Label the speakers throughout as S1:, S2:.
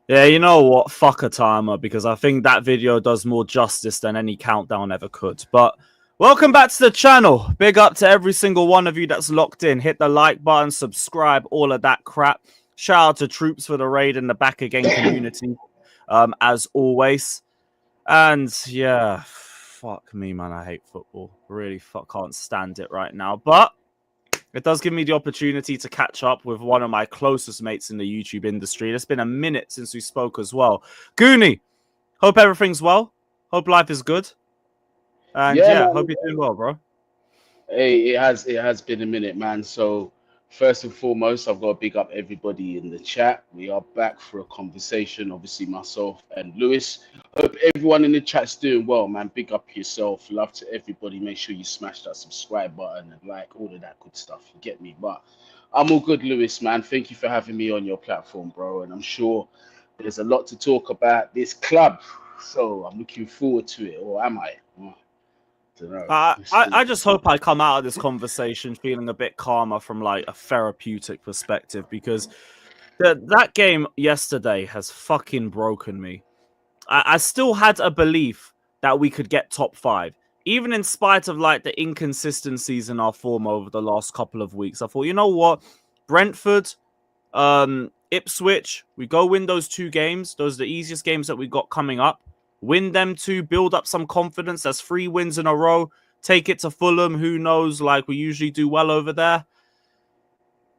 S1: Yeah, you know what? Fuck a timer, because I think that video does more justice than any countdown ever could. But welcome back to the channel. Big up to every single one of you that's locked in. Hit the like button, subscribe, all of that crap. Shout out to Troops for the raid and the back again community, as always. And yeah, fuck me, man. I hate football. Really can't stand it right now. But it does give me the opportunity to catch up with one of my closest mates in the YouTube industry. It's been a minute since we spoke as well. Guni, hope everything's well. Hope life is good. And yeah, hope you're doing well, bro.
S2: Hey, it has been a minute, man. So first and foremost, I've got to big up everybody in the chat. We are back for a conversation. Obviously, myself and Lewis. Hope everyone in the chat's doing well, man. Big up yourself. Love to everybody. Make sure you smash that subscribe button and like all of that good stuff. You get me? But I'm all good, Lewis, man. Thank you for having me on your platform, bro. And I'm sure there's a lot to talk about this club. So I'm looking forward to it. Or am I?
S1: I just hope I come out of this conversation feeling a bit calmer from like a therapeutic perspective, because that game yesterday has fucking broken me. I still had a belief that we could get top 5, even in spite of like the inconsistencies in our form over the last couple of weeks. I thought, you know what, Brentford, Ipswich, we go win those 2 games. Those are the easiest games that we got coming up. Win them 2, build up some confidence. That's 3 wins in a row. Take it to Fulham. Who knows? Like, we usually do well over there.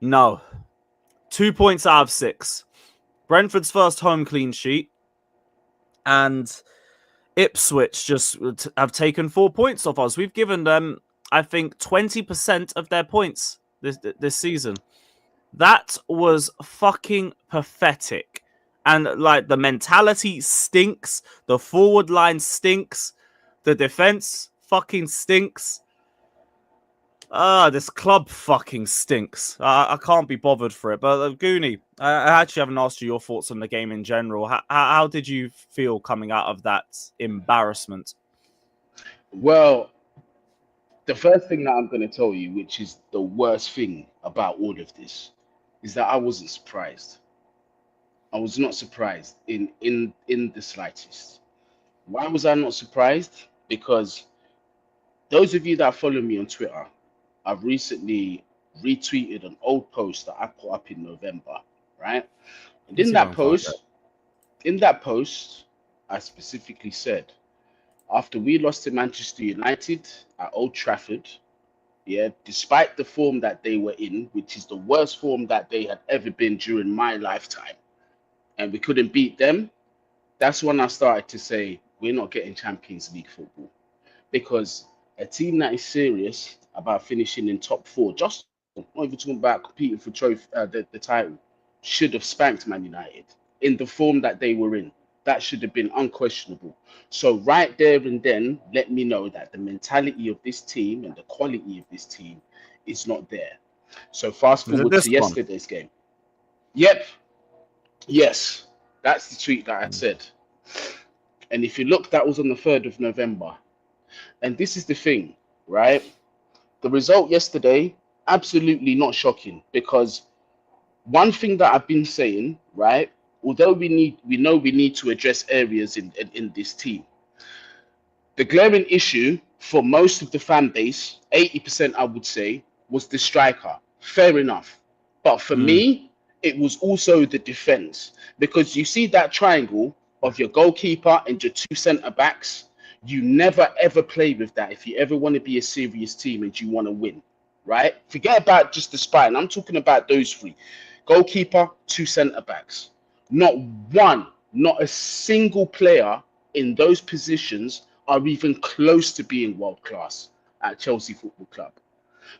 S1: No. 2 points out of 6. Brentford's first home clean sheet. And Ipswich just have taken 4 points off us. We've given them, I think, 20% of their points this season. That was fucking pathetic. And, like, the mentality stinks. The forward line stinks. The defense fucking stinks. This club fucking stinks. I can't be bothered for it. But, Guni, I actually haven't asked you your thoughts on the game in general. How did you feel coming out of that embarrassment?
S2: Well, the first thing that I'm going to tell you, which is the worst thing about all of this, is that I wasn't surprised. I was not surprised in the slightest. Why was I not surprised? Because those of you that follow me on Twitter, I've recently retweeted an old post that I put up in November, right? And in that post, I specifically said, after we lost to Manchester United at Old Trafford, yeah, despite the form that they were in, which is the worst form that they had ever been during my lifetime, and we couldn't beat them, that's when I started to say, we're not getting Champions League football. Because a team that is serious about finishing in top 4, just not even talking about competing for the title, should have spanked Man United in the form that they were in. That should have been unquestionable. So right there and then, let me know that the mentality of this team and the quality of this team is not there. So fast forward to yesterday's game. Yep. Yes, that's the tweet that I said. And if you look, that was on the 3rd of November. And this is the thing, right? The result yesterday, absolutely not shocking, because one thing that I've been saying, right, although we know we need to address areas in this team, the glaring issue for most of the fan base, 80% I would say, was the striker. Fair enough. But for me, it was also the defense, because you see that triangle of your goalkeeper and your 2 centre backs. You never ever play with that if you ever want to be a serious team and you want to win, right? Forget about just the spine. I'm talking about those 3: goalkeeper, 2 centre backs. Not a single player in those positions are even close to being world class at Chelsea Football Club.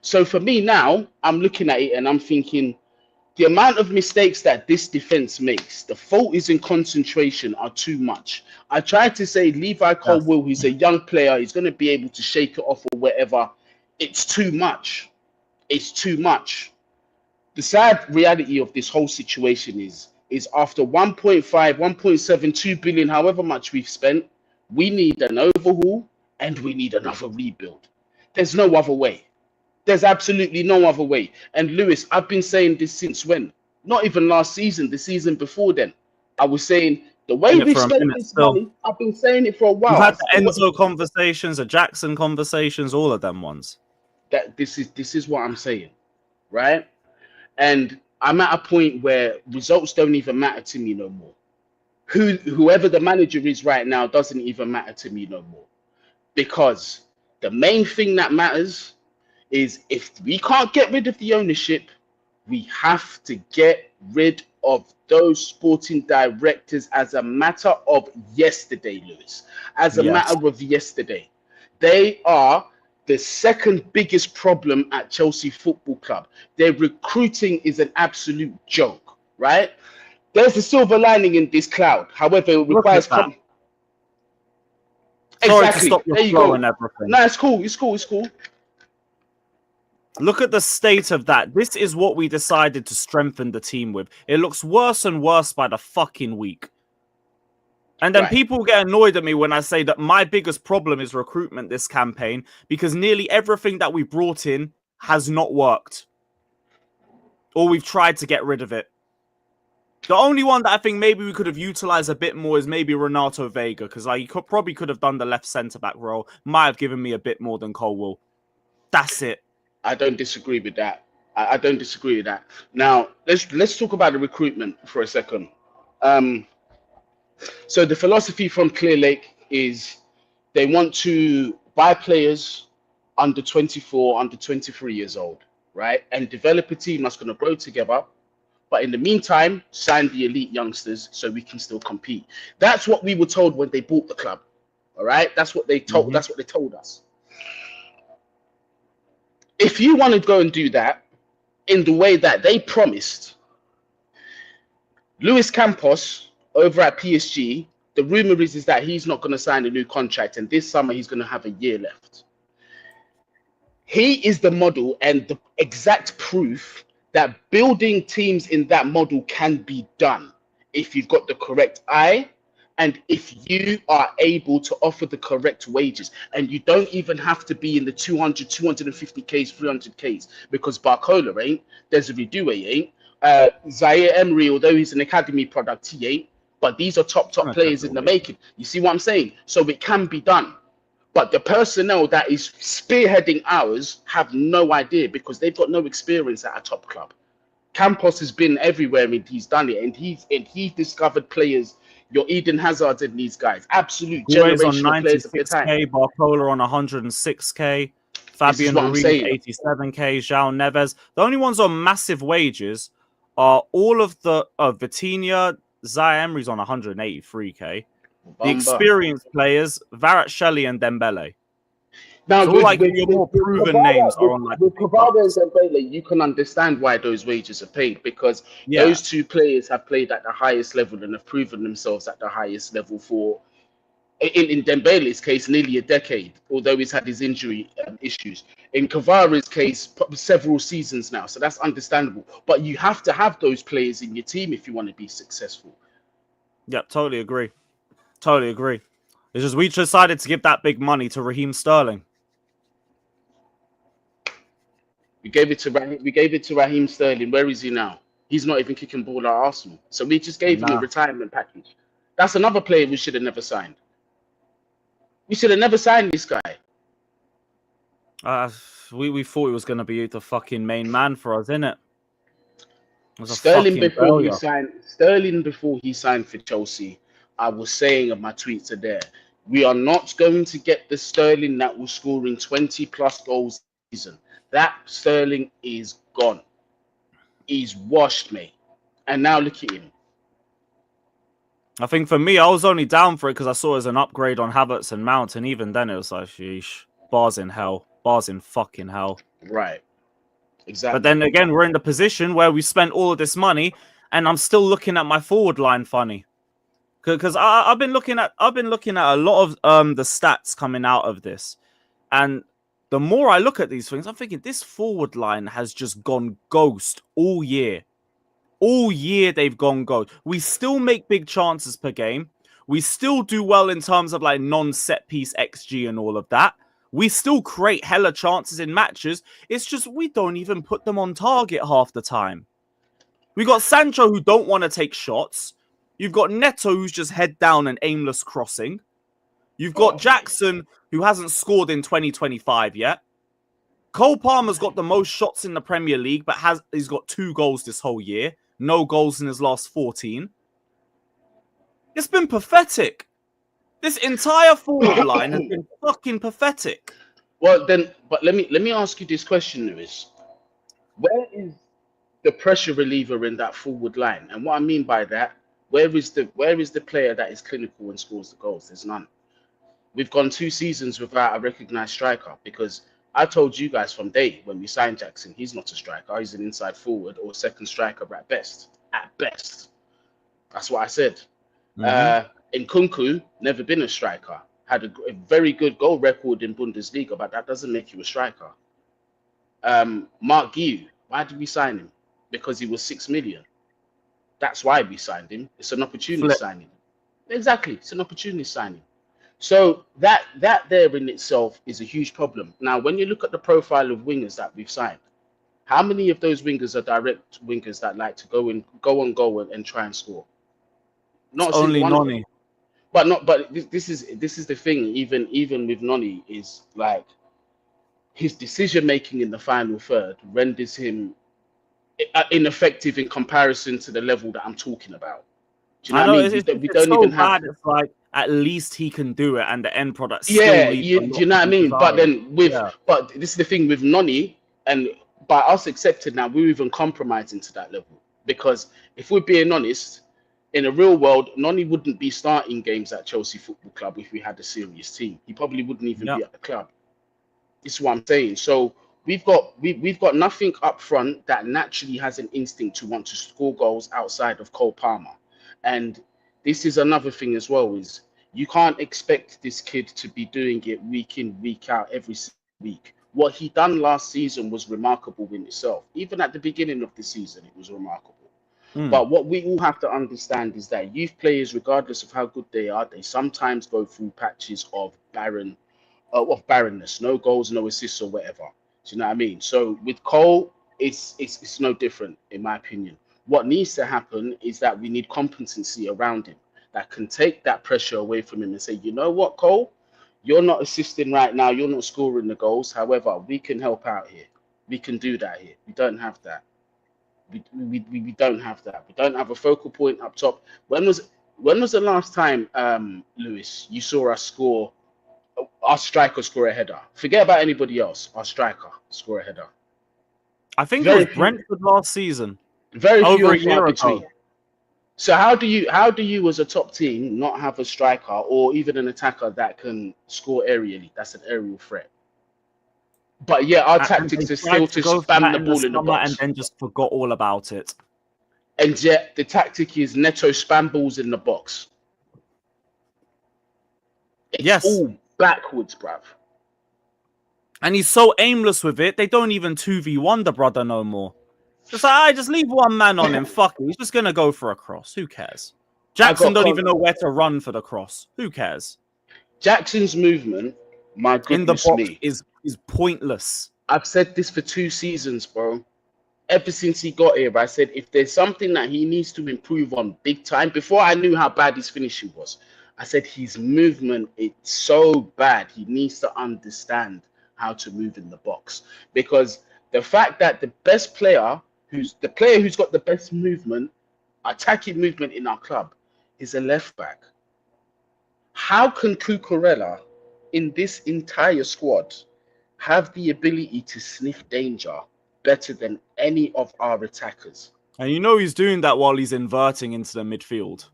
S2: So for me now, I'm looking at it and I'm thinking, The amount of mistakes that this defense makes, the fault is in concentration, are too much. I tried to say Levi Colwill, who's a young player, he's going to be able to shake it off or whatever. It's too much. It's too much. The sad reality of this whole situation is after 1.5, 1.72 billion, however much we've spent, we need an overhaul and we need another rebuild. There's no other way. There's absolutely no other way. And Lewis, I've been saying this since when? Not even last season, the season before then. I was saying the way we spent this money, I've been saying it for a while.
S1: We've had the Enzo conversations, the Jackson conversations, all of them ones.
S2: That this is what I'm saying, right? And I'm at a point where results don't even matter to me no more. Whoever the manager is right now doesn't even matter to me no more. Because the main thing that matters is if we can't get rid of the ownership, we have to get rid of those sporting directors as a matter of yesterday, Lewis. As a matter of yesterday. They are the second biggest problem at Chelsea Football Club. Their recruiting is an absolute joke, right? There's a silver lining in this cloud. However, it requires...
S1: Sorry
S2: exactly.
S1: To stop your
S2: there you
S1: flow
S2: go.
S1: And everything.
S2: No, it's cool. It's cool. It's cool.
S1: Look at the state of that. This is what we decided to strengthen the team with. It looks worse and worse by the fucking week. And then people get annoyed at me when I say that my biggest problem is recruitment this campaign because nearly everything that we brought in has not worked. Or we've tried to get rid of it. The only one that I think maybe we could have utilized a bit more is maybe Renato Vega because he probably could have done the left centre-back role. Might have given me a bit more than Colwill. That's it.
S2: I don't disagree with that. I don't disagree with that. Now, let's talk about the recruitment for a second. So the philosophy from Clear Lake is they want to buy players under 24, under 23 years old, right? And develop a team that's going to grow together. But in the meantime, sign the elite youngsters so we can still compete. That's what we were told when they bought the club. All right? That's what they told. That's what they told us. If you want to go and do that in the way that they promised, Luis Campos over at PSG, the rumor is that he's not going to sign a new contract, and this summer he's going to have a year left. He is the model and the exact proof that building teams in that model can be done if you've got the correct eye and if you are able to offer the correct wages. And you don't even have to be in the 200, 250Ks, 300Ks, because Barcola ain't, Desiree Doué ain't, Zaire Emery, although he's an academy product, he ain't, but these are top players in the making. You see what I'm saying? So it can be done. But the personnel that is spearheading ours have no idea because they've got no experience at a top club. Campos has been everywhere and he's done it, and he's discovered players. Your Eden Hazards and these guys, absolute generational players of their time.
S1: Barcola on 106K, Fabian Ruiz 87K, João Neves. The only ones on massive wages are all of the Vitinha, Zaire Emery's on 183K. The experienced players, Kvaratskhelia and Dembele.
S2: Now,
S1: so your more proven names are on like
S2: with Kvara and Dembele, you can understand why those wages are paid because those two players have played at the highest level and have proven themselves at the highest level for, in Dembele's case, nearly a decade, although he's had his injury issues. In Kvara's case, several seasons now, so that's understandable. But you have to have those players in your team if you want to be successful.
S1: Yep, totally agree. Totally agree. It's just we decided to give that big money to Raheem Sterling.
S2: We gave it to Raheem Sterling. Where is he now? He's not even kicking ball at Arsenal. So we just gave him a retirement package. That's another player we should have never signed. We should have never signed this guy.
S1: We thought he was going to be the fucking main man for us, innit?
S2: Sterling before he signed for Chelsea, I was saying, and my tweets are there, we are not going to get the Sterling that was scoring 20 plus goals a season. That Sterling is gone. He's washed, mate. And now look at him.
S1: I think for me, I was only down for it because I saw it as an upgrade on Havertz and Mount, and even then it was like, sheesh, bars in hell. Bars in fucking hell.
S2: Right. Exactly.
S1: But then again, we're in the position where we spent all of this money, and I'm still looking at my forward line funny. Because I've been looking at a lot of the stats coming out of this, and the more I look at these things, I'm thinking this forward line has just gone ghost all year. All year they've gone ghost. We still make big chances per game. We still do well in terms of like non-set piece XG and all of that. We still create hella chances in matches. It's just we don't even put them on target half the time. We got Sancho who don't want to take shots. You've got Neto who's just head down and aimless crossing. You've got Jackson who hasn't scored in 2025 yet. Cole Palmer's got the most shots in the Premier League, but he's got 2 goals this whole year. No goals in his last 14. It's been pathetic. This entire forward line has been fucking pathetic.
S2: Well, then, but let me ask you this question, Lewis. Where is the pressure reliever in that forward line? And what I mean by that, where is the player that is clinical and scores the goals? There's none. We've gone 2 seasons without a recognized striker, because I told you guys from day when we signed Jackson, he's not a striker. He's an inside forward or second striker at best. At best. That's what I said. Nkunku, never been a striker. Had a very good goal record in Bundesliga, but that doesn't make you a striker. Mark Guiu, why did we sign him? Because he was 6 million. That's why we signed him. It's an opportunity signing. Exactly. It's an opportunity signing. So that there in itself is a huge problem. Now, when you look at the profile of wingers that we've signed, how many of those wingers are direct wingers that like to go on goal and try and score? Not
S1: only Noni.
S2: But this is the thing. Even with Noni, is like his decision making in the final third renders him ineffective in comparison to the level that I'm talking about. Do you know what I mean? We don't even have.
S1: It's like at least he can do it, and the end product.
S2: Do you know what I mean? But then but this is the thing with Noni, and by us accepting that, we're even compromising to that level. Because if we're being honest, in a real world, Noni wouldn't be starting games at Chelsea Football Club if we had a serious team. He probably wouldn't even be at the club. This is what I'm saying. So we've got nothing up front that naturally has an instinct to want to score goals outside of Cole Palmer. And this is another thing as well, is you can't expect this kid to be doing it week in, week out, every week. What he done last season was remarkable in itself. Even at the beginning of the season, it was remarkable. But what we all have to understand is that youth players, regardless of how good they are, they sometimes go through patches of barrenness, no goals, no assists, or whatever. Do you know what I mean? So with Cole, it's no different, in my opinion. What needs to happen is that we need competency around him that can take that pressure away from him and say, you know what, Cole, you're not assisting right now, you're not scoring the goals. However, we can help out here. We can do that here. We don't have that. We don't have that. We don't have a focal point up top. When was the last time, Lewis, you saw us score? Our striker score a header. Forget about anybody else. Our striker score a header.
S1: I think it was Brentford last season.
S2: Very few and far between. So how do you as a top team not have a striker or even an attacker that can score aerially? That's an aerial threat. But yeah, our tactics are still to spam the ball in the box.
S1: And then just forgot all about it.
S2: And yet the tactic is Neto spam balls in the box. It's all backwards, bruv.
S1: And he's so aimless with it, they don't even 2v1 the brother no more. Just like, just leave one man on him. Fuck it. He's just going to go for a cross. Who cares? Jackson don't even know where to run for the cross. Who cares?
S2: Jackson's movement, my goodness me,
S1: is pointless.
S2: I've said this for 2 seasons, bro. Ever since he got here, I said if there's something that he needs to improve on big time, before I knew how bad his finishing was, I said his movement, it's so bad. He needs to understand how to move in the box. Because the fact that the best player, who's got the best movement, attacking movement in our club, is a left back. How can Cucurella, in this entire squad, have the ability to sniff danger better than any of our attackers?
S1: And you know he's doing that while he's inverting into the midfield.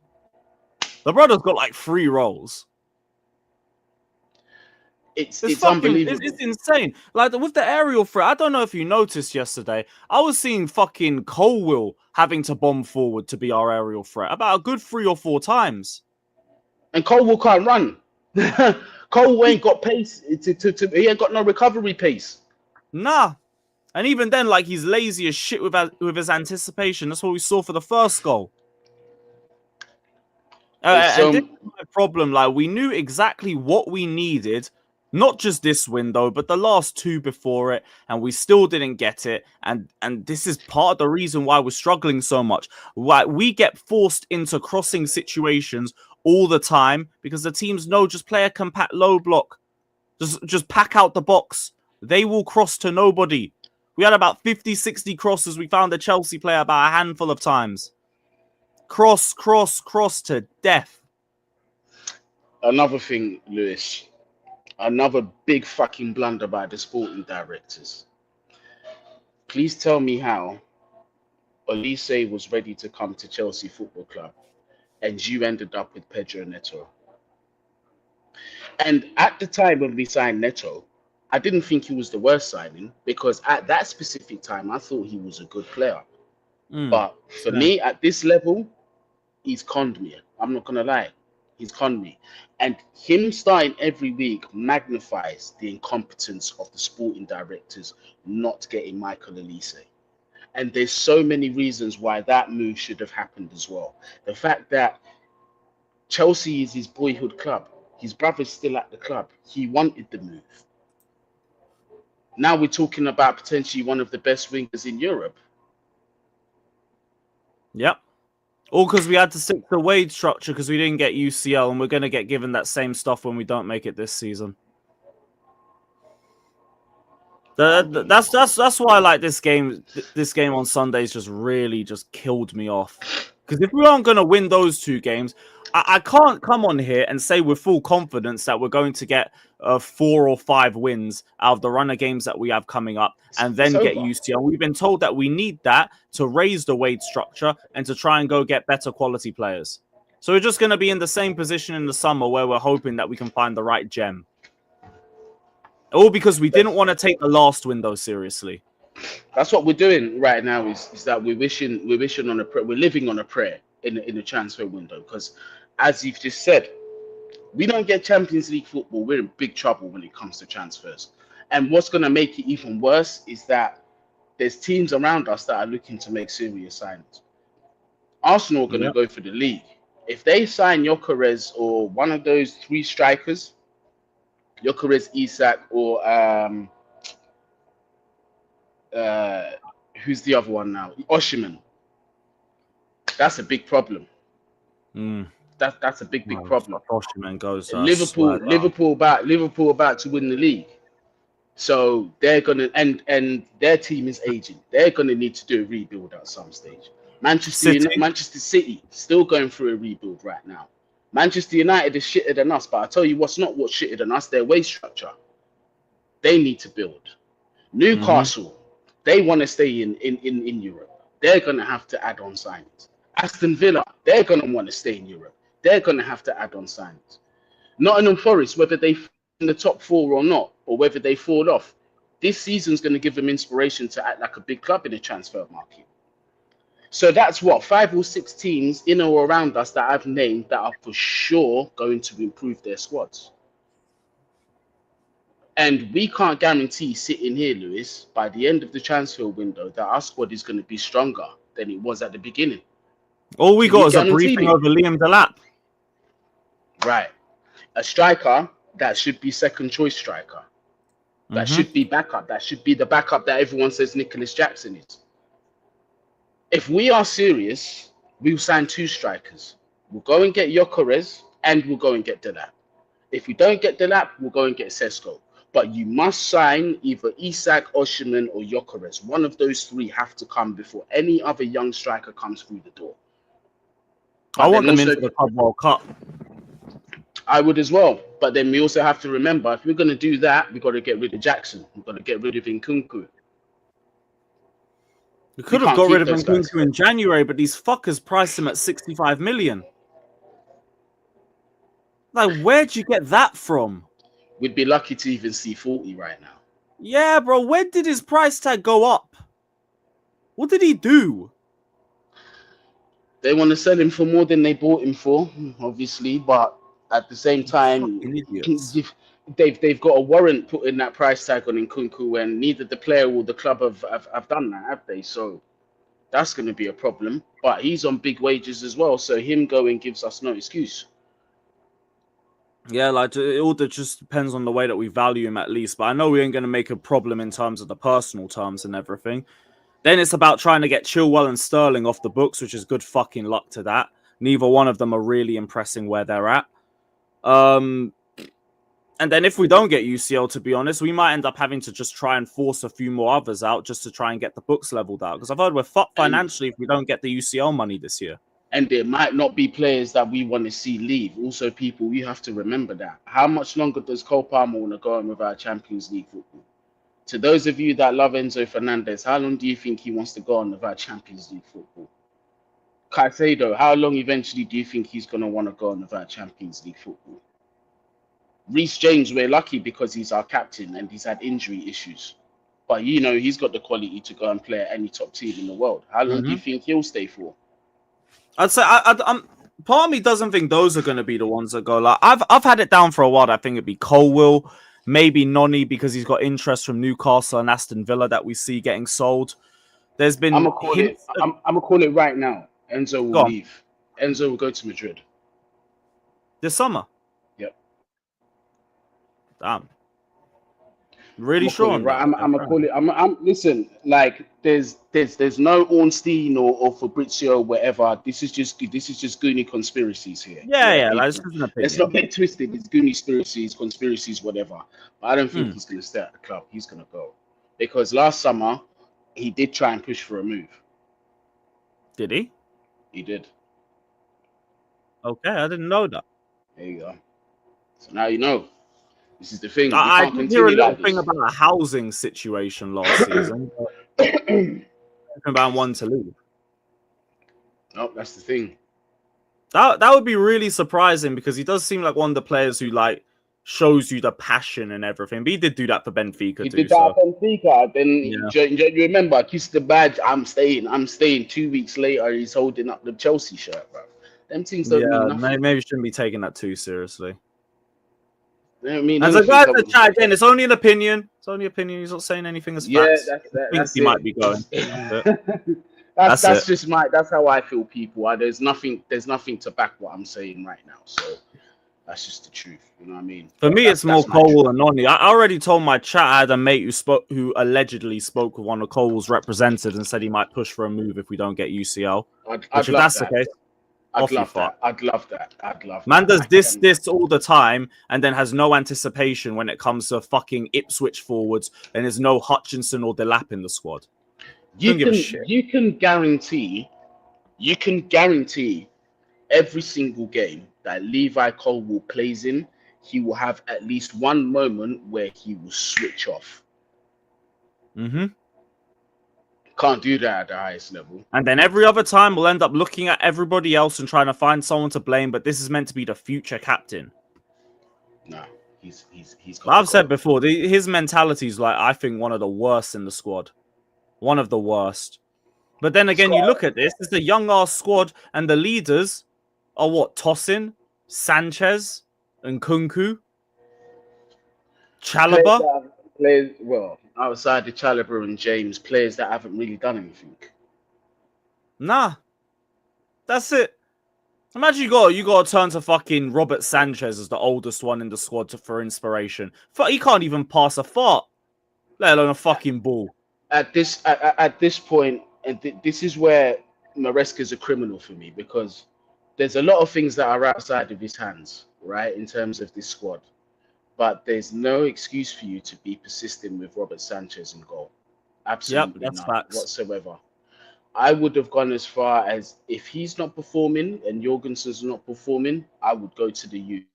S1: The brother's got like 3 roles.
S2: It's
S1: It's
S2: unbelievable.
S1: insane. Like with the aerial threat, I don't know if you noticed yesterday. I was seeing fucking Colwill having to bomb forward to be our aerial threat about a good 3 or 4 times.
S2: And Colwill can't run. Colwill ain't got pace. He ain't got no recovery pace.
S1: Nah. And even then, like, he's lazy as shit with his anticipation. That's what we saw for the first goal. And this is my problem. Like, we knew exactly what we needed, not just this window, but the last 2 before it, and we still didn't get it. And this is part of the reason why we're struggling so much. Why we get forced into crossing situations all the time because the teams know just play a compact low block, just pack out the box. They will cross to nobody. We had about 50, 60 crosses. We found a Chelsea player about a handful of times. Cross to death.
S2: Another thing, Lewis. Another big fucking blunder by the sporting directors. Please tell me how Olise was ready to come to Chelsea Football Club and you ended up with Pedro Neto. And at the time when we signed Neto, I didn't think he was the worst signing because at that specific time, I thought he was a good player. But for me, at this level, he's conned me. I'm not going to lie. He's conned me. And him starting every week magnifies the incompetence of the sporting directors not getting Michael Olise. And there's so many reasons why that move should have happened as well. The fact that Chelsea is his boyhood club. His brother's still at the club. He wanted the move. Now we're talking about potentially one of the best wingers in Europe.
S1: Yep. All because we had to stick to the wage structure because we didn't get UCL, and we're going to get given that same stuff when we don't make it this season. That's why I like this game. This game on Sundays just really just killed me off. Because if we aren't going to win those 2 games, I can't come on here and say with full confidence that we're going to get 4 or 5 wins out of the run of games that we have coming up and then get UCL. We've been told that we need that to raise the wage structure and to try and go get better quality players. So we're just going to be in the same position in the summer where we're hoping that we can find the right gem. All because we didn't want to take the last window seriously.
S2: That's what we're doing right now. Is that we're wishing on a prayer. We're living on a prayer in the transfer window because, as you've just said, we don't get Champions League football. We're in big trouble when it comes to transfers. And what's going to make it even worse is that there's teams around us that are looking to make serious signings. Arsenal are going to go for the league. If they sign Gyökeres or one of those 3 strikers, Gyökeres, Isak, or who's the other one now? Osimhen. That's a big problem. That's a big problem.
S1: Osimhen goes.
S2: Liverpool about to win the league, so they're gonna and their team is aging. They're gonna need to do a rebuild at some stage. Manchester City still going through a rebuild right now. Manchester United is shitter than us, but I tell you what's shitter than us, their wage structure. They need to build. Newcastle, they want to stay in Europe. They're going to have to add on signings. Aston Villa, they're going to want to stay in Europe. They're going to have to add on signings. Nottingham Forest, whether they in the top 4 or not, or whether they fall off, this season's going to give them inspiration to act like a big club in the transfer market. So that's what 5 or 6 teams in or around us that I've named that are for sure going to improve their squads. And we can't guarantee sitting here, Lewis, by the end of the transfer window that our squad is going to be stronger than it was at the beginning.
S1: All we got is a briefing over Liam Delap.
S2: Right. A striker that should be second choice striker. That should be backup. That should be the backup that everyone says Nicholas Jackson is. If we are serious, we'll sign 2 strikers. We'll go and get Gyökeres and we'll go and get Delap. If we don't get Delap, we'll go and get Sesko. But you must sign either Isak, Osimhen, or Gyökeres. One of those 3 have to come before any other young striker comes through the door. But
S1: I want them into the Club World Cup.
S2: I would as well. But then we also have to remember, if we're going to do that, we've got to get rid of Jackson. We've got to get rid of Nkunku.
S1: We could have got rid of Nkunku in January, but these fuckers priced him at 65 million. Like, where'd you get that from?
S2: We'd be lucky to even see 40 right now.
S1: Yeah, bro. When did his price tag go up? What did he do?
S2: They want to sell him for more than they bought him for, obviously, but at the same time,
S1: Fucking idiots.
S2: they've got a warrant putting that price tag on Nkunku, and neither the player or the club have done that, have they? So that's going to be a problem. But he's on big wages as well, so him going gives us no excuse.
S1: Yeah, like it all just depends on the way that we value him at least. But I know we ain't going to make a problem in terms of the personal terms and everything. Then it's about trying to get Chilwell and Sterling off the books, which is good fucking luck to that. Neither one of them are really impressing where they're at. And then if we don't get UCL, to be honest, we might end up having to just try and force a few more others out just to try and get the books leveled out. Because I've heard we're fucked financially if we don't get the UCL money this year.
S2: And there might not be players that we want to see leave. Also, people, you have to remember that. How much longer does Cole Palmer want to go on without Champions League football? To those of you that love Enzo Fernandez, how long do you think he wants to go on without Champions League football? Caicedo, how long eventually do you think he's going to want to go on without Champions League football? Reece James, we're lucky because he's our captain and he's had injury issues. But, you know, he's got the quality to go and play at any top team in the world. How long do you think he'll stay for?
S1: I'd say I'm part of me doesn't think those are going to be the ones that go. Like I've had it down for a while. I think it'd be Colwill, maybe Noni because he's got interest from Newcastle and Aston Villa that we see getting sold. There's been
S2: I'm gonna call it right now. Enzo will leave. Enzo will go to Madrid
S1: this summer.
S2: Yep.
S1: Damn. Really sure.
S2: Right. I'm gonna call it. I'm listen. Like there's no Ornstein or Fabrizio or whatever. This is just Guni conspiracies here.
S1: Yeah.
S2: Let's not get twisted. It's Guni conspiracies, whatever. But I don't think he's gonna stay at the club. He's gonna go because last summer he did try and push for a move.
S1: Did he?
S2: He did.
S1: Okay, I didn't know that.
S2: There you go. So now you know. This is the thing.
S1: I did hear a little thing about a housing situation last season. About one to leave.
S2: No, that's the thing.
S1: That would be really surprising because he does seem like one of the players who like shows you the passion and everything. But he did do that for Benfica.
S2: He did that for Benfica. Then you remember, kiss the badge. I'm staying. 2 weeks later, he's holding up the Chelsea shirt, bro. Them things don't mean nothing.
S1: Maybe shouldn't be taking that too seriously.
S2: As
S1: a guy in the chat again, it's only an opinion. It's only opinion. He's not saying anything as facts.
S2: That's
S1: he might be going.
S2: that's just that's how I feel, people. There's nothing to back what I'm saying right now. So that's just the truth. You know what I mean?
S1: For me, it's more Cole and Noni. I already told my chat I had a mate who allegedly spoke with one of Cole's representatives and said he might push for a move if we don't get UCL. If that's the case.
S2: I'd love that.
S1: Man does this all the time and then has no anticipation when it comes to fucking Ipswich forwards and there's no Hutchinson or Delap in the squad.
S2: You can guarantee every single game that Levi Colwill plays in, he will have at least one moment where he will switch off. Can't do that at the highest level.
S1: And then every other time we'll end up looking at everybody else and trying to find someone to blame, but this is meant to be the future captain.
S2: No, he's
S1: I've said before, his mentality is like, I think, one of the worst in the squad. One of the worst. But then again, you look at this, it's the young ass squad, and the leaders are what? Tosin, Sanchez, and Nkunku, Chalobah.
S2: Well, outside the Chalobah and James, players that haven't really done anything.
S1: Nah, that's it. Imagine you got to turn to fucking Robert Sanchez as the oldest one in the squad for inspiration. He can't even pass a fart, let alone a fucking ball.
S2: At this point, and this is where Maresca's a criminal for me, because there's a lot of things that are outside of his hands, right, in terms of this squad. But there's no excuse for you to be persistent with Robert Sanchez in goal. Absolutely none whatsoever. I would have gone as far as, if he's not performing and Jorgensen's not performing, I would go to the youth.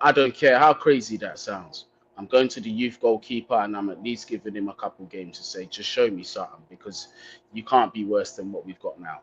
S2: I don't care how crazy that sounds. I'm going to the youth goalkeeper and I'm at least giving him a couple games to say, just show me something, because you can't be worse than what we've got now.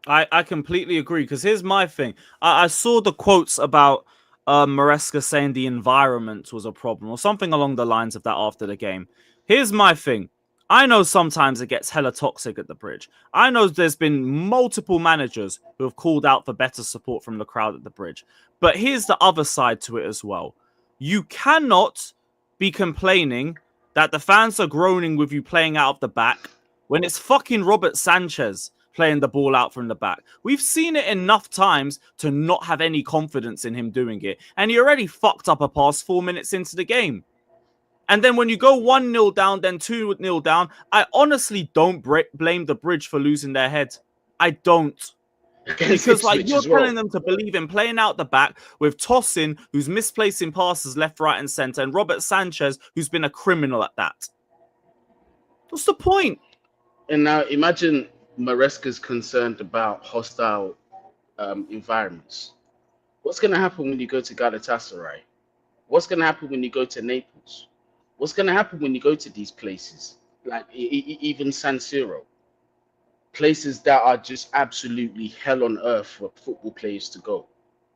S1: I completely agree, because here's my thing. I saw the quotes about Maresca saying the environment was a problem or something along the lines of that after the game. Here's my thing. I know sometimes it gets hella toxic at the bridge. I know there's been multiple managers who have called out for better support from the crowd at the bridge. But here's the other side to it as well. You cannot be complaining that the fans are groaning with you playing out of the back when it's fucking Robert Sanchez playing the ball out from the back. We've seen it enough times to not have any confidence in him doing it. And he already fucked up a pass 4 minutes into the game. And then when you go 1-0 down, then 2-0 down, I honestly don't blame the bridge for losing their head. I don't. Because like you're telling them to believe in playing out the back with Tosin, who's misplacing passes left, right, and centre, and Robert Sanchez, who's been a criminal at that. What's the point?
S2: And now imagine Maresca's concerned about hostile environments. What's going to happen when you go to Galatasaray? What's going to happen when you go to Naples? What's going to happen when you go to these places, like even San Siro? Places that are just absolutely hell on earth for football players to go.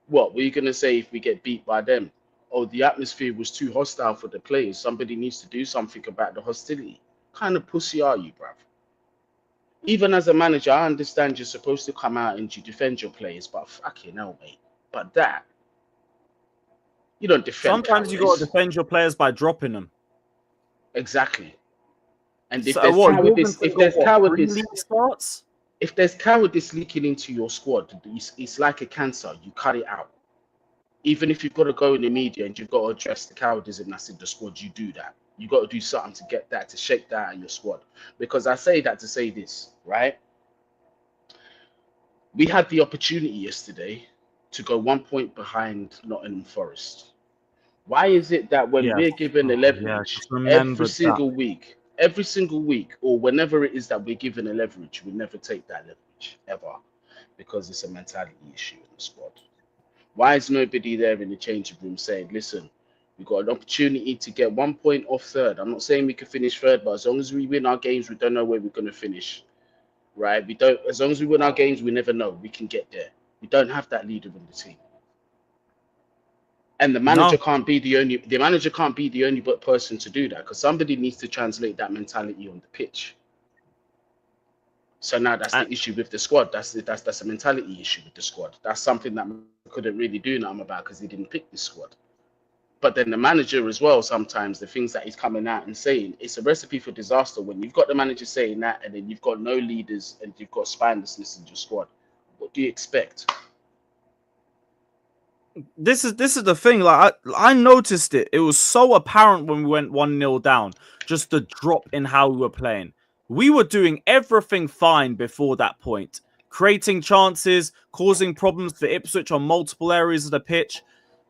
S2: What were you going to say if we get beat by them? Oh, the atmosphere was too hostile for the players. Somebody needs to do something about the hostility. What kind of pussy are you, bruv? Even as a manager, I understand you're supposed to come out and you defend your players, but fucking hell, mate. But that, you don't defend.
S1: Sometimes you got to defend your players by dropping them.
S2: Exactly. And if
S1: So
S2: there's
S1: what,
S2: cowardice,
S1: starts?
S2: If there's cowardice leaking into your squad, it's like a cancer. You cut it out. Even if you've got to go in the media and you've got to address the cowardice that's in the squad, you do that. You got to do something to get that, to shake that out of your squad. Because I say that to say this, right? We had the opportunity yesterday to go 1 point behind Nottingham Forest. Why is it that when we're given a leverage every single week, or whenever it is that we're given a leverage, we never take that leverage, ever, because it's a mentality issue in the squad? Why is nobody there in the changing room saying, listen, we've got an opportunity to get 1 point off third. I'm not saying we can finish third, but as long as we win our games, we don't know where we're going to finish, right? As long as we win our games, we never know. We can get there. We don't have that leader in the team. And the manager can't be the only person to do that, because somebody needs to translate that mentality on the pitch. So now that's the issue with the squad. That's a mentality issue with the squad. That's something that couldn't really do nothing about because he didn't pick this squad. But then the manager as well, sometimes the things that he's coming out and saying, it's a recipe for disaster when you've got the manager saying that and then you've got no leaders and you've got spinelessness in your squad. What do you expect?
S1: This is the thing. Like I noticed it. It was so apparent when we went 1-0 down. Just the drop in how we were playing. We were doing everything fine before that point, creating chances, causing problems for Ipswich on multiple areas of the pitch.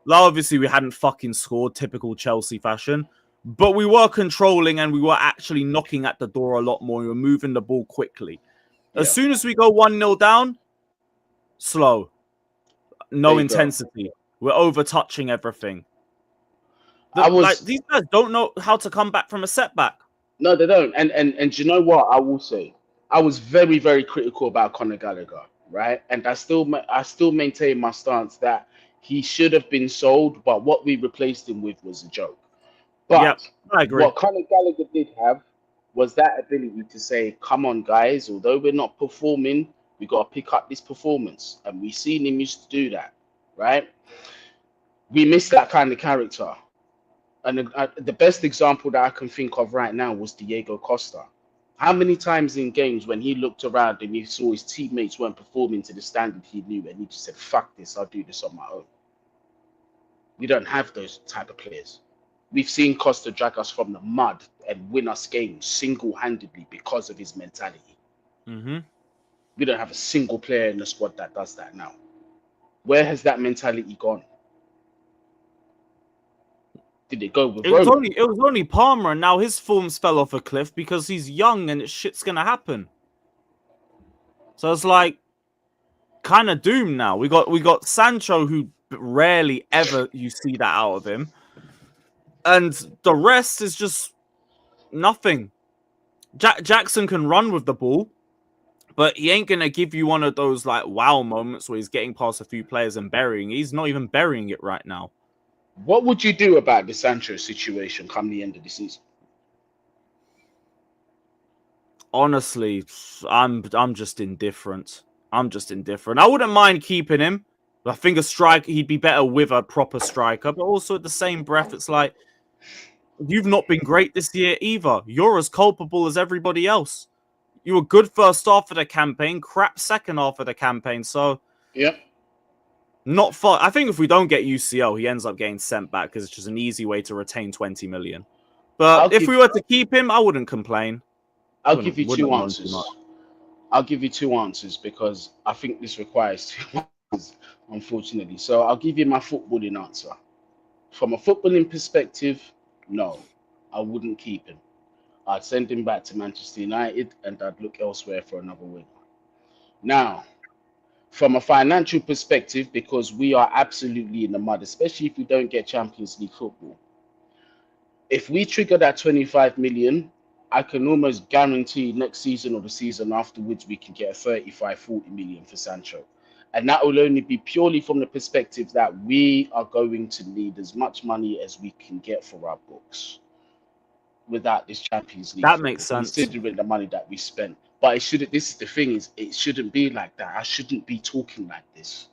S1: Like, obviously, we hadn't fucking scored, typical Chelsea fashion, but we were controlling and we were actually knocking at the door a lot more. We were moving the ball quickly. As soon as we go 1-0 down, slow, no intensity. We're over touching everything. These guys don't know how to come back from a setback.
S2: No, they don't. And you know what? I will say, I was very, very critical about Conor Gallagher, right? And I still maintain my stance that he should have been sold, but what we replaced him with was a joke. But
S1: I agree.
S2: What Conor Gallagher did have was that ability to say, come on, guys, although we're not performing, we got to pick up this performance. And we've seen him used to do that, right? We missed that kind of character. And the best example that I can think of right now was Diego Costa. How many times in games when he looked around and he saw his teammates weren't performing to the standard he knew, and he just said, fuck this, I'll do this on my own. We don't have those type of players. We've seen Costa drag us from the mud and win us games single-handedly because of his mentality.
S1: Mm-hmm.
S2: We don't have a single player in the squad that does that now. Where has that mentality gone? Did it go with Roman?
S1: It was only Palmer, and now his forms fell off a cliff because he's young and shit's gonna happen. So it's like kind of doomed now. We got Sancho, who rarely ever you see that out of him, and the rest is just nothing. Jackson can run with the ball. But he ain't going to give you one of those like wow moments where he's getting past a few players and burying. He's not even burying it right now.
S2: What would you do about the Sancho situation come the end of the season?
S1: Honestly, I'm just indifferent. I'm just indifferent. I wouldn't mind keeping him. I think he'd be better with a proper striker. But also at the same breath, it's like, you've not been great this year either. You're as culpable as everybody else. You were good first half of the campaign, crap second half of the campaign. So,
S2: Yep.
S1: not fun. I think if we don't get UCL, he ends up getting sent back because it's just an easy way to retain 20 million. But if we were to keep him, I wouldn't complain.
S2: I'll give you two
S1: moan too
S2: answers.
S1: much.
S2: I'll give you two answers because I think this requires two answers, unfortunately. So I'll give you my footballing answer. From a footballing perspective, no, I wouldn't keep him. I'd send him back to Manchester United and I'd look elsewhere for another winger. Now, from a financial perspective, because we are absolutely in the mud, especially if we don't get Champions League football. If we trigger that 25 million, I can almost guarantee next season or the season afterwards, we can get a 35, 40 million for Sancho. And that will only be purely from the perspective that we are going to need as much money as we can get for our books without this Champions League
S1: That
S2: football,
S1: makes sense.
S2: considering the money that we spent. But it shouldn't. This is the thing: is it shouldn't be like that. I shouldn't be talking like this.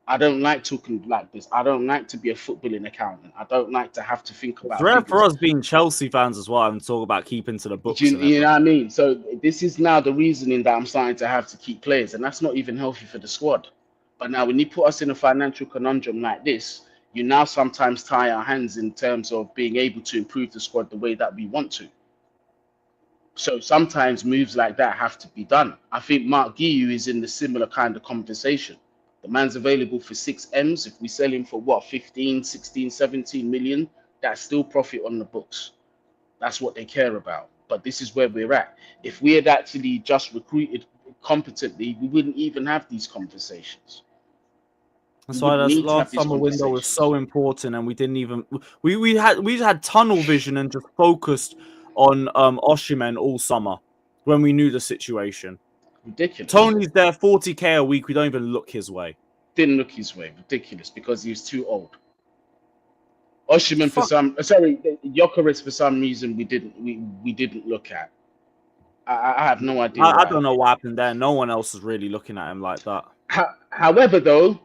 S2: I don't like talking like this. I don't like to be a footballing accountant. I don't like to have to think
S1: It's
S2: about
S1: rare for
S2: figures.
S1: us being Chelsea fans as well and talk about keeping to the books and
S2: You
S1: everything.
S2: know what I mean? So this is now the reasoning that I'm starting to have to keep players, and that's not even healthy for the squad. But now, when you put us in a financial conundrum like this, you now sometimes tie our hands in terms of being able to improve the squad the way that we want to. So sometimes moves like that have to be done. I think Mark Guiu is in the similar kind of conversation. The man's available for 6 M's. If we sell him for what, 15, 16, 17 million, that's still profit on the books. That's what they care about. But this is where we're at. If we had actually just recruited competently, we wouldn't even have these conversations.
S1: That's why that last summer window was so important, and we didn't even we had tunnel vision and just focused on Osimhen all summer when we knew the situation.
S2: Ridiculous.
S1: Tony's there 40k a week. We don't even look his way.
S2: Didn't look his way. Ridiculous, because he was too old. Osimhen Gyökeres for some reason we didn't look at. I have no idea.
S1: I don't know what happened there. No one else is really looking at him like that.
S2: However, though,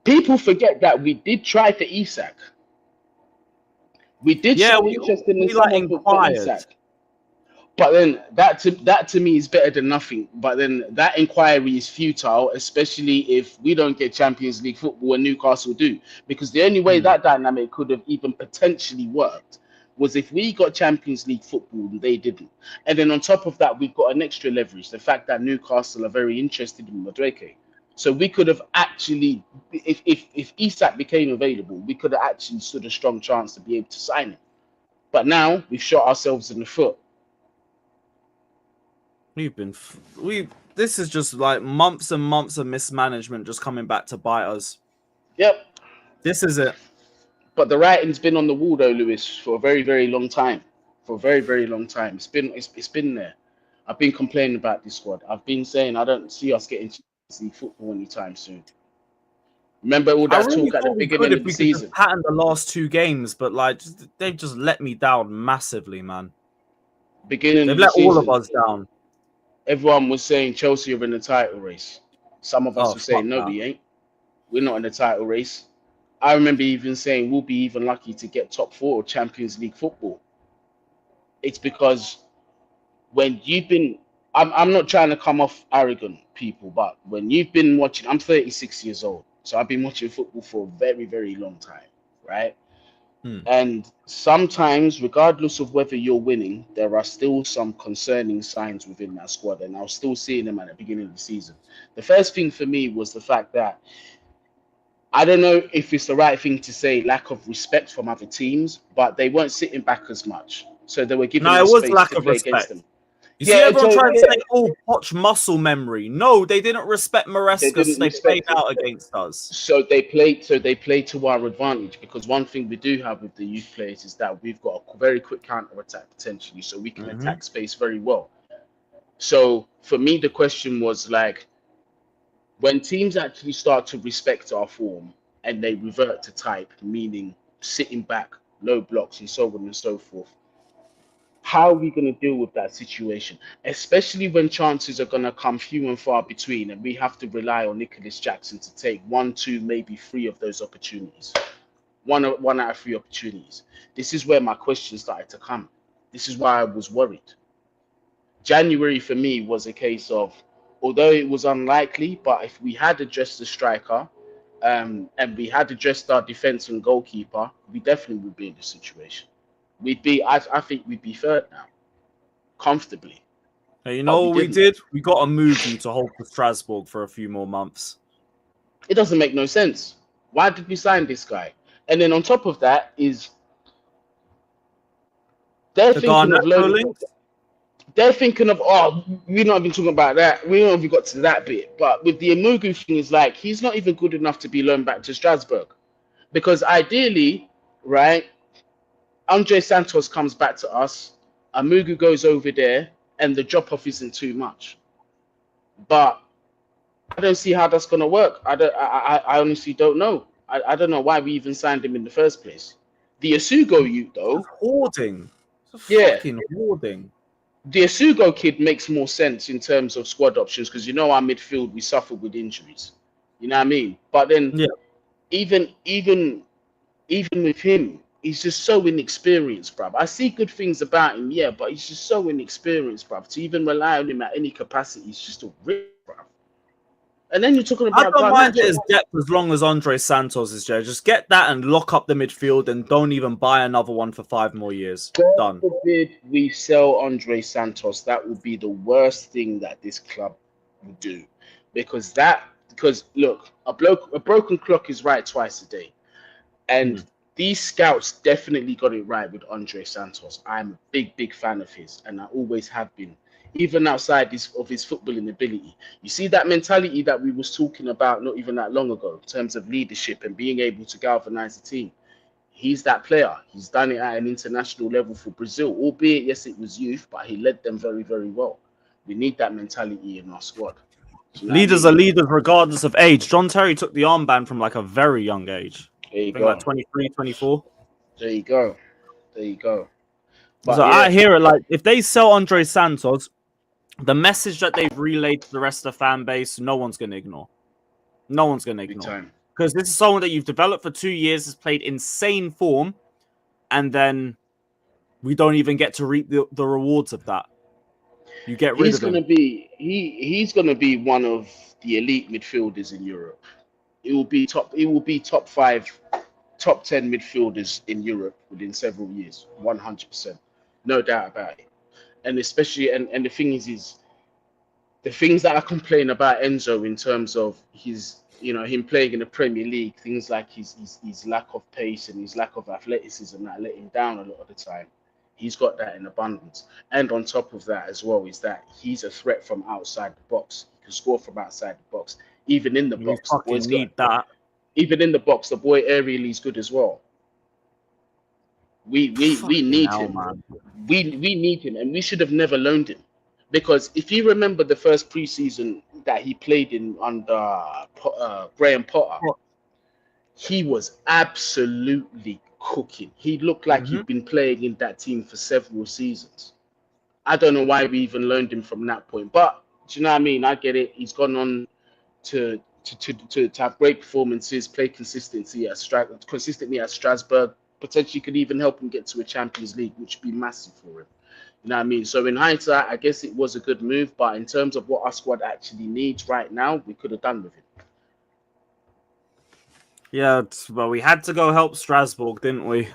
S2: people forget that we did try for Isak. We did show interest in someone for Isak. But then that to me is better than nothing. But then that inquiry is futile, especially if we don't get Champions League football and Newcastle do. Because the only way that dynamic could have even potentially worked was if we got Champions League football and they didn't. And then on top of that, we've got an extra leverage, the fact that Newcastle are very interested in Madueke. So we could have actually, if Isak became available, we could have actually stood a strong chance to be able to sign him. But now we've shot ourselves in the foot.
S1: This is just like months and months of mismanagement just coming back to bite us.
S2: Yep.
S1: This is it.
S2: But the writing's been on the wall, though, Lewis, for a very, very long time. For a very, very long time. It's been there. I've been complaining about this squad. I've been saying I don't see us getting Champions League football anytime soon. Remember all that talk at the beginning of the season?
S1: Could pattern the last 2 games, but like they've just let me down massively, man.
S2: They've
S1: let all of us down.
S2: Everyone was saying Chelsea are in the title race. Some of us were saying no, we ain't. We're not in the title race. I remember even saying we'll be even lucky to get top 4 Champions League football. It's because when you've been, I'm not trying to come off arrogant, people, but when you've been watching, I'm 36 years old, so I've been watching football for a very, very long time, right? And sometimes, regardless of whether you're winning, there are still some concerning signs within that squad, and I was still seeing them at the beginning of the season. The first thing for me was the fact that I don't know if it's the right thing to say lack of respect from other teams, but they weren't sitting back as much. So they were giving us space to play against them.
S1: You see everyone trying to say, oh, Poch muscle memory. No, they didn't respect Maresca, so they played out against us.
S2: So they played to our advantage, because one thing we do have with the youth players is that we've got a very quick counter attack potentially, so we can attack space very well. So for me, the question was like, when teams actually start to respect our form and they revert to type, meaning sitting back, low blocks, and so on and so forth, how are we going to deal with that situation? Especially when chances are going to come few and far between, and we have to rely on Nicholas Jackson to take one, two, maybe three of those opportunities. One out of three opportunities. This is where my question started to come. This is why I was worried. January for me was a case of, although it was unlikely, but if we had addressed the striker, and we had addressed our defense and goalkeeper, we definitely would be in this situation. I think we'd be third now, comfortably.
S1: Hey, you
S2: But
S1: know
S2: we
S1: what we
S2: didn't.
S1: did? We got to move you to hold for Strasbourg for a few more months.
S2: It doesn't make no sense. Why did we sign this guy? And then on top of that is they're
S1: The
S2: thinking of
S1: Garnacho
S2: loading.
S1: links?
S2: They're thinking of, oh, we're not even talking about that. We don't even got to that bit. But with the Emugu thing, is like he's not even good enough to be loaned back to Strasbourg. Because ideally, right, Andre Santos comes back to us, Emugu goes over there, and the drop off isn't too much. But I don't see how that's gonna work. I honestly don't know. I don't know why we even signed him in the first place. The Asugo youth though,
S1: Hoarding. It's a
S2: yeah,
S1: fucking hoarding.
S2: the Asugo kid makes more sense in terms of squad options because you know our midfield we suffer with injuries. You know what I mean? But then
S1: Yeah.
S2: even with him, he's just so inexperienced, bruv. I see good things about him, yeah, but he's just so inexperienced, bruv. To even rely on him at any capacity is just a risk, bruv. And then you're talking
S1: I
S2: about
S1: don't mind
S2: Garnacho.
S1: his depth as long as Andre Santos is there. Just get that and lock up the midfield and don't even buy another one for 5 more years.
S2: God
S1: Done.
S2: forbid we sell Andre Santos. That would be the worst thing that this club would do, because look, a broken clock is right twice a day, and these scouts definitely got it right with Andre Santos. I'm a big fan of his, and I always have been, even outside of his footballing ability. You see that mentality that we was talking about not even that long ago, in terms of leadership and being able to galvanize the team. He's that player. He's done it at an international level for Brazil, albeit yes, it was youth, but he led them very well. We need that mentality in our squad. Do you know what I
S1: Leaders
S2: mean?
S1: are leaders regardless of age. John Terry took the armband from like a very young age.
S2: There you
S1: I think like
S2: go.
S1: 23, 24.
S2: There you go. There you go.
S1: So
S2: But
S1: I
S2: yeah,
S1: hear it like if they sell Andre Santos, the message that they've relayed to the rest of the fan base, no one's going to ignore. No one's going to
S2: big
S1: ignore.
S2: time.
S1: Because this is someone that you've developed for 2 years, has played insane form, and then we don't even get to reap the rewards of that. You get rid
S2: He's
S1: of him.
S2: he's gonna be one of the elite midfielders in Europe. It will be top five, top 10 midfielders in Europe within several years. 100%. No doubt about it. And especially and the thing is the things that I complain about Enzo in terms of his, him playing in the Premier League, things like his lack of pace and his lack of athleticism that let him down a lot of the time. He's got that in abundance. And on top of that as well is that he's a threat from outside the box. He can score from outside the box. Even in the
S1: We
S2: box, the boy's
S1: fucking
S2: got
S1: need that.
S2: even in the box, the boy aerially is good as well. We
S1: Fucking
S2: need
S1: hell,
S2: him.
S1: man.
S2: We need him, and we should have never loaned him. Because if you remember the first preseason that he played in under Graham Potter, he was absolutely cooking. He looked like he'd been playing in that team for several seasons. I don't know why we even loaned him from that point, but do you know what I mean? I get it. He's gone on to have great performances, play consistently at Strasbourg. Potentially could even help him get to a Champions League, which would be massive for him. You know what I mean? So in hindsight, I guess it was a good move, but in terms of what our squad actually needs right now, we could have done with it.
S1: Yeah, well, we had to go help Strasbourg, didn't we?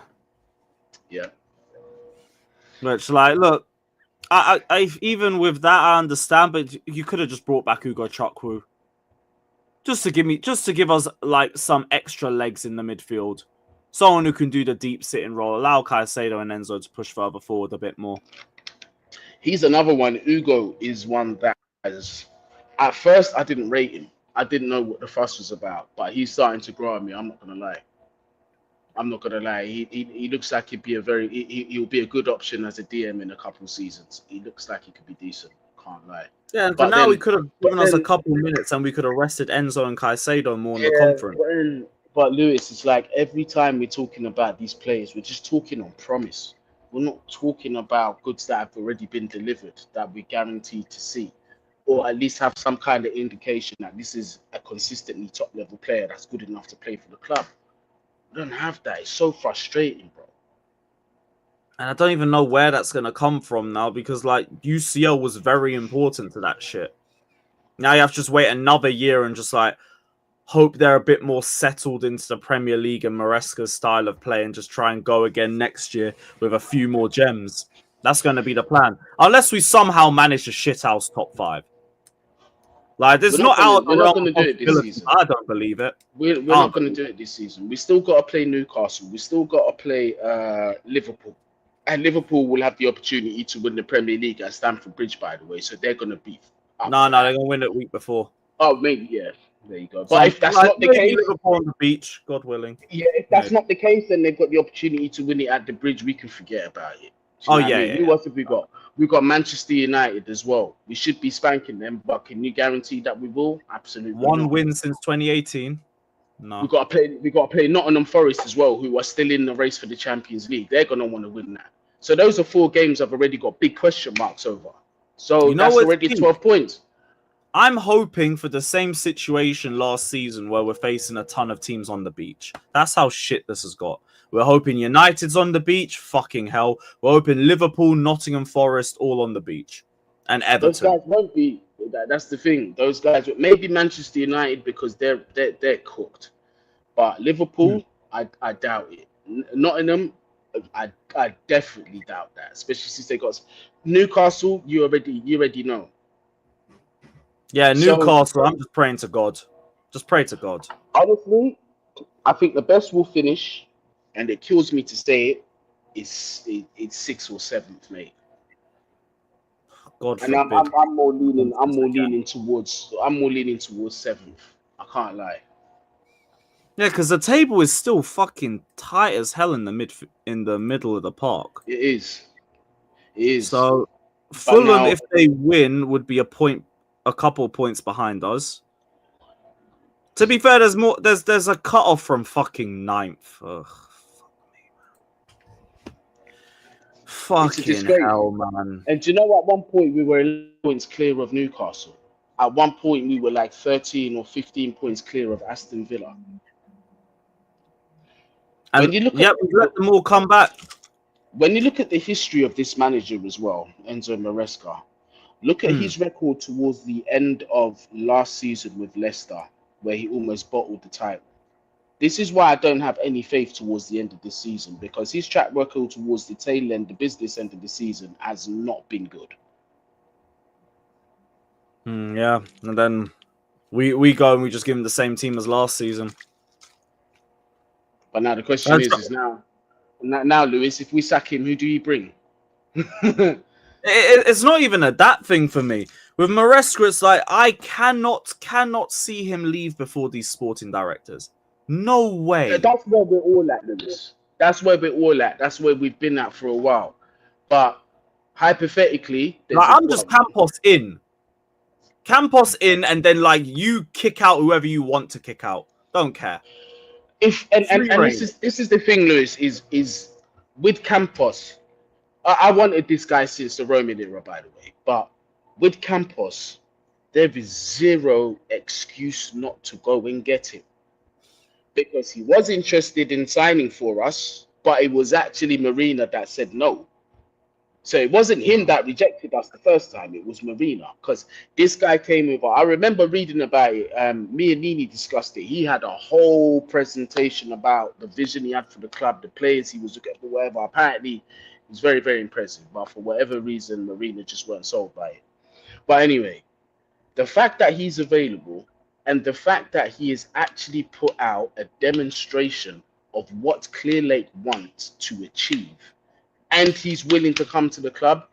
S2: Yeah.
S1: Which, like, look, I even with that, I understand, but you could have just brought back Hugo Chukwu just to give us like some extra legs in the midfield, someone who can do the deep sitting role, allow Caicedo and Enzo to push further forward a bit more.
S2: He's another one. Hugo is one that has, at first, I didn't rate him. I didn't know what the fuss was about, but he's starting to grow on me. I'm not gonna lie. I'm not gonna lie. He looks like he'll be a good option as a DM in a couple of seasons. He looks like he could be decent. can't lie.
S1: Yeah, and for
S2: But
S1: now, he
S2: then,
S1: could have
S2: but
S1: given us a
S2: then,
S1: couple minutes and we could have rested Enzo and Caicedo more in the
S2: yeah,
S1: conference.
S2: but Lewis, it's like every time we're talking about these players, we're just talking on promise. We're not talking about goods that have already been delivered that we're guaranteed to see, or at least have some kind of indication that this is a consistently top level player that's good enough to play for the club. We don't have that. It's so frustrating, bro.
S1: And I don't even know where that's going to come from now because, like, UCL was very important to that shit. Now you have to just wait another year and just, like, hope they're a bit more settled into the Premier League and Maresca's style of play and just try and go again next year with a few more gems. That's going to be the plan. Unless we somehow manage to shithouse top 5. Like,
S2: We're
S1: it's
S2: not
S1: not
S2: gonna
S1: out of
S2: we're
S1: the
S2: not
S1: realm
S2: gonna
S1: of
S2: do it this
S1: possibility.
S2: season.
S1: I don't believe it.
S2: We're
S1: I
S2: not
S1: don't
S2: gonna
S1: believe
S2: do it this season. We still got to play Newcastle. We still got to play Liverpool, and Liverpool will have the opportunity to win the Premier League at Stamford Bridge, by the way. So they're gonna be up
S1: No,
S2: for
S1: they're
S2: that.
S1: going to win it week before.
S2: Oh, maybe yeah. There you go.
S1: So
S2: But
S1: I'm
S2: if that's
S1: like,
S2: not the
S1: maybe
S2: case,
S1: Liverpool on the beach, God willing.
S2: yeah, if that's
S1: Maybe.
S2: not the case, then they've got the opportunity to win it at the Bridge. We can forget about it. Do you
S1: Oh,
S2: know what I
S1: yeah,
S2: mean?
S1: yeah,
S2: Who
S1: yeah.
S2: else have we got? We've got Manchester United as well. We should be spanking them, but can you guarantee that we will? Absolutely
S1: One
S2: not.
S1: win since 2018. No.
S2: We got to play Nottingham Forest as well, who are still in the race for the Champions League. They're gonna want to win that. So those are 4 games I've already got big question marks over. So
S1: You know
S2: that's
S1: what's
S2: already
S1: peak?
S2: 12 points.
S1: I'm hoping for the same situation last season where we're facing a ton of teams on the beach. That's how shit this has got. We're hoping United's on the beach. Fucking hell. We're hoping Liverpool, Nottingham Forest, all on the beach. And
S2: Those
S1: Everton.
S2: guys won't be. That's the thing. Those guys, maybe Manchester United because they're cooked. But Liverpool, I doubt it. Nottingham, I definitely doubt that. Especially since they got Newcastle. You already know.
S1: Yeah,
S2: So
S1: Newcastle. I'm just praying to God. Just pray to God.
S2: honestly, I think the best will finish, and it kills me to say it, it's 6th or 7th, mate.
S1: God
S2: And
S1: forbid.
S2: I'm more leaning towards 7th. I can't lie.
S1: Yeah, because the table is still fucking tight as hell in the middle of the park.
S2: It is. It is.
S1: So
S2: But
S1: Fulham,
S2: now
S1: if they win, would be a couple points behind us. To be fair, there's more. There's a cut-off from fucking 9th. Ugh,
S2: it's a
S1: fucking
S2: disgrace.
S1: hell, man.
S2: And do you know, at one point we were 11 points clear of Newcastle. At one point we were like 13 or 15 points clear of Aston Villa.
S1: And
S2: When you look at
S1: yep, we let them all come back.
S2: when you look at the history of this manager as well, Enzo Maresca, look at his record towards the end of last season with Leicester, where he almost bottled the title. This is why I don't have any faith towards the end of this season, because his track record towards the tail end, the business end of the season, has not been good.
S1: Yeah, and then we go and we just give him the same team as last season.
S2: But now the question is now, Lewis, if we sack him, who do you bring?
S1: It's not even a that thing for me. With Maresca, it's like I cannot see him leave before these sporting directors. No way.
S2: That's where we're all at, Lewis. That's where we're all at. That's where we've been at for a while. But hypothetically,
S1: Like, I'm just Campos in, and then like you kick out whoever you want to kick out. Don't care.
S2: If
S1: Free
S2: and
S1: reign.
S2: this is the thing, Lewis, is with Campos. I wanted this guy since the Roman era, by the way. But with Campos, there is zero excuse not to go and get him, because he was interested in signing for us, but it was actually Marina that said no. So it wasn't him that rejected us the first time. It was Marina, because this guy came over. I remember reading about it. Me and Nini discussed it. He had a whole presentation about the vision he had for the club, the players he was looking for, whatever. Apparently, it was very, very impressive. But for whatever reason, Marina just weren't sold by it. But anyway, the fact that he's available and the fact that he has actually put out a demonstration of what Clear Lake wants to achieve, and he's willing to come to the club.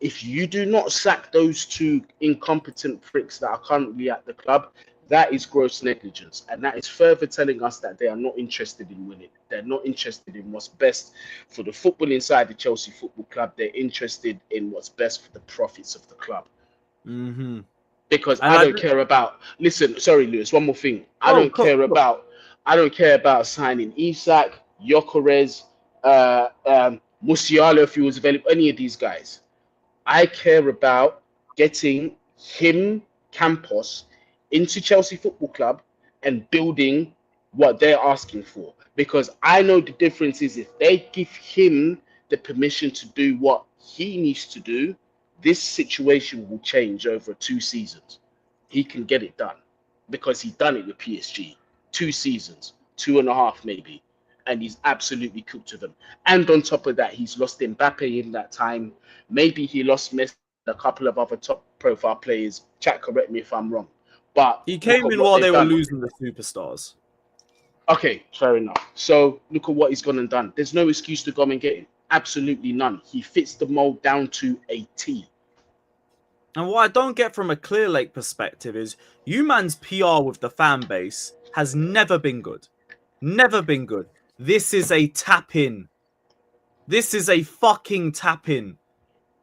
S2: If you do not sack those 2 incompetent pricks that are currently at the club, that is gross negligence. And that is further telling us that they are not interested in winning. They're not interested in what's best for the football inside the Chelsea Football Club. They're interested in what's best for the profits of the club.
S1: Mm-hmm.
S2: Because
S1: And
S2: I don't care about. Listen, sorry, Lewis. One more thing. I
S1: oh,
S2: don't care about. I don't care about signing Isak, Gyökeres, Musiala if he was available. Any of these guys. I care about getting him, Campos, into Chelsea Football Club and building what they're asking for. Because I know the difference is if they give him the permission to do what he needs to do, this situation will change over 2 seasons. He can get it done because he done it with PSG. 2 seasons, 2.5 maybe, and he's absolutely cooked to them. And on top of that, he's lost Mbappe in that time. Maybe he lost Messi, a couple of other top profile players. Chat, correct me if I'm wrong. But
S1: he
S2: look
S1: came
S2: at
S1: in
S2: what
S1: while
S2: they've
S1: they were
S2: done.
S1: losing the superstars.
S2: Okay, fair enough. So look at what he's gone and done. There's no excuse to go and get him. Absolutely none. He fits the mold down to a T.
S1: And what I don't get from a Clear Lake perspective is you man's PR with the fan base has never been good. Never been good. This is a tap in. This is a fucking tap in.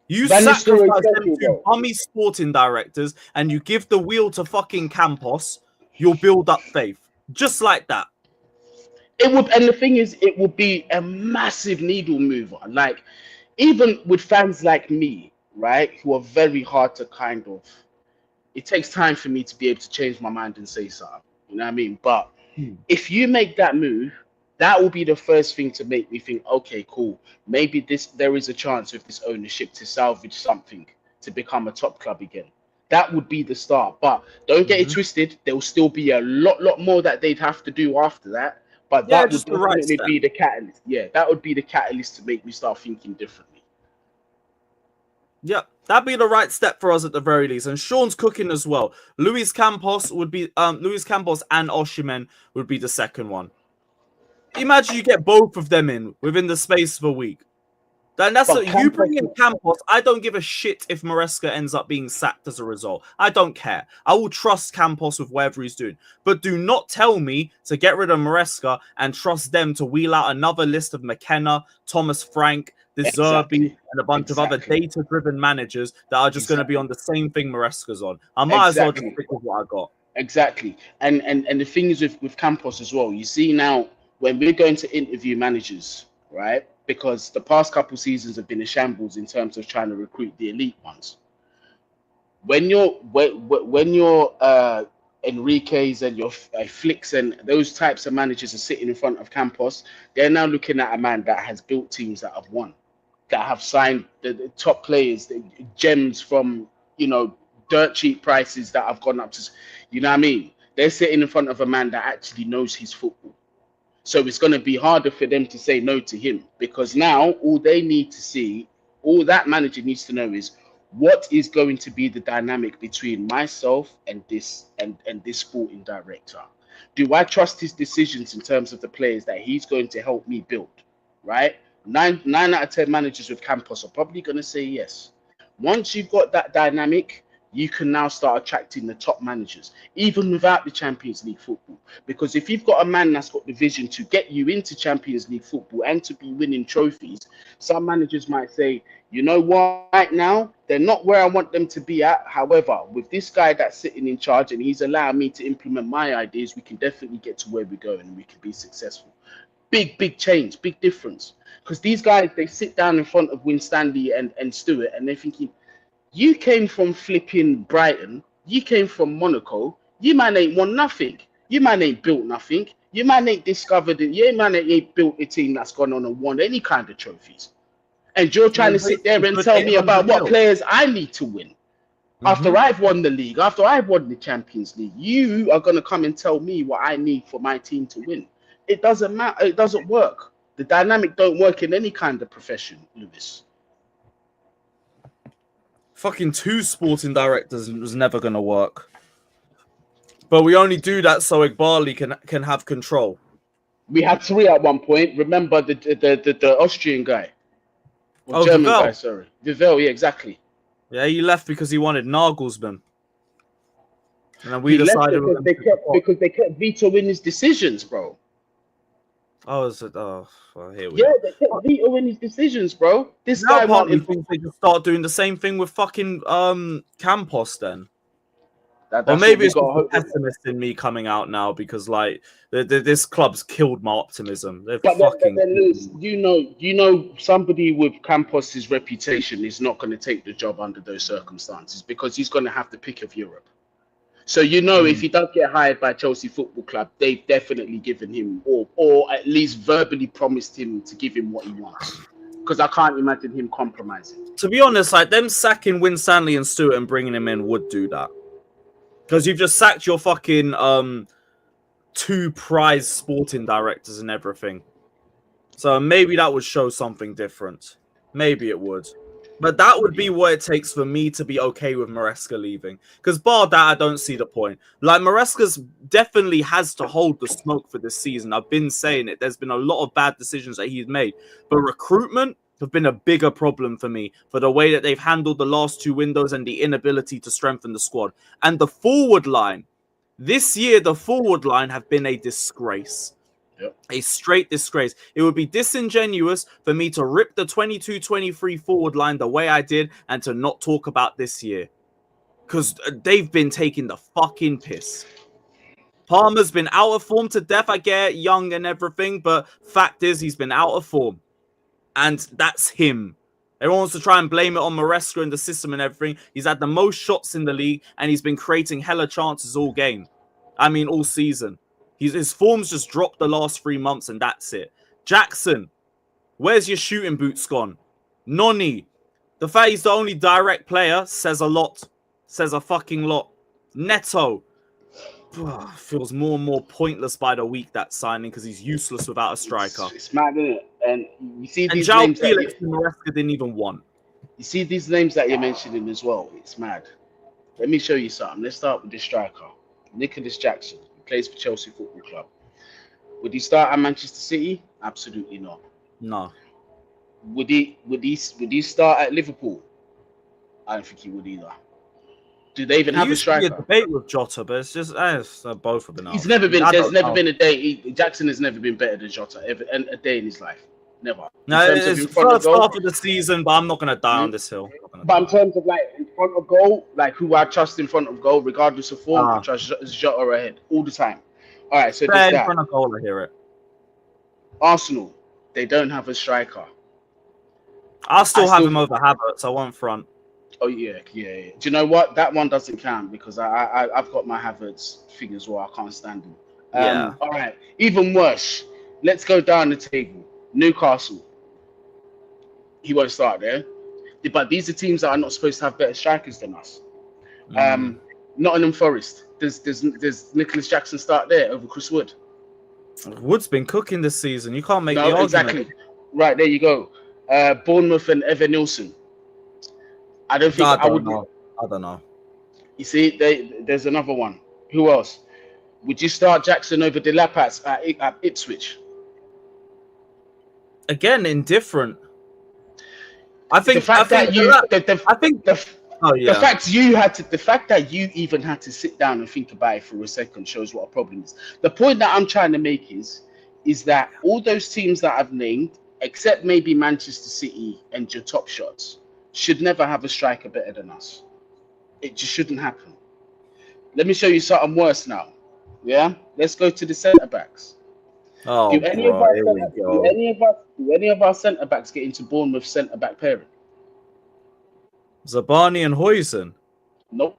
S1: You
S2: Van Nistelrooy
S1: sacrifice them
S2: special
S1: two
S2: though.
S1: bummy sporting directors and you give the wheel to fucking Campos, you'll build up faith. Just like that.
S2: It would, and the thing is, it would be a massive needle mover. Like, even with fans like me, right, who are very hard to kind of. It takes time for me to be able to change my mind and say something. You know what I mean? But if you make that move, that will be the first thing to make me think, okay, cool. Maybe there is a chance with this ownership to salvage something to become a top club again. That would be the start. But don't get it twisted. There will still be a lot more that they'd have to do after that. But
S1: Yeah,
S2: that would
S1: just the right
S2: definitely
S1: step.
S2: be the catalyst. Yeah, that would be the catalyst to make me start thinking differently.
S1: Yeah, that'd be the right step for us at the very least. And Sean's cooking as well. Luis Campos and Osimhen would be the second one. Imagine you get both of them in within the space of a week. Then
S2: But
S1: you
S2: Campos,
S1: bring in Campos. I don't give a shit if Maresca ends up being sacked as a result. I don't care. I will trust Campos with whatever he's doing. But do not tell me to get rid of Maresca and trust them to wheel out another list of McKenna, Thomas Frank, De Zerbi,
S2: exactly,
S1: and a bunch of other data-driven managers that are just going to be on the same thing Maresca's on. I might as well just stick with what I got.
S2: Exactly. And the thing is with Campos as well, you see now when we're going to interview managers, right? Because the past couple seasons have been a shambles in terms of trying to recruit the elite ones. When your Enrique's and your Flicks and those types of managers are sitting in front of Campos, they're now looking at a man that has built teams that have won, that have signed the top players, the gems from, dirt cheap prices that have gone up to, you know what I mean? They're sitting in front of a man that actually knows his football. So it's going to be harder for them to say no to him because now all they need to see, all that manager needs to know is what is going to be the dynamic between myself and this sporting director. Do I trust his decisions in terms of the players that he's going to help me build? Right? Nine out of 10 managers with Campos are probably going to say yes. Once you've got that dynamic, you can now start attracting the top managers, even without the Champions League football. Because if you've got a man that's got the vision to get you into Champions League football and to be winning trophies, some managers might say, you know what, right now, they're not where I want them to be at. However, with this guy that's sitting in charge and he's allowing me to implement my ideas, we can definitely get to where we're going and we can be successful. Big change, big difference. Because these guys, they sit down in front of Winstanley and Stewart and they're thinking, you came from flipping Brighton. You came from Monaco. You man ain't won nothing. You man ain't built nothing. You man ain't discovered it. You man ain't built a team that's gone on and won any kind of trophies. And you're trying to sit there and tell me about what players I need to win. After I've won the league, after I've won the Champions League, you are going to come and tell me what I need for my team to win. It doesn't matter. It doesn't work. The dynamic don't work in any kind of profession, Lewis.
S1: Fucking two sporting directors was never going to work. But we only do that so Igbali can have control.
S2: We had 3 at one point. Remember the Austrian guy. Or German
S1: Vivel.
S2: guy, sorry. Vivel, yeah, exactly.
S1: Yeah, he left because he wanted Nagelsmann. And then
S2: He left because they kept vetoing his decisions, bro.
S1: Oh, is it? Oh, well, here we
S2: Yeah,
S1: are.
S2: they kept vetoing his decisions, bro. This
S1: Now
S2: guy
S1: part of me
S2: wanted
S1: thinks they just start doing the same thing with fucking Campos then. Or
S2: that's what
S1: maybe
S2: we
S1: it's
S2: got
S1: just
S2: to
S1: the
S2: hope.
S1: pessimist in me coming out now because like this club's killed my optimism. They've
S2: But
S1: fucking
S2: then, Lewis, you know, somebody with Campos's reputation is not going to take the job under those circumstances because he's going to have the pick of Europe. So you know, if he does get hired by Chelsea Football Club, they've definitely given him, or at least verbally promised him to give him what he wants. Because I can't imagine him compromising.
S1: To be honest, like them sacking Winstanley and Stewart and bringing him in would do that. Because you've just sacked your fucking two prize sporting directors and everything. So maybe that would show something different. Maybe it would. But that would be what it takes for me to be okay with Maresca leaving. Because bar that, I don't see the point. Like, Maresca's definitely has to hold the smoke for this season. I've been saying it. There's been a lot of bad decisions that he's made. But recruitment have been a bigger problem for me for the way that they've handled the last two windows and the inability to strengthen the squad. And the forward line. This year, the forward line have been a disgrace.
S2: Yep.
S1: A straight disgrace. It would be disingenuous for me to rip the 22-23 forward line the way I did and to not talk about this year. Because they've been taking the fucking piss. Palmer's been out of form to death. I get young and everything, but fact is he's been out of form. And that's him. Everyone wants to try and blame it on Maresca and the system and everything. He's had the most shots in the league and he's been creating hella chances all game. I mean, all season. His form's just dropped the last 3 months and that's it. Jackson, where's your shooting boots gone? Noni, the fact he's the only direct player says a lot. Says a fucking lot. Neto, feels more and more pointless by the week, that signing, because he's useless without a striker.
S2: It's mad, isn't it? And you see
S1: And
S2: these
S1: João
S2: names
S1: Felix and Maresca didn't even want.
S2: you see these names that you're mentioning as well. It's mad. Let me show you something. Let's start with this striker, Nicholas Jackson. He plays for Chelsea Football Club. Would he start at Manchester City? Absolutely not.
S1: No.
S2: Would he start at Liverpool? I don't think he would either. Do they even
S1: There
S2: have a
S1: used to be a
S2: striker?
S1: debate with Jota, but it's just both have been out.
S2: He's never been.
S1: I
S2: There's
S1: don't
S2: never
S1: know.
S2: been a day. Jackson has never been better than Jota ever, and a day in his life. Never.
S1: No,
S2: In terms of
S1: it's
S2: in front of
S1: first
S2: goal,
S1: half of the season, but I'm not going to die on this hill.
S2: but in terms of like in front of goal, like who I trust in front of goal, regardless of form, I trust Jota ahead all the time. All right, so
S1: Fair
S2: there's
S1: in
S2: that.
S1: front of goal, I hear it.
S2: Arsenal, they don't have a striker.
S1: I still have him over Havertz. I want front.
S2: Oh yeah. Do you know what? That one doesn't count because I've got my Havertz thing as well. I can't stand him.
S1: Yeah.
S2: All right. Even worse. Let's go down the table. Newcastle. He won't start there. But these are teams that are not supposed to have better strikers than us. Nottingham Forest. Does Nicholas Jackson start there over Chris Wood?
S1: Wood's been cooking this season. You can't make the
S2: No,
S1: argument.
S2: exactly. Right, there you go. Bournemouth and Evan Nilsson. I don't think I would.
S1: Know. I don't know.
S2: You see, there's another one. Who else? Would you start Jackson over Delap at Ipswich?
S1: Again, indifferent. I think
S2: the fact that you even had to sit down and think about it for a second shows what a problem is. The point that I'm trying to make is that all those teams that I've named, except maybe Manchester City and your top shots, should never have a striker better than us. It just shouldn't happen. Let me show you something worse now. Yeah, let's go to the centre backs.
S1: Do any of
S2: our centre backs get into Bournemouth centre back pairing?
S1: Zabani and Huijsen.
S2: Nope.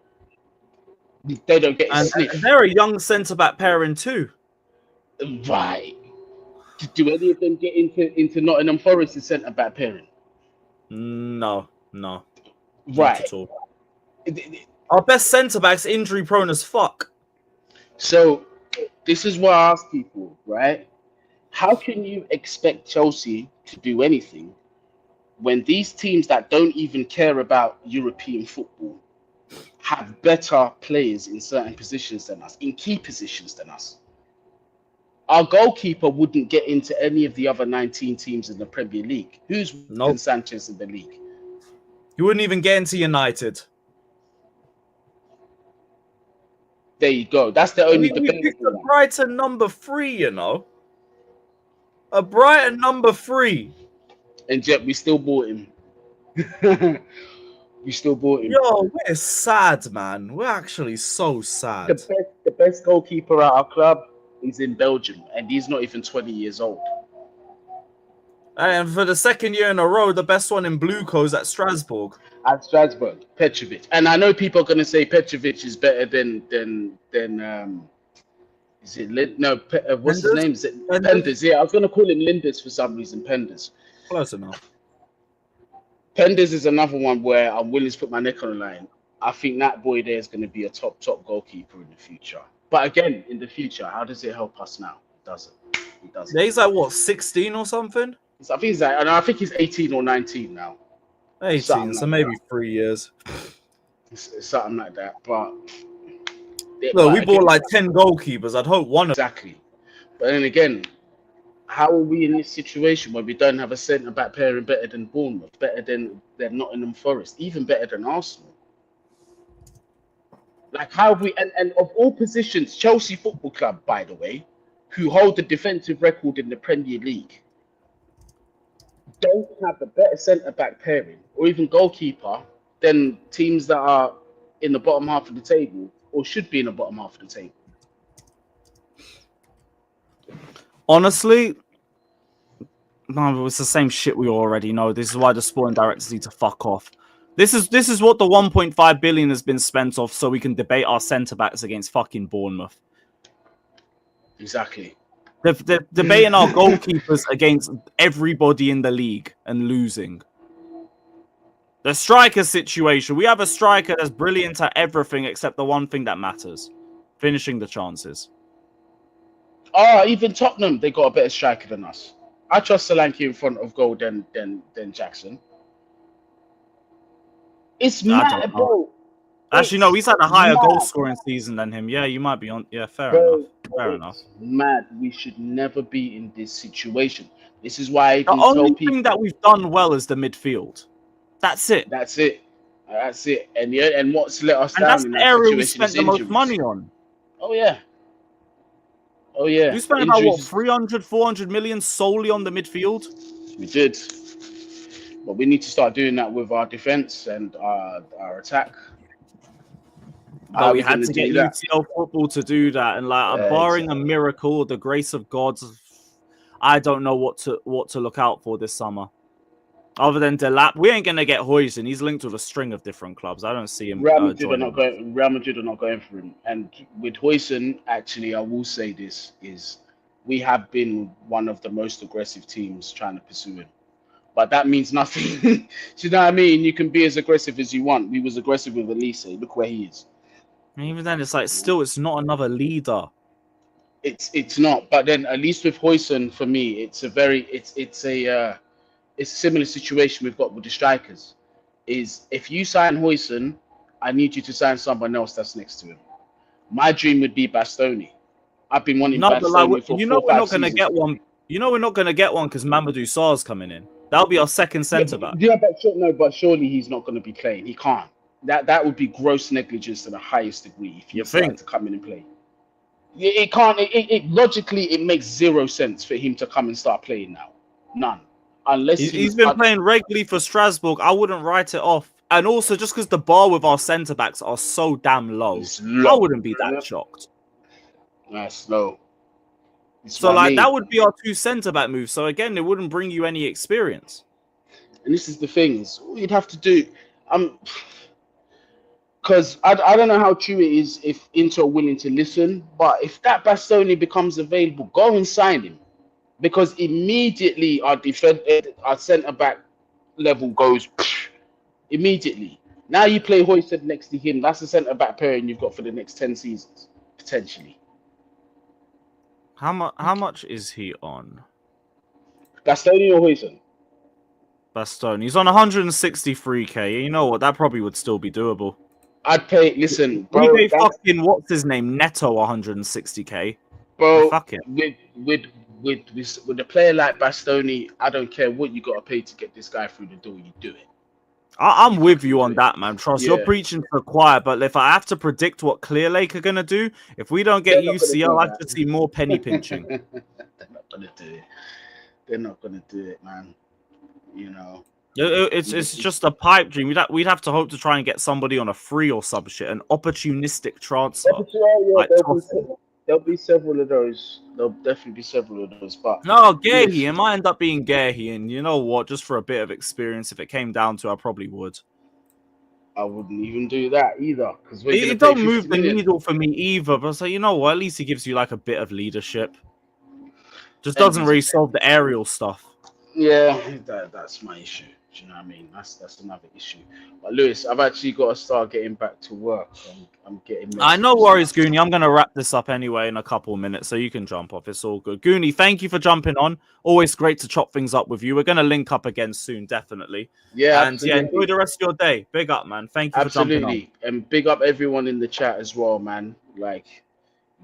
S2: They don't get a sniff.
S1: And they're a young centre back pairing too.
S2: Right. Do any of them get into Nottingham Forest's centre back pairing?
S1: No.
S2: Right.
S1: Not at all. Our best centre back's injury prone as fuck.
S2: So this is what I ask people, right? How can you expect Chelsea to do anything when these teams that don't even care about European football have better players in certain positions than us, in key positions than us? Our goalkeeper wouldn't get into any of the other 19 teams in the Premier League. Who's Sanchez in the league?
S1: He wouldn't even get into United.
S2: There you go. That's the only
S1: we picked the Brighton number 3, you know. A Brighton number 3.
S2: And yet we still bought him. We still bought him.
S1: Yo, we're sad, man. We're actually so sad.
S2: The best goalkeeper at our club is in Belgium, and he's not even 20 years old.
S1: And for the second year in a row, the best one in blue coats at Strasbourg.
S2: At Strasbourg, Petrovic. And I know people are going to say Petrovic is better than is it no? What's his name? Is it Penders? Yeah, I was going to call him Linders for some reason. Penders.
S1: Close enough.
S2: Penders is another one where I'm willing to put my neck on the line. I think that boy there is going to be a top goalkeeper in the future. But again, in the future, how does it help us now? It doesn't. It doesn't.
S1: Yeah, he's like what, 16 or something?
S2: I think he's like, and I think he's 18 or 19 now.
S1: 18, something so like maybe that. 3 years.
S2: It's something like that. But
S1: no, we bought like 10 goalkeepers. I'd hope one.
S2: Exactly. But then again, how are we in this situation where we don't have a centre-back pairing better than Bournemouth, better than Nottingham Forest, even better than Arsenal? Like how we and of all positions, Chelsea Football Club, by the way, who hold the defensive record in the Premier League, don't have a better centre-back pairing or even goalkeeper than teams that are in the bottom half of the table or should be in the bottom half of the table.
S1: Honestly, no, it's the same shit we already know. This is why the sporting directors need to fuck off. This is what the 1.5 billion has been spent off, so we can debate our centre backs against fucking Bournemouth.
S2: Exactly.
S1: They're debating our goalkeepers against everybody in the league and losing. The striker situation. We have a striker that's brilliant at everything except the one thing that matters: finishing the chances.
S2: Oh, even Tottenham, they got a better striker than us. I trust Solanke in front of goal than Jackson. It's mad, bro.
S1: Actually, no, he's had a higher goal scoring season than him. Yeah, you might be on. Yeah, fair enough. Fair enough.
S2: Mad. We should never be in this situation. This is why
S1: the only thing that we've done well is the midfield. That's it.
S2: That's it. That's it. And yeah, and what's let us down
S1: that's
S2: in
S1: the
S2: that
S1: area we
S2: situation
S1: spent the most money on.
S2: Oh yeah. Oh yeah.
S1: We spent about what 300, 400 million solely on the midfield.
S2: We did. But we need to start doing that with our defense and our attack.
S1: But we had to get UCL football to do that, and like barring a miracle, the grace of God, I don't know what to look out for this summer. Other than Delap, we ain't gonna get Huijsen. He's linked with a string of different clubs. I don't see him.
S2: Real Madrid are not going for him. And with Huijsen, actually, I will say this is we have been one of the most aggressive teams trying to pursue him. But that means nothing. Do you know what I mean? You can be as aggressive as you want. We was aggressive with Elise. Look where he is.
S1: And even then, it's like still, it's not another leader.
S2: It's not. But then, at least with Huijsen, for me, it's a similar situation we've got with the strikers. Is if you sign Huijsen, I need you to sign someone else that's next to him. My dream would be Bastoni. I've been wanting Bastoni for 4 or 5 seasons.
S1: You know we're not going to get one. You know we're not going to get one because Mamadou Sarr's coming in. That'll be our second centre back.
S2: Yeah, but surely he's not going to be playing. He can't. That would be gross negligence to the highest degree if you decide to come in and play. It can't. Logically, it makes 0 sense for him to come and start playing now. None. Unless
S1: he's been playing regularly for Strasbourg, I wouldn't write it off. And also, just because the bar with our centre backs are so damn low, I wouldn't be that shocked.
S2: That's low.
S1: So, like, that would be our 2 centre back moves. So again, it wouldn't bring you any experience.
S2: And this is the thing: all you'd have to do, because I don't know how true it is if Inter are willing to listen, but if that Bastoni becomes available, go and sign him. Because immediately our centre back level goes immediately. Now you play Huijsen next to him. That's the centre back pairing you've got for the next 10 seasons potentially.
S1: How much is he on?
S2: Bastoni or Huijsen?
S1: Bastoni. He's on 163k. You know what? That probably would still be doable.
S2: I'd pay. Listen, bro.
S1: We pay fucking what's his name Neto 160k.
S2: Bro,
S1: fuck it.
S2: With a player like Bastoni, I don't care what you got to pay to get this guy through the door. You do it.
S1: I'm with you on that, man. Trust you're preaching to the choir, but if I have to predict what Clear Lake are gonna do, if we don't get UCL, I have to see more penny pinching.
S2: They're not gonna do it. they're not gonna do it, man. You know,
S1: It's just a pipe dream. We'd have to hope to try and get somebody on a free or some shit, an opportunistic transfer. Like
S2: there'll be several of those. There'll definitely be several of those. But
S1: no,
S2: Lewis,
S1: Gehi. It might end up being Gehi, and you know what? Just for a bit of experience, if it came down to, I probably would.
S2: I wouldn't even do that either because we're gonna
S1: It
S2: pay
S1: don't
S2: 50
S1: move the
S2: million.
S1: needle for me either. But so you know what? At least he gives you like a bit of leadership. Just
S2: And
S1: doesn't really solve the aerial stuff.
S2: yeah, that's my issue. Do you know what I mean? That's another issue. But Lewis, I've actually got to start getting back to work. I'm getting
S1: No
S2: messages
S1: worries,
S2: now.
S1: Guni. I'm going to wrap this up anyway in a couple of minutes, so you can jump off. It's all good. Guni, thank you for jumping on. Always great to chop things up with you. We're going to link up again soon, definitely.
S2: Yeah,
S1: And
S2: absolutely.
S1: yeah, enjoy the rest of your day. Big up, man. Thank you for jumping on.
S2: And big up everyone in the chat as well, man. Like,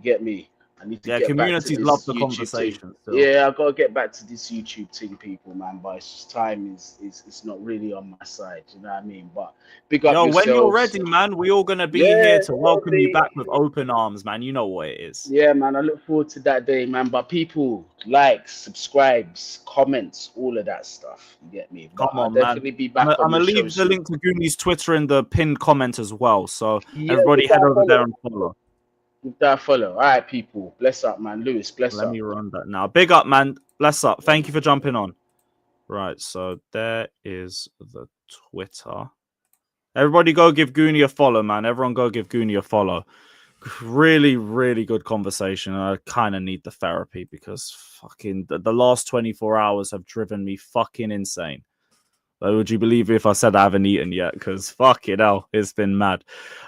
S2: get me. I need to get back to
S1: Communities
S2: this
S1: love the
S2: YouTube thing.
S1: conversation. Still.
S2: Yeah, I've got to get back to this YouTube thing, people, man. But it's just time is it's not really on my side. You know what I mean? But big up yourselves.
S1: When you're ready, man, we all gonna be here to welcome you back with open arms, man. You know what it is.
S2: Yeah, man. I look forward to that day, man. But people, likes, subscribes, comments, all of that stuff. You get me? But
S1: Come on,
S2: I'll definitely be back
S1: I'm
S2: on
S1: gonna
S2: the show
S1: leave the
S2: soon.
S1: link to Guni's Twitter in the pinned comment as well. So everybody head over there and follow.
S2: Give that a follow. All right, people. Bless up, man. Lewis, bless up.
S1: Let me run that now. Big up, man. Bless up. Thank you for jumping on. Right, so there is the Twitter. Everybody go give Guni a follow, man. Everyone go give Guni a follow. Really, really good conversation. I kind of need the therapy because fucking the last 24 hours have driven me fucking insane. Would you believe me if I said I haven't eaten yet? Because fucking hell, it's been mad.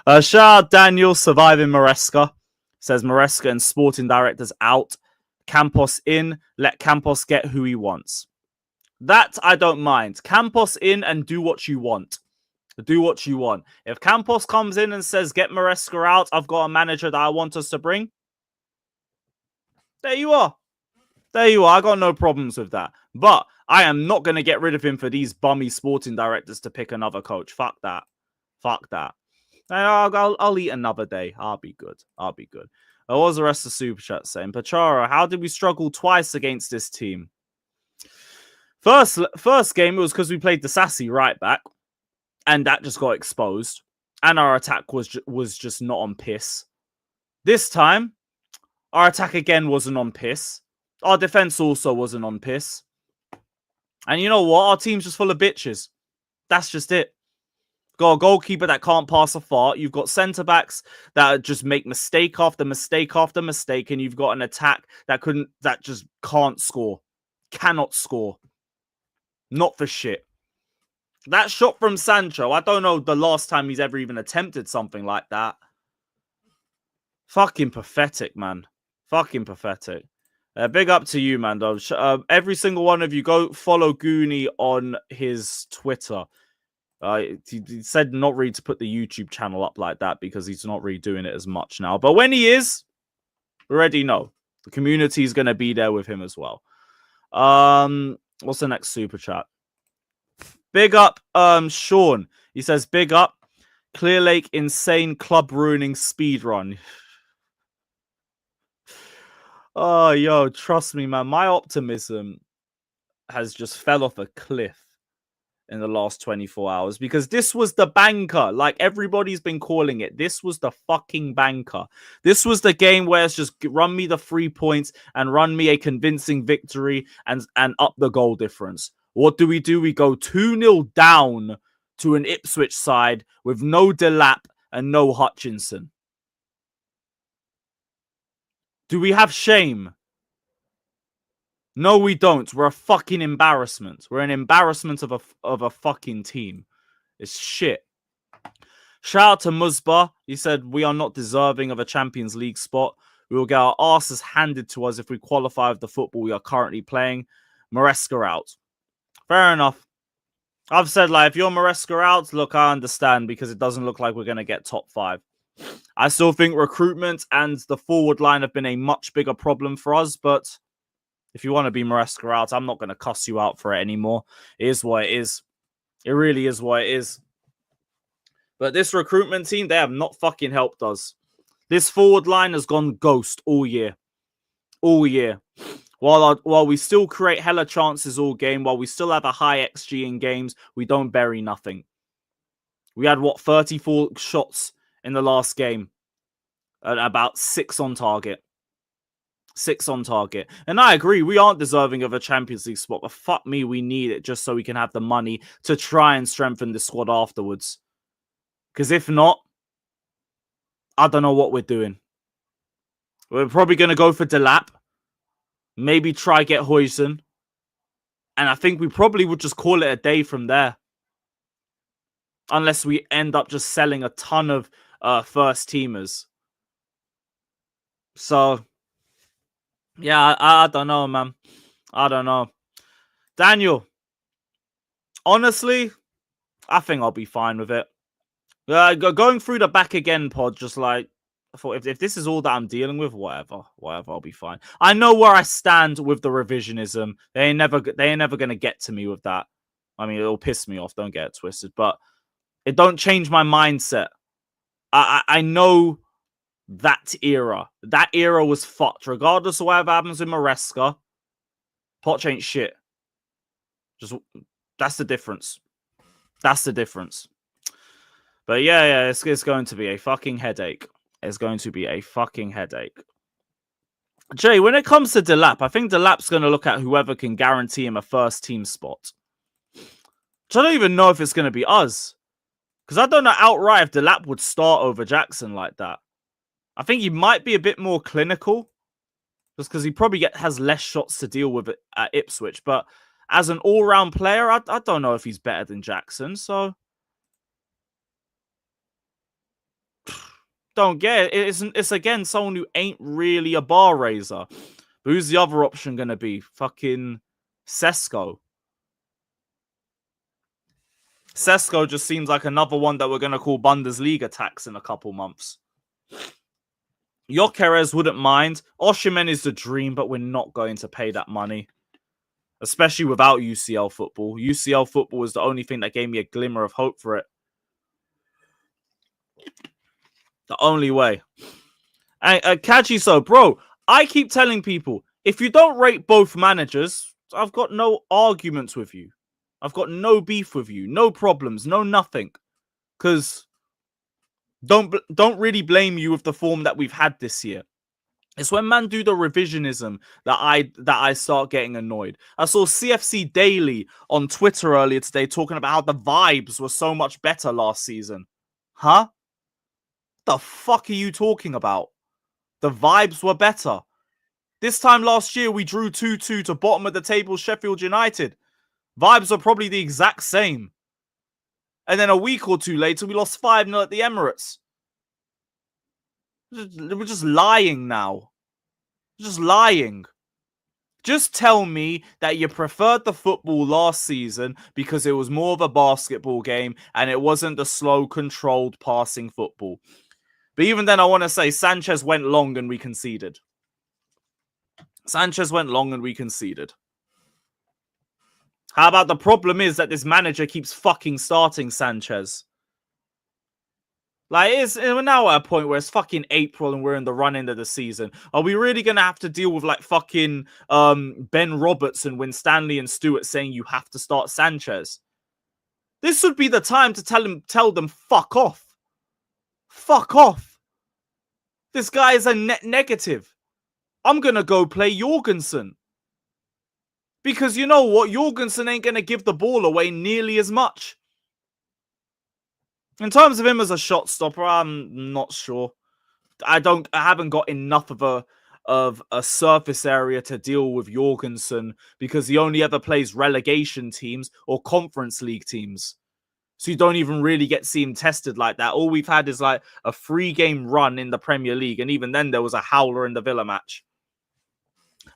S1: Shout out Daniel surviving Maresca. Says Maresca and sporting directors out. Campos in. Let Campos get who he wants. That I don't mind. Campos in and do what you want. Do what you want. If Campos comes in and says, get Maresca out, I've got a manager that I want us to bring. There you are. There you are. I got no problems with that. But I am not going to get rid of him for these bummy sporting directors to pick another coach. Fuck that. Fuck that. I'll eat another day. I'll be good. I'll be good. What was the rest of Super Chat saying? Pachara, how did we struggle twice against this team? First game, it was because we played the sassy right back. And that just got exposed. And our attack was just not on piss. This time, our attack again wasn't on piss. Our defense also wasn't on piss. And you know what? Our team's just full of bitches. That's just it. Got a goalkeeper that can't pass a fart. You've got centre-backs that just make mistake after mistake after mistake. And you've got an attack that just can't score. Cannot score. Not for shit. That shot from Sancho, I don't know the last time he's ever even attempted something like that. Fucking pathetic, man. Fucking pathetic. Big up to you, man, though. Every single one of you, go follow Guni on his Twitter. He said not really to put the YouTube channel up like that because he's not really doing it as much now. But when he is, we already know. The community is going to be there with him as well. What's the next super chat? Big up, Sean. He says, big up. Clear Lake insane club ruining speed run. Oh, yo, trust me, man. My optimism has just fell off a cliff in the last 24 hours because this was the banker. Like everybody's been calling it. This was the fucking banker. This was the game where it's just run me the 3 points and run me a convincing victory and up the goal difference. What do? We go 2-0 down to an Ipswich side with no Delap and no Hutchinson. Do we have shame? No, we don't. We're a fucking embarrassment. We're an embarrassment of a fucking team. It's shit. Shout out to Musba. He said, we are not deserving of a Champions League spot. We will get our asses handed to us if we qualify with the football we are currently playing. Maresca out. Fair enough. I've said, like, if you're Maresca out, look, I understand because it doesn't look like we're going to get top 5. I still think recruitment and the forward line have been a much bigger problem for us, but if you want to be Maresca out, I'm not going to cuss you out for it anymore. It is what it is. It really is what it is. But this recruitment team, they have not fucking helped us. This forward line has gone ghost all year. All year. While we still create hella chances all game, while we still have a high XG in games, we don't bury nothing. We had, 34 shots in the last game. And about 6 on target. 6 on target. And I agree, we aren't deserving of a Champions League spot, but fuck me, we need it just so we can have the money to try and strengthen the squad afterwards. Because if not, I don't know what we're doing. We're probably going to go for Delap. Maybe try get Huijsen. And I think we probably would just call it a day from there. Unless we end up just selling a ton of first teamers. So, yeah, I don't know, man. I don't know. Daniel, honestly, I think I'll be fine with it. Going through the back again pod, just like, I thought if this is all that I'm dealing with, whatever, I'll be fine. I know where I stand with the revisionism. They ain't never gonna get to me with that. I mean, it'll piss me off. Don't get it twisted, but it don't change my mindset. I know that era. That era was fucked. Regardless of whatever happens with Maresca, Poch ain't shit. Just that's the difference. That's the difference. But yeah, it's going to be a fucking headache. It's going to be a fucking headache. Jay, when it comes to Delap, I think Delap's going to look at whoever can guarantee him a first team spot. So I don't even know if it's going to be us. Because I don't know outright if Delap would start over Jackson like that. I think he might be a bit more clinical. Just because he probably has less shots to deal with at Ipswich. But as an all-round player, I don't know if he's better than Jackson. So don't get it. It's again someone who ain't really a bar raiser. But who's the other option going to be? Fucking Sesko. Sesko just seems like another one that we're going to call Bundesliga tax in a couple months. Gyökeres wouldn't mind. Osimhen is the dream, but we're not going to pay that money. Especially without UCL football. UCL football is the only thing that gave me a glimmer of hope for it. The only way. And Kajiso, bro, I keep telling people, if you don't rate both managers, I've got no arguments with you. I've got no beef with you. No problems. No nothing. Because don't really blame you with the form that we've had this year. It's when man do the revisionism that I start getting annoyed. I saw CFC Daily on Twitter earlier today talking about how the vibes were so much better last season. Huh? The fuck are you talking about? The vibes were better. This time last year, we drew 2-2 to bottom of the table Sheffield United. Vibes are probably the exact same. And then a week or two later, we lost 5-0 at the Emirates. We're just lying now. Just lying. Just tell me that you preferred the football last season because it was more of a basketball game and it wasn't the slow, controlled passing football. But even then, I want to say Sanchez went long and we conceded. Sanchez went long and we conceded. How about the problem is that this manager keeps fucking starting Sanchez? Like, we're now at a point where it's fucking April and we're in the run end of the season. Are we really going to have to deal with like fucking Ben Roberts and Winstanley and Stewart saying you have to start Sanchez? This would be the time to tell them fuck off. Fuck off. This guy is a net negative. I'm going to go play Jorgensen. Because you know what? Jorgensen ain't going to give the ball away nearly as much. In terms of him as a shot stopper, I'm not sure. I haven't got enough of a surface area to deal with Jorgensen because he only ever plays relegation teams or Conference League teams. So you don't even really get to see him tested like that. All we've had is like a 3-game run in the Premier League. And even then there was a howler in the Villa match.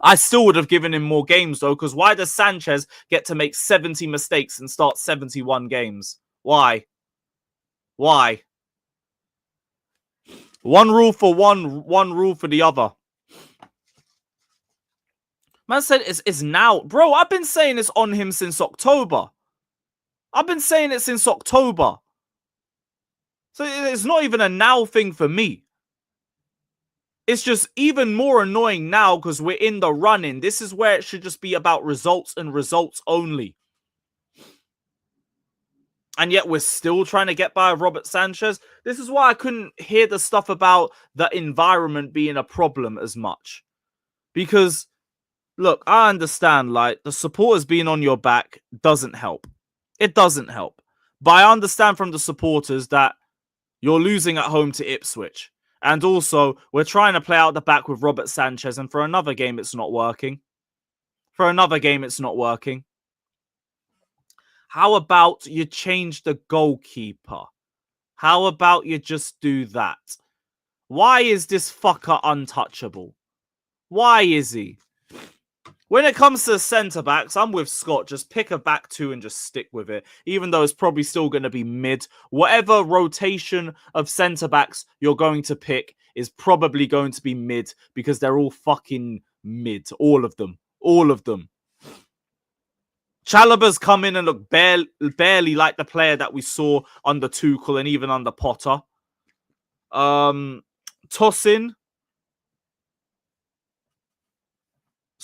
S1: I still would have given him more games though, because why does Sanchez get to make 70 mistakes and start 71 games? Why? Why? One rule for one rule for the other. Man said it's now. Bro, I've been saying this on him since October. I've been saying it since October. So it's not even a now thing for me. It's just even more annoying now because we're in the run-in. This is where it should just be about results and results only. And yet we're still trying to get by Robert Sanchez. This is why I couldn't hear the stuff about the environment being a problem as much. Because, look, I understand, like, the supporters being on your back doesn't help. It doesn't help. But I understand from the supporters that you're losing at home to Ipswich. And also, we're trying to play out the back with Robert Sanchez, and for another game, it's not working. For another game, it's not working. How about you change the goalkeeper? How about you just do that? Why is this fucker untouchable? Why is he? When it comes to centre-backs, I'm with Scott. Just pick a back two and just stick with it. Even though it's probably still going to be mid. Whatever rotation of centre-backs you're going to pick is probably going to be mid. Because they're all fucking mid. All of them. All of them. Chalobah's come in and look barely like the player that we saw under Tuchel and even under Potter. Tosin.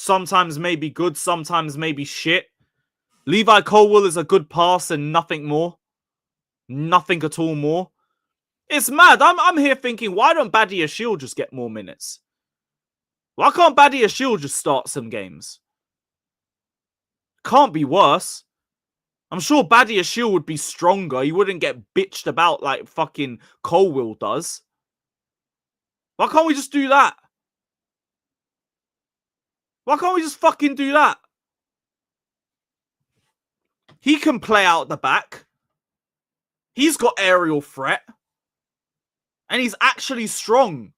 S1: Sometimes maybe good, sometimes maybe shit. Levi Colwill is a good pass and nothing more. Nothing at all more. It's mad. I'm here thinking, why don't Badia Shield just get more minutes? Why can't Badia Shield just start some games? Can't be worse. I'm sure Badia Shield would be stronger. He wouldn't get bitched about like fucking Colwill does. Why can't we just do that? Why can't we just fucking do that? He can play out the back. He's got aerial threat. And he's actually strong.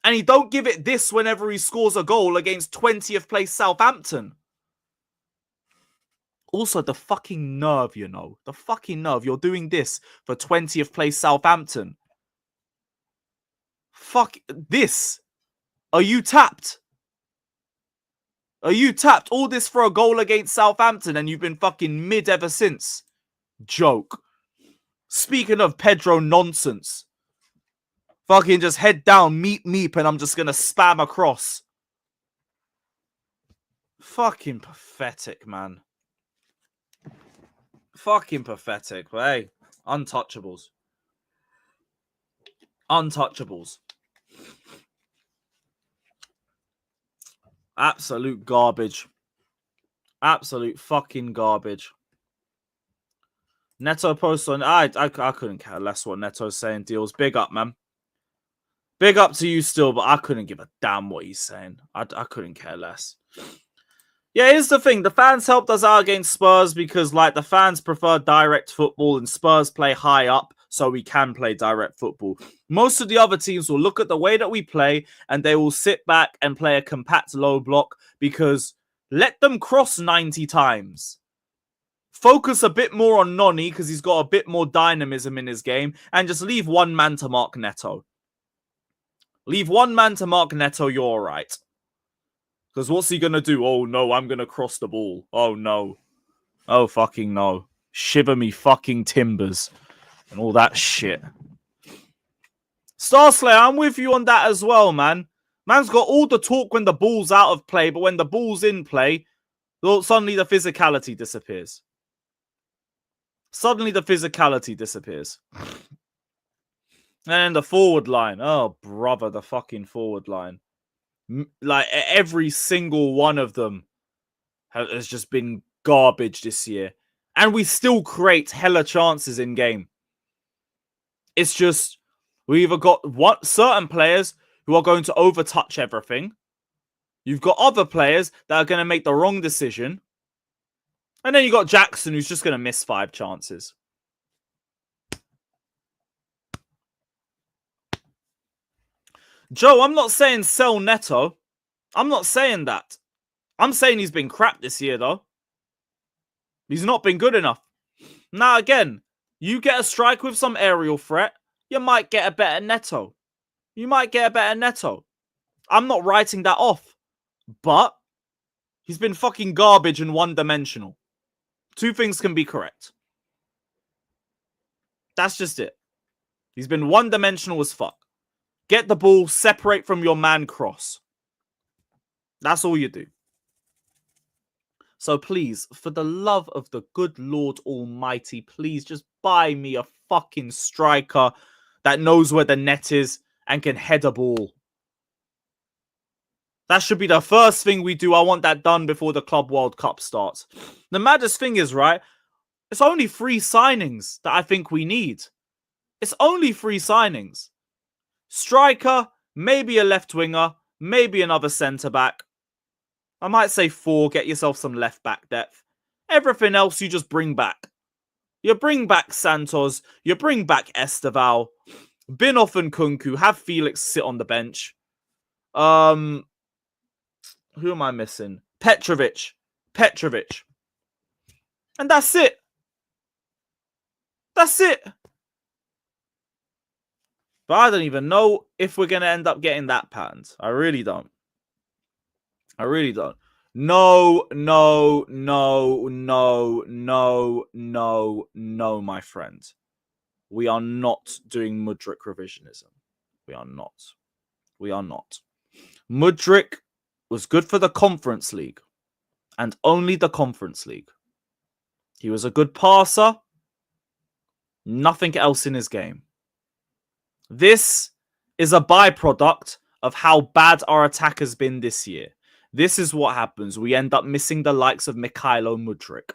S1: And he don't give it this whenever he scores a goal against 20th place Southampton. Also, the fucking nerve, you know. The fucking nerve. You're doing this for 20th place Southampton. Fuck this. Are you tapped? Are you tapped? All this for a goal against Southampton and you've been fucking mid ever since. Joke. Speaking of Pedro nonsense. Fucking just head down, meep, and I'm just going to spam across. Fucking pathetic, man. Fucking pathetic. But hey, untouchables. Untouchables. Absolute garbage. Absolute fucking garbage. Neto posts on... I couldn't care less what Neto's saying. Deals. Big up, man. Big up to you still, but I couldn't give a damn what he's saying. I couldn't care less. Yeah, here's the thing. The fans helped us out against Spurs because, like, the fans prefer direct football and Spurs play high up, so we can play direct football. Most of the other teams will look at the way that we play and they will sit back and play a compact low block because let them cross 90 times. Focus a bit more on Noni because he's got a bit more dynamism in his game and just leave one man to mark Neto. Leave one man to mark Neto, you're all right. Because what's he going to do? Oh, no, I'm going to cross the ball. Oh, no. Oh, fucking no. Shiver me fucking timbers. And all that shit. Starslayer, I'm with you on that as well, man. Man's got all the talk when the ball's out of play, but when the ball's in play, well, suddenly the physicality disappears. Suddenly the physicality disappears. And then the forward line. Oh, brother, the fucking forward line. Like, every single one of them has just been garbage this year. And we still create hella chances in game. It's just, we either got certain players who are going to overtouch everything. You've got other players that are going to make the wrong decision. And then you got Jackson, who's just going to miss 5 chances. Joe, I'm not saying sell Neto. I'm not saying that. I'm saying he's been crap this year, though. He's not been good enough. Now, again, you get a strike with some aerial threat, you might get a better Neto. You might get a better Neto. I'm not writing that off. But he's been fucking garbage and one-dimensional. 2 things can be correct. That's just it. He's been one-dimensional as fuck. Get the ball, separate from your man, cross. That's all you do. So please, for the love of the good Lord Almighty, please just buy me a fucking striker that knows where the net is and can head a ball. That should be the first thing we do. I want that done before the Club World Cup starts. The maddest thing is, right, it's only 3 signings that I think we need. It's only 3 signings. Striker, maybe a left winger, maybe another centre-back. I might say 4, get yourself some left-back depth. Everything else you just bring back. You bring back Santos, you bring back Esteval, Binoff and Kunku, have Felix sit on the bench. Who am I missing? Petrovic. And that's it. That's it. But I don't even know if we're going to end up getting that patterned. I really don't. No, my friend. We are not doing Mudryk revisionism. We are not. Mudryk was good for the Conference League. And only the Conference League. He was a good passer. Nothing else in his game. This is a byproduct of how bad our attack has been this year. This is what happens. We end up missing the likes of Mikhailo Mudryk.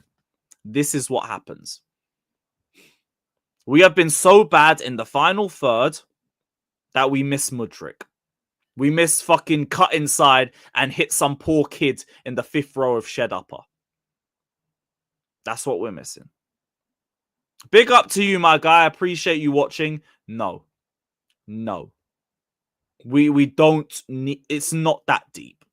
S1: This is what happens. We have been so bad in the final third that we miss Mudryk. We miss fucking cut inside and hit some poor kid in the 5th row of shed upper. That's what we're missing. Big up to you, my guy. I appreciate you watching. No. We don't need... It's not that deep.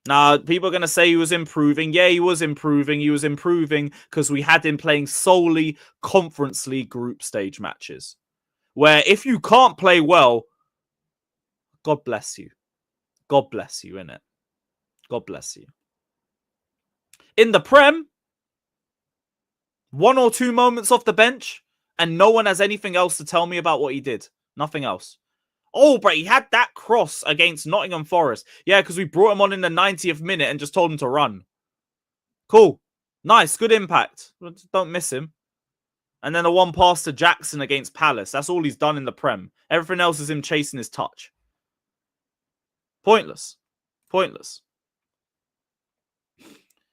S1: Now, people are going to say he was improving. Yeah, he was improving. He was improving because we had him playing solely Conference League group stage matches. Where if you can't play well, God bless you. God bless you, innit? God bless you. In the Prem, 1 or 2 moments off the bench, and no one has anything else to tell me about what he did. Nothing else. Oh, but he had that cross against Nottingham Forest. Yeah, because we brought him on in the 90th minute and just told him to run. Cool. Nice. Good impact. Don't miss him. And then the one pass to Jackson against Palace. That's all he's done in the Prem. Everything else is him chasing his touch. Pointless.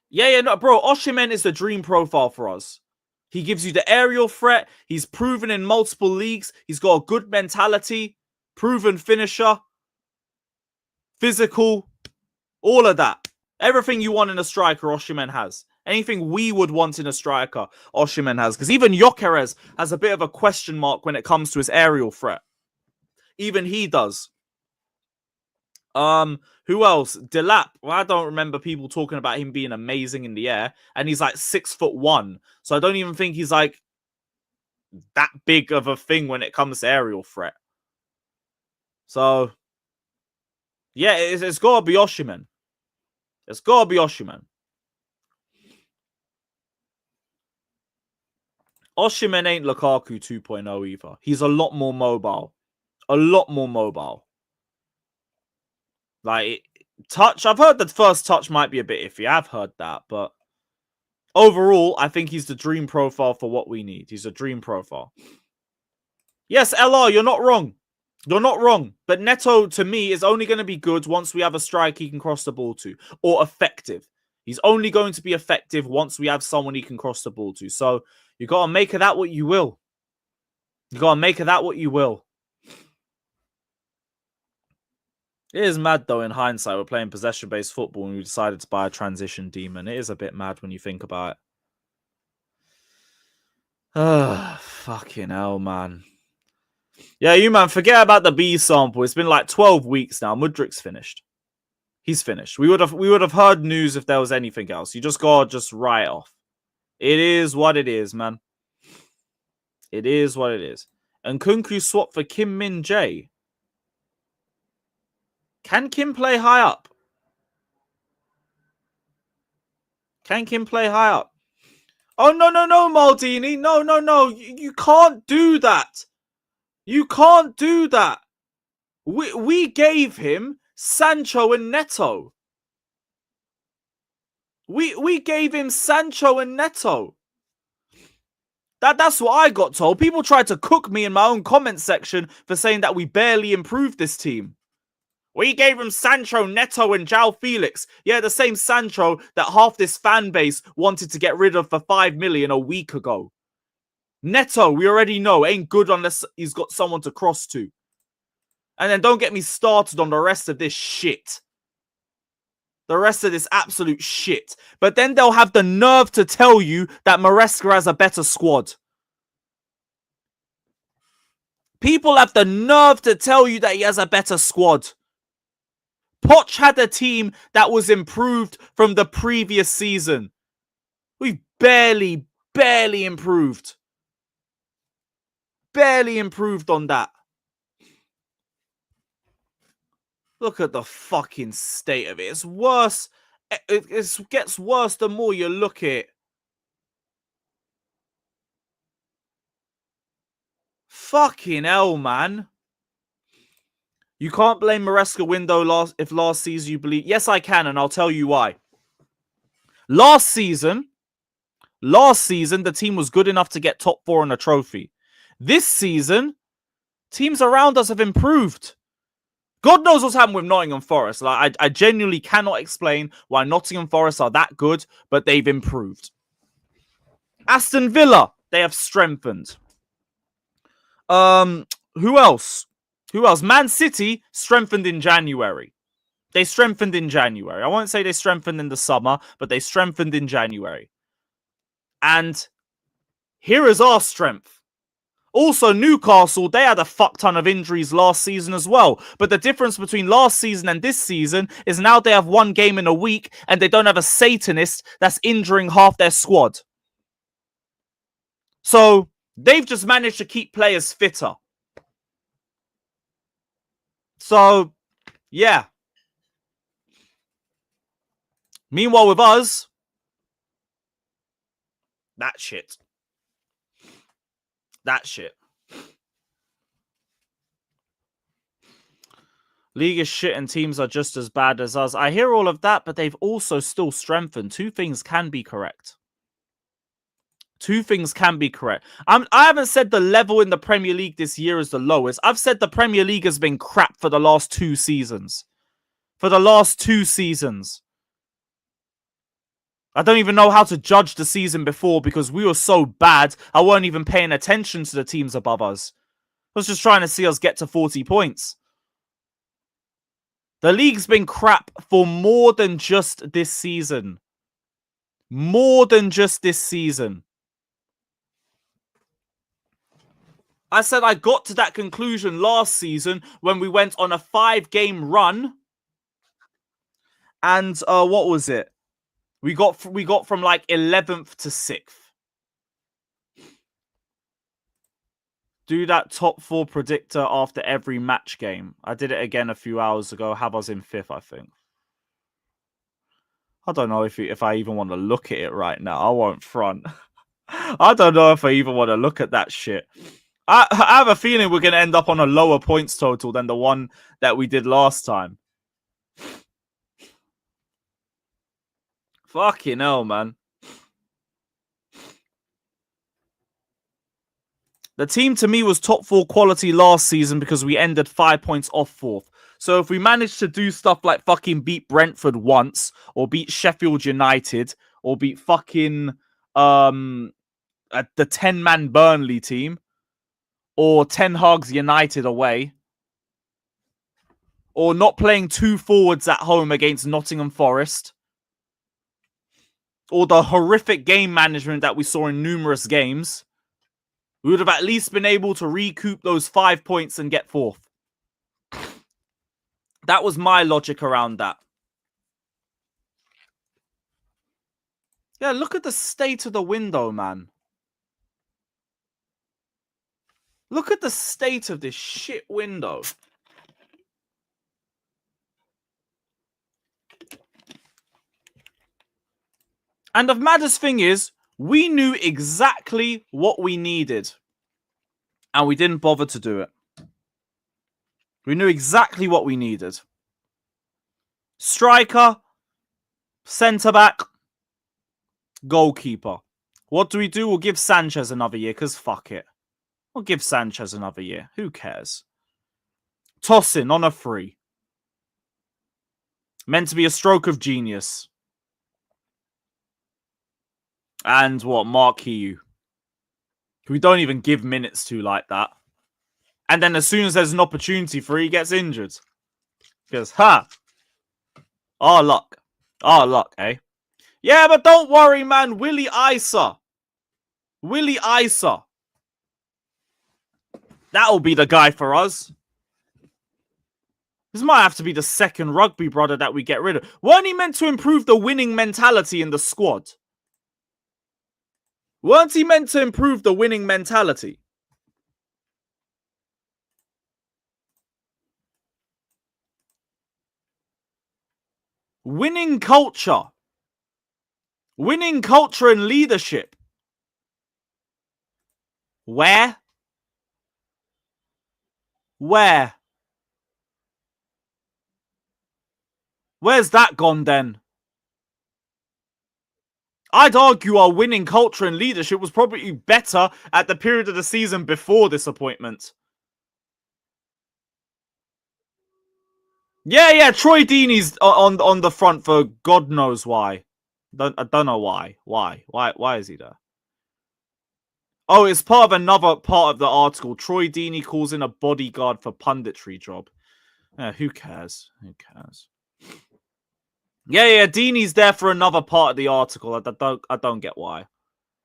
S1: Yeah, no, bro. Osimhen is the dream profile for us. He gives you the aerial threat. He's proven in multiple leagues. He's got a good mentality. Proven finisher. Physical. All of that. Everything you want in a striker, Osimhen has. Anything we would want in a striker, Osimhen has. Because even Gyökeres has a bit of a question mark when it comes to his aerial threat. Even he does. Who else? Delap. Well, I don't remember people talking about him being amazing in the air. And he's like 6'1". So I don't even think he's like that big of a thing when it comes to aerial threat. So, yeah, it's got to be Osimhen. It's got to be Osimhen. Osimhen ain't Lukaku 2.0 either. He's a lot more mobile. Like, touch, I've heard the first touch might be a bit iffy. I've heard that, but overall, I think he's the dream profile for what we need. He's a dream profile. Yes, LR, you're not wrong. You're not wrong. But Neto, to me, is only going to be good once we have a striker he can cross the ball to. Or effective. He's only going to be effective once we have someone he can cross the ball to. So, you got to make of that what you will. You got to make of that what you will. It is mad, though, in hindsight. We're playing possession-based football and we decided to buy a transition demon. It is a bit mad when you think about it. Fucking hell, man. Yeah, you, man, forget about the B sample. It's been like 12 weeks now. Mudryk's finished. He's finished. We would have heard news if there was anything else. You just gotta just write off. It is what it is, man. It is what it is. And Kunku swapped for Kim Min Jae. Can Kim play high up? Can Kim play high up? Oh, no, Maldini. No. You can't do that. You can't do that. We gave him Sancho and Neto. We gave him Sancho and Neto. That's what I got told. People tried to cook me in my own comment section for saying that we barely improved this team. We gave him Sancho, Neto, and João Felix. Yeah, the same Sancho that half this fan base wanted to get rid of for 5 million a week ago. Neto, we already know, ain't good unless he's got someone to cross to. And then don't get me started on the rest of this shit. The rest of this absolute shit. But then they'll have the nerve to tell you that Maresca has a better squad. People have the nerve to tell you that he has a better squad. Poch had a team that was improved from the previous season. We've barely improved. Barely improved on that. Look at the fucking state of it. It's worse. It gets worse the more you look at it. Fucking hell, man. You can't blame Maresca window if last season you believe. Yes, I can, and I'll tell you why. Last season, the team was good enough to get top 4 in a trophy. This season, teams around us have improved. God knows what's happened with Nottingham Forest. Like, I genuinely cannot explain why Nottingham Forest are that good, but they've improved. Aston Villa, they have strengthened. Who else? Man City strengthened in January. They strengthened in January. I won't say they strengthened in the summer, but they strengthened in January. And here is our strength. Also, Newcastle, they had a fuck ton of injuries last season as well. But the difference between last season and this season is now they have one game in a week and they don't have a Satanist that's injuring half their squad. So they've just managed to keep players fitter. So, yeah. Meanwhile, with us, that shit. League is shit and teams are just as bad as us. I hear all of that, but they've also still strengthened. Two things can be correct. I haven't said the level in the Premier League this year is the lowest. I've said the Premier League has been crap for the last 2 seasons. I don't even know how to judge the season before because we were so bad, I weren't even paying attention to the teams above us. I was just trying to see us get to 40 points. The league's been crap for more than just this season. I said I got to that conclusion last season when we went on a 5-game run. And what was it? We got from like 11th to 6th. Do that top 4 predictor after every match game. I did it again a few hours ago. Have us in 5th, I think. I don't know if I even want to look at it right now. I won't front. I don't know if I even want to look at that shit. I have a feeling we're going to end up on a lower points total than the one that we did last time. Fucking hell, man. The team to me was top 4 quality last season because we ended 5 points off 4th. So if we managed to do stuff like fucking beat Brentford once, or beat Sheffield United, or beat fucking the 10-man Burnley team, or Ten Hag's United away, or not playing 2 forwards at home against Nottingham Forest, or the horrific game management that we saw in numerous games, we would have at least been able to recoup those 5 points and get 4th. That was my logic around that. Yeah, look at the state of the window, man. Look at the state of this shit window. And the maddest thing is, we knew exactly what we needed. And we didn't bother to do it. We knew exactly what we needed. Striker, centre-back, goalkeeper. What do? We'll give Sanchez another year, because fuck it. We'll give Sanchez another year. Who cares? Tosin on a free. Meant to be a stroke of genius. And what? Mark Hugh. We don't even give minutes to like that. And then as soon as there's an opportunity for it, he gets injured. Because, our luck. Our luck, eh? Yeah, but don't worry, man. Willie Isa. That'll be the guy for us. This might have to be the second rugby brother that we get rid of. Weren't he meant to improve the winning mentality in the squad? Weren't he meant to improve the winning mentality? Winning culture. Winning culture and leadership. Where? Where's that gone then? I'd argue our winning culture and leadership was probably better at the period of the season before this appointment. Yeah, Troy Deeney's on the front for God knows why. I don't know why. Why is he there? Oh, it's part of another part of the article. Troy Deeney calls in a bodyguard for Punditry job. Who cares? Who cares? Yeah, Deeney's there for another part of the article. I don't get why.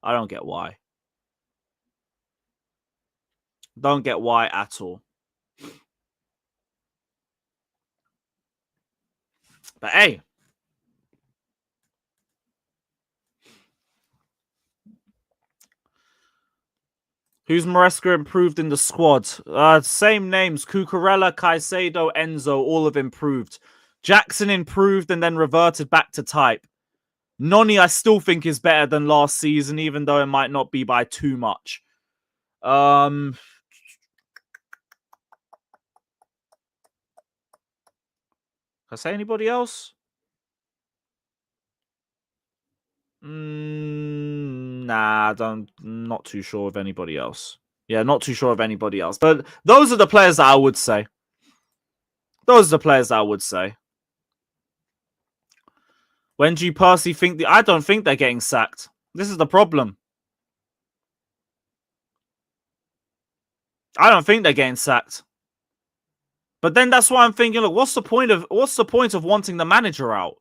S1: I don't get why. Don't get why at all. But hey. Who's Maresca improved in the squad? Same names. Cucurella, Caicedo, Enzo, all have improved. Jackson improved and then reverted back to type. Noni, I still think is better than last season, even though it might not be by too much. Can I say anybody else? Nah, not too sure of anybody else. Yeah, not too sure of anybody else. But those are the players that I would say. When do you personally think I don't think they're getting sacked. This is the problem. I don't think they're getting sacked. But then that's why I'm thinking, look, what's the point of wanting the manager out?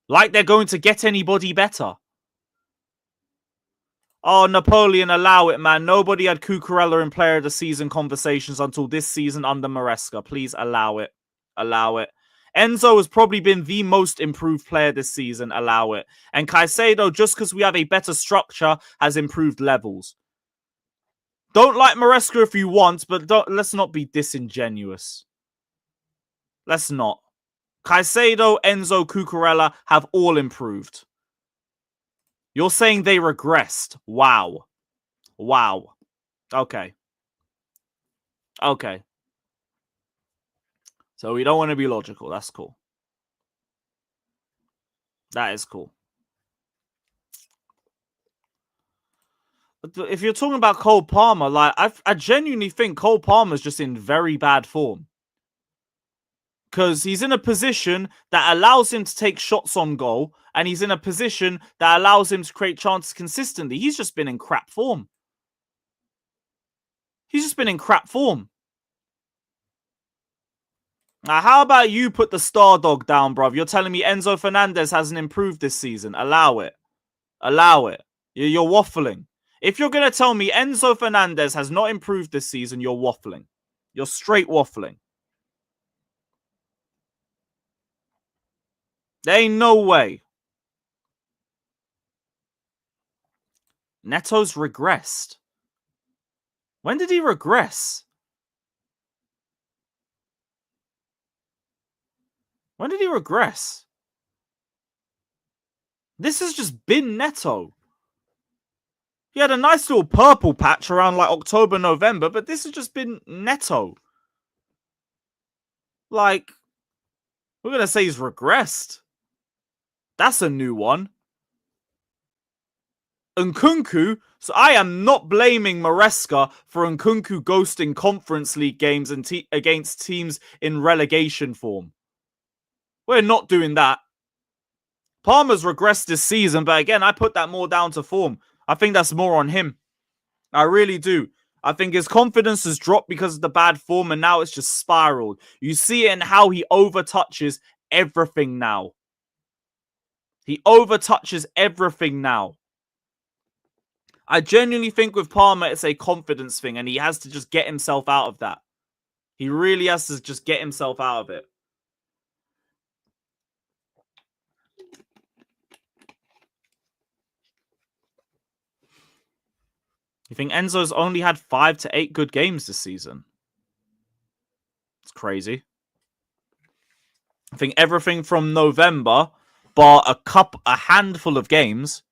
S1: Like they're going to get anybody better. Oh, Napoleon, allow it, man. Nobody had Cucurella in player of the season conversations until this season under Maresca. Please allow it. Allow it. Enzo has probably been the most improved player this season. Allow it. And Caicedo, just because we have a better structure, has improved levels. Don't like Maresca if you want, but let's not be disingenuous. Let's not. Caicedo, Enzo, Cucurella have all improved. You're saying they regressed. Wow. Okay. So we don't want to be logical. That's cool. That is cool. But if you're talking about Cole Palmer, like I genuinely think Cole Palmer's just in very bad form. Because he's in a position that allows him to take shots on goal, and he's in a position that allows him to create chances consistently. He's just been in crap form. Now, how about you put the star dog down, bruv? You're telling me Enzo Fernandez hasn't improved this season. Allow it. You're waffling. If you're going to tell me Enzo Fernandez has not improved this season, you're waffling. You're straight waffling. There ain't no way. Neto's regressed. When did he regress? This has just been Neto. He had a nice little purple patch around like October, November, but this has just been Neto. Like, we're going to say he's regressed. That's a new one. Nkunku, so I am not blaming Maresca for Nkunku ghosting Conference League games and against teams in relegation form. We're not doing that. Palmer's regressed this season, but again, I put that more down to form. I think that's more on him. I really do. I think his confidence has dropped because of the bad form, and now it's just spiraled. You see it in how he overtouches everything now. He overtouches everything now. I genuinely think with Palmer, it's a confidence thing, and he has to just get himself out of that. He really has to just get himself out of it. You think Enzo's only had 5 to 8 good games this season? It's crazy. I think everything from November, bar a handful of games,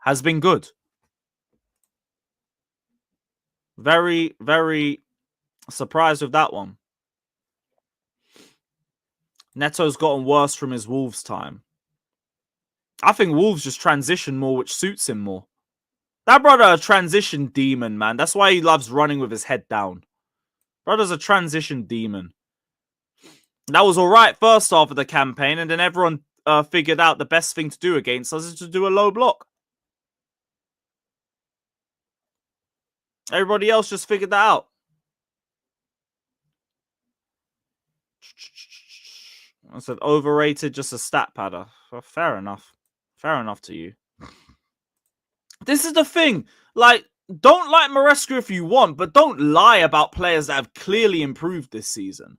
S1: has been good. Very, very surprised with that one. Neto's gotten worse from his Wolves time. I think Wolves just transition more, which suits him more. That brother a transition demon, man. That's why he loves running with his head down. Brother's a transition demon. That was all right first half of the campaign, and then everyone figured out the best thing to do against us is to do a low block. Everybody else just figured that out. I said overrated, just a stat padder. Well, fair enough. Fair enough to you. This is the thing. Like, don't like Maresca if you want, but don't lie about players that have clearly improved this season.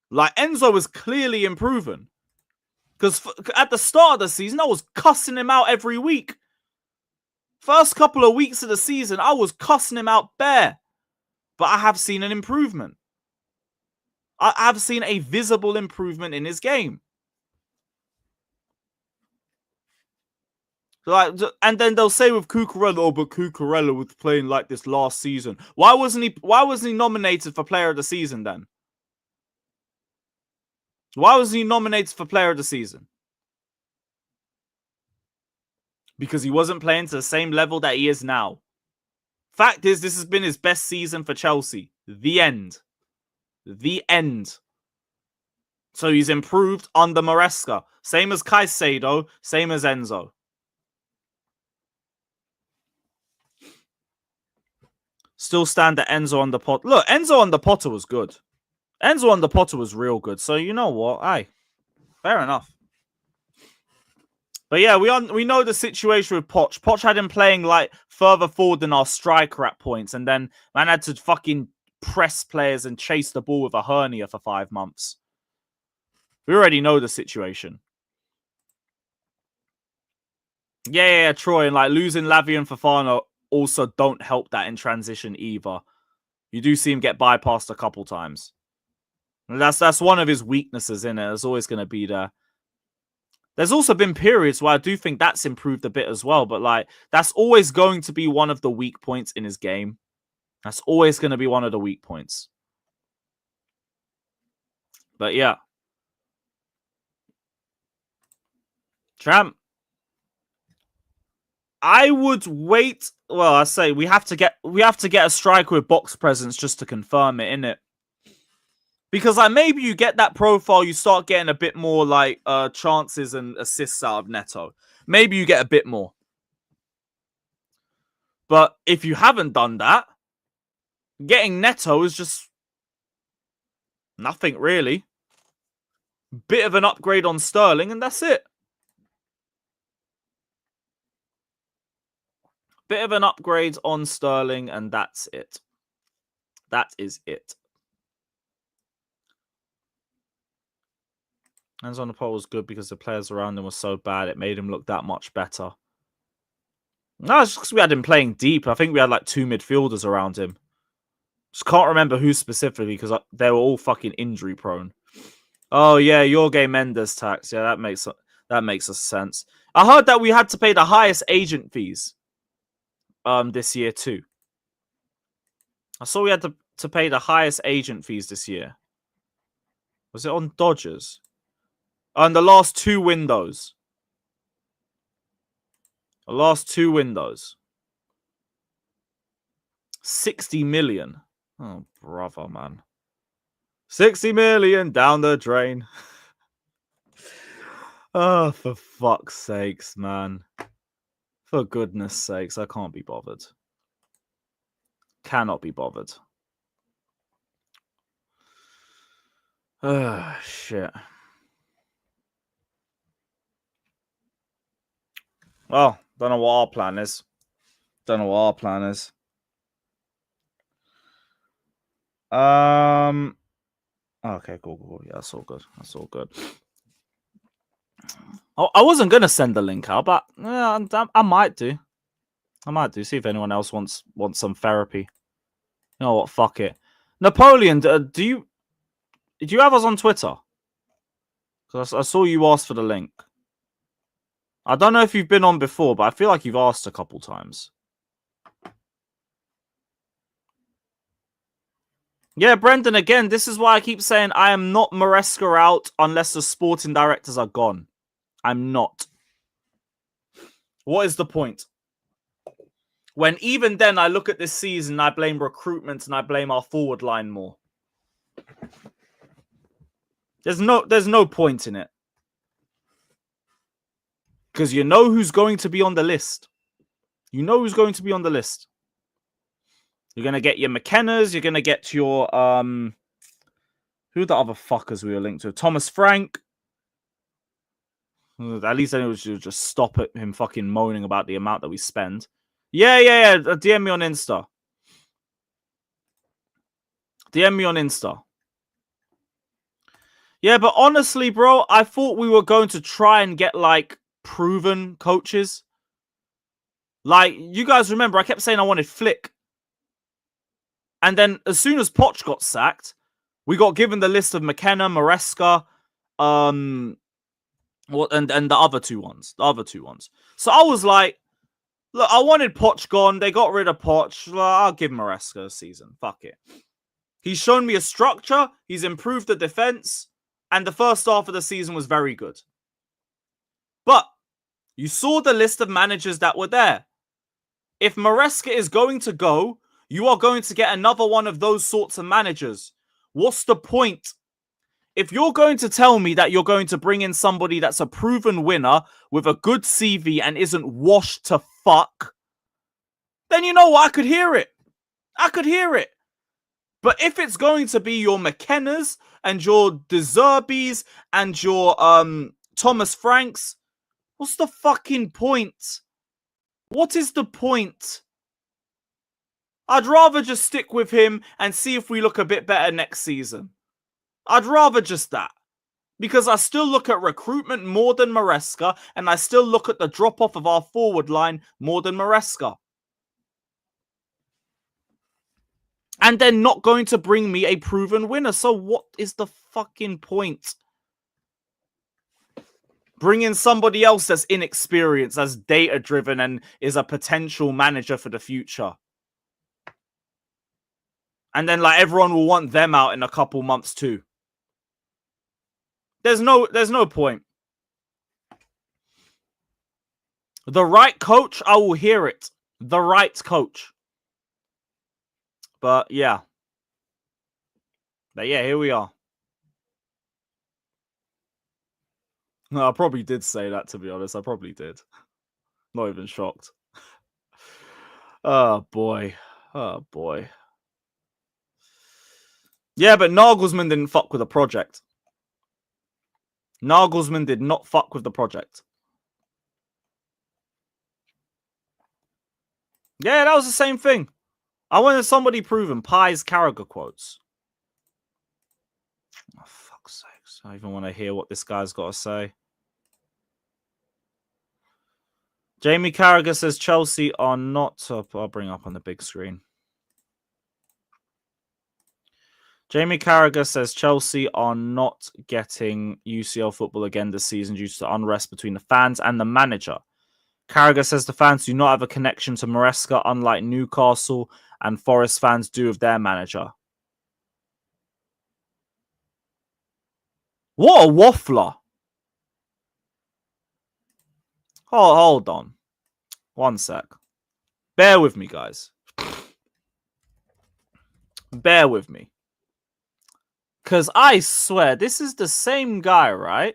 S1: Like, Enzo was clearly improving. Because at the start of the season, I was cussing him out every week. First couple of weeks of the season, I was cussing him out bare. But I have seen an improvement. I have seen a visible improvement in his game. Like, and then they'll say with Cucurella, oh, but Cucurella was playing like this last season. Why wasn't he nominated for Player of the Season then? Why was he nominated for Player of the Season? Because he wasn't playing to the same level that he is now. Fact is, this has been his best season for Chelsea. The end. The end. So he's improved under Maresca. Same as Caicedo, same as Enzo. Still stand at Enzo under Potter. Look, Enzo under Potter was good. Enzo under Potter was real good. So you know what? Aye. Fair enough. But yeah, we know the situation with Poch. Poch had him playing like further forward than our striker at points. And then man had to fucking press players and chase the ball with a hernia for 5 months. We already know the situation. Yeah, Troy. And like losing Lavia and Fofana also don't help that in transition either. You do see him get bypassed a couple times. And that's one of his weaknesses, in it. It's always going to be there. There's also been periods where I do think that's improved a bit as well. But like that's always going to be one of the weak points in his game. That's always going to be one of the weak points. But yeah. Champ. I would wait. Well, I say we have to get a striker with box presence just to confirm it, innit? Because like maybe you get that profile, you start getting a bit more like chances and assists out of Neto. Maybe you get a bit more. But if you haven't done that, getting Neto is just nothing really. Bit of an upgrade on Sterling, and that's it. Bit of an upgrade on Sterling, and that's it. That is it. Hands on the pole was good because the players around him were so bad. It made him look that much better. No, it's just because we had him playing deep. I think we had like 2 midfielders around him. Just can't remember who specifically because they were all fucking injury prone. Oh yeah, Jorge Mendes tax. Yeah, that makes a sense. I heard that we had to pay the highest agent fees this year too. I saw we had to to pay the highest agent fees this year? Was it on Dodgers? On the last 2 windows. The last 2 windows. 60 million. Oh, brother, man. 60 million down the drain. Oh, for fuck's sakes, man. For goodness sakes, I can't be bothered. Cannot be bothered. Oh, shit. Well, don't know what our plan is. Don't know what our plan is. Okay, cool. Yeah, that's all good. That's all good. Oh, I wasn't gonna send the link out, but I might do. I might do. See if anyone else wants some therapy. You know what? Fuck it. Napoleon, do you have us on Twitter? Because I saw you ask for the link. I don't know if you've been on before, but I feel like you've asked a couple times. Yeah, Brendan, again, this is why I keep saying I am not Maresca out unless the sporting directors are gone. I'm not. What is the point? When even then I look at this season, I blame recruitment and I blame our forward line more. There's no point in it. Because you know who's going to be on the list. You know who's going to be on the list. You're going to get your McKennas. You're going to get your... who are the other fuckers we were linked to? Thomas Frank. At least then it would just stop at him fucking moaning about the amount that we spend. Yeah. DM me on Insta. DM me on Insta. Yeah, but honestly, bro, I thought we were going to try and get, like, proven coaches. Like, you guys remember, I kept saying I wanted Flick. And then as soon as Poch got sacked, we got given the list of McKenna, Maresca, and the other two ones. So I was like, look, I wanted Poch gone. They got rid of Poch. Well, I'll give Maresca a season. Fuck it. He's shown me a structure. He's improved the defense. And the first half of the season was very good. But you saw the list of managers that were there. If Maresca is going to go, you are going to get another one of those sorts of managers. What's the point? If you're going to tell me that you're going to bring in somebody that's a proven winner with a good CV and isn't washed to fuck, then you know what? I could hear it. But if it's going to be your McKennas and your De Zerbis and your Thomas Franks, what's the fucking point? What is the point? I'd rather just stick with him and see if we look a bit better next season. I'd rather just that. Because I still look at recruitment more than Maresca, and I still look at the drop-off of our forward line more than Maresca. And they're not going to bring me a proven winner. So what is the fucking point? Bring in somebody else that's inexperienced, that's data-driven, and is a potential manager for the future. And then, like, everyone will want them out in a couple months too. There's no point. The right coach, I will hear it. The right coach. But yeah, here we are. No, I probably did say that, to be honest. I probably did. Not even shocked. Oh, boy. Yeah, but Nagelsmann didn't fuck with the project. Nagelsmann did not fuck with the project. Yeah, that was the same thing. I wanted somebody proven. Pies Carragher quotes. Oh, fuck's sakes. I even want to hear what this guy's got to say. Jamie Carragher says Chelsea are not... I'll bring up on the big screen. Jamie Carragher says Chelsea are not getting UCL football again this season due to unrest between the fans and the manager. Carragher says the fans do not have a connection to Maresca, unlike Newcastle and Forest fans do with their manager. What a waffler. Hold on. 1 sec. Bear with me, guys. Bear with me. Because I swear, this is the same guy, right?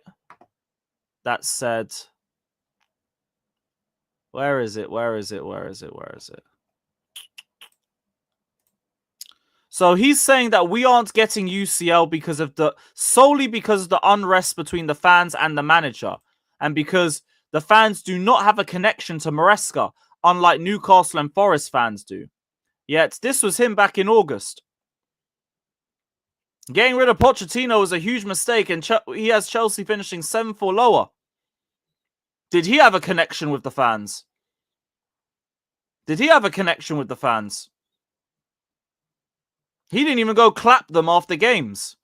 S1: That said... Where is it? So he's saying that we aren't getting UCL because of solely because of the unrest between the fans and the manager. And because the fans do not have a connection to Maresca, unlike Newcastle and Forest fans do. Yet, this was him back in August. Getting rid of Pochettino was a huge mistake, and he has Chelsea finishing 7th or lower. Did he have a connection with the fans? He didn't even go clap them after games.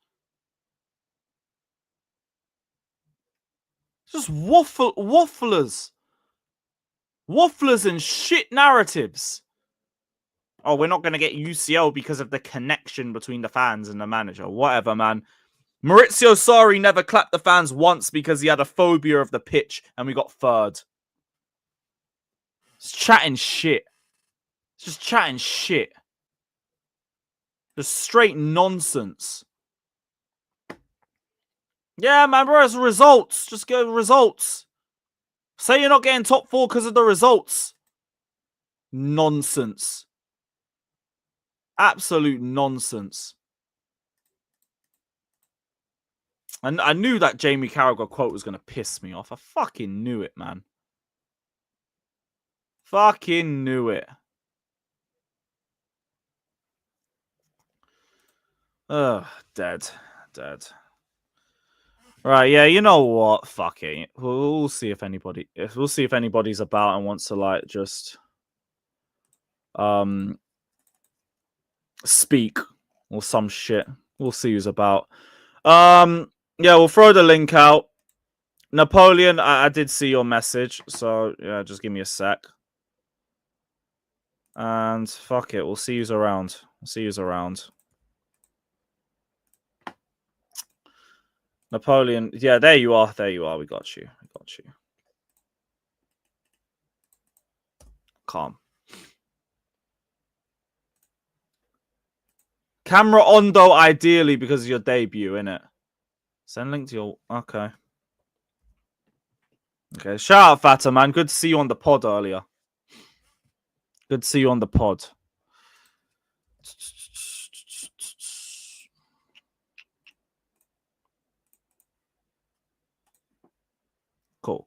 S1: Just wafflers. Wafflers and shit narratives. Oh, we're not going to get UCL because of the connection between the fans and the manager. Whatever, man. Maurizio Sarri never clapped the fans once because he had a phobia of the pitch and we got third. It's chatting shit. It's just chatting shit. Just straight nonsense. Yeah, man, bro, it's results. Just go results. Say you're not getting top 4 because of the results. Nonsense. Absolute nonsense. And I knew that Jamie Carragher quote was going to piss me off. I fucking knew it, man. Fucking knew it. Ugh, dead. Right, yeah, you know what? Fuck it. We'll see if anybody's about and wants to like just speak or some shit. We'll see who's about. Yeah, we'll throw the link out. Napoleon, I did see your message, so yeah, just give me a sec. And fuck it, we'll see who's around. Napoleon, yeah, there you are. We got you. Calm. Camera on though, ideally, because of your debut, innit? Send link to your... Okay. Shout out, Fata, man. Good to see you on the pod earlier. Cool.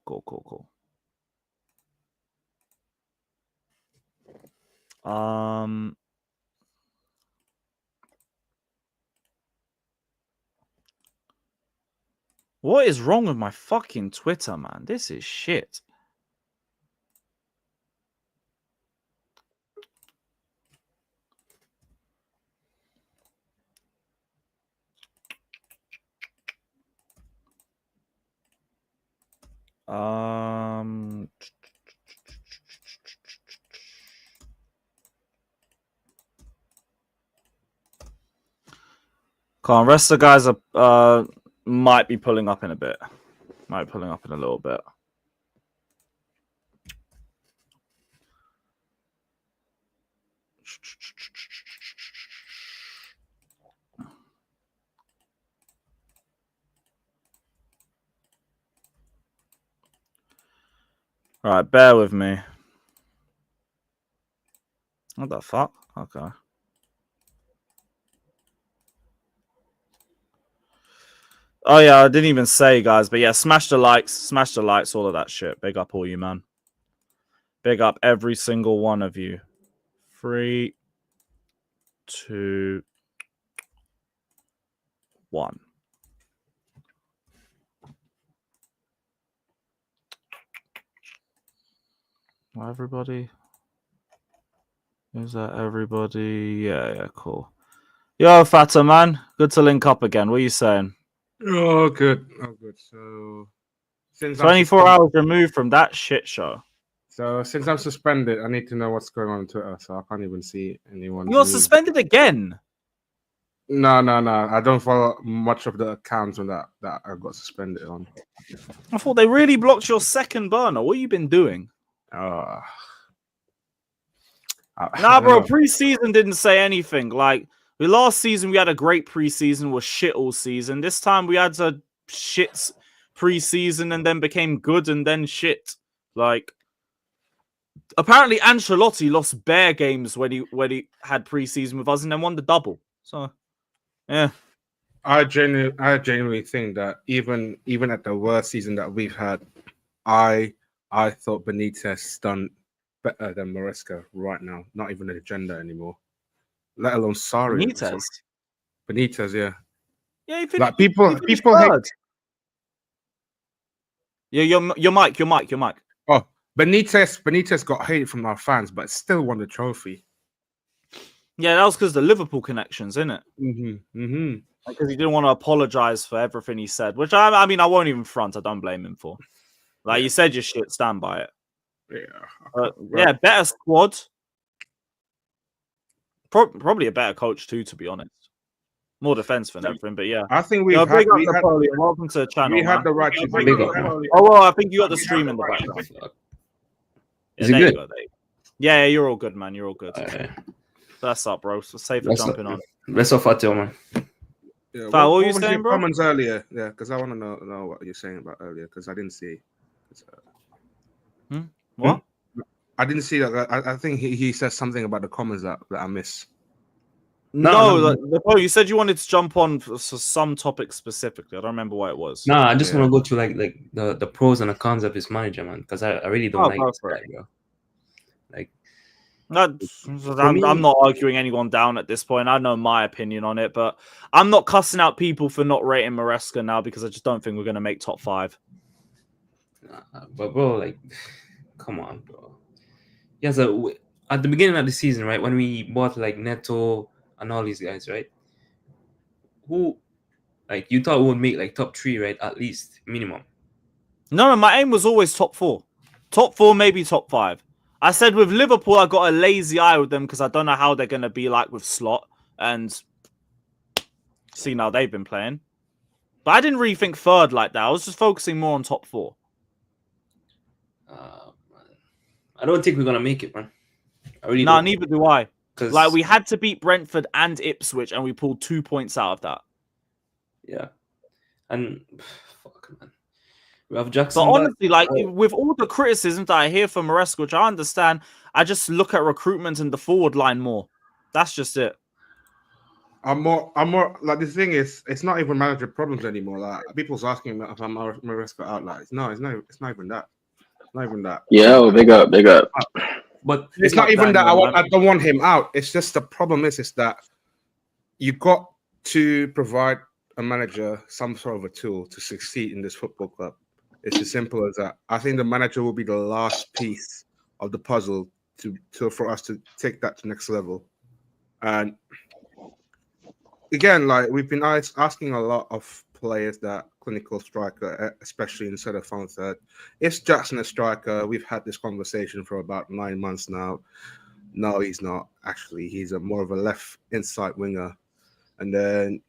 S1: What is wrong with my fucking Twitter, man? This is shit. Can't. Rest of the guys are might be pulling up in a bit. Might be pulling up in a little bit. All right, bear with me. What the fuck? Okay. Oh yeah, I didn't even say, guys, but yeah, smash the likes, all of that shit. Big up all you, man. Big up every single one of you. 3, 2, 1. Everybody? Is that everybody? Yeah, cool. Yo, Fata, man. Good to link up again. What are you saying?
S3: Oh, good. So, since
S1: 24 hours removed from that shit show.
S3: So, since I'm suspended, I need to know what's going on Twitter, so I can't even see anyone.
S1: You're suspended again?
S3: No. I don't follow much of the accounts on that I got suspended on.
S1: I thought they really blocked your second burner. What have you been doing?
S3: I
S1: Nah,
S3: don't
S1: bro,
S3: know.
S1: preseason didn't say anything. Like, the last season, we had a great preseason, was shit all season. This time, we had a shit preseason and then became good and then shit. Like, apparently, Ancelotti lost bare games when he had preseason with us and then won the double. So, yeah.
S3: I genuinely think that even at the worst season that we've had, I thought Benitez done better than Maresca right now. Not even an agenda anymore, let alone Sarri. Benitez, yeah.
S1: Yeah, he finished,
S3: Like people hate.
S1: third. Yeah, your mic.
S3: Oh, Benitez got hated from our fans, but still won the trophy.
S1: Yeah, that was because the Liverpool connections, isn't it? Because he didn't want to apologize for everything he said, which I mean, I won't even front. I don't blame him for. Like, you said your shit, stand by it.
S3: Yeah.
S1: Yeah, better squad. Probably a better coach too, to be honest. More defensive and everything, but yeah.
S3: I think
S1: Big up Napoleon. Welcome to the channel.
S3: We had the right to big up.
S1: Oh, well, I think you got the stream in the background.
S4: Is it good?
S1: Yeah, you're all good, man. You're all good. That's up, bro. So safe for jumping on.
S4: Best of Fatio, man.
S3: Yeah,
S1: what were you
S3: was
S1: saying,
S3: your
S1: bro?
S3: Comments earlier, yeah, because I want to know what you're saying about earlier, because I didn't see.
S1: What?
S3: I didn't see that. I think he said something about the comments that I missed.
S1: No. You said you wanted to jump on for some topic specifically. I don't remember what it was.
S4: Nah, I just want to go through like the pros and the cons of his manager, man, because I really don't like this guy, bro. Like,
S1: I'm not arguing anyone down at this point. I know my opinion on it, but I'm not cussing out people for not rating Maresca now because I just don't think we're going to make top 5.
S4: But bro, like, come on, bro. Yeah, so at the beginning of the season, right, when we bought like Neto and all these guys, right? Who, like, you thought we would make like top 3, right? At least minimum.
S1: No, my aim was always top 4. Top 4, maybe top 5. I said with Liverpool, I got a lazy eye with them because I don't know how they're going to be like with Slot. And see now they've been playing. But I didn't really think third like that. I was just focusing more on top 4.
S4: I don't think we're going to make it, man. I really
S1: Nah,
S4: don't.
S1: neither do I. Like, we had to beat Brentford and Ipswich, and we pulled 2 points out of that.
S4: Yeah. And, fuck, man. We have Jackson.
S1: But honestly, like, with all the criticism that I hear from Maresca, which I understand, I just look at recruitment and the forward line more. That's just it.
S3: I'm more like, the thing is, it's not even manager problems anymore. Like, people's asking if I'm Maresca out. Like, no, it's not even that. It's not even that.
S2: Yeah, big up.
S4: But
S3: it's not even that I don't want him out. It's just the problem is that you got to provide a manager some sort of a tool to succeed in this football club. It's as simple as that. I think the manager will be the last piece of the puzzle for us to take that to the next level. And again, like, we've been asking a lot of players that clinical striker, especially in center front third. Is Jackson a striker? We've had this conversation for about 9 months now. No, he's not. Actually, he's more of a left inside winger. And then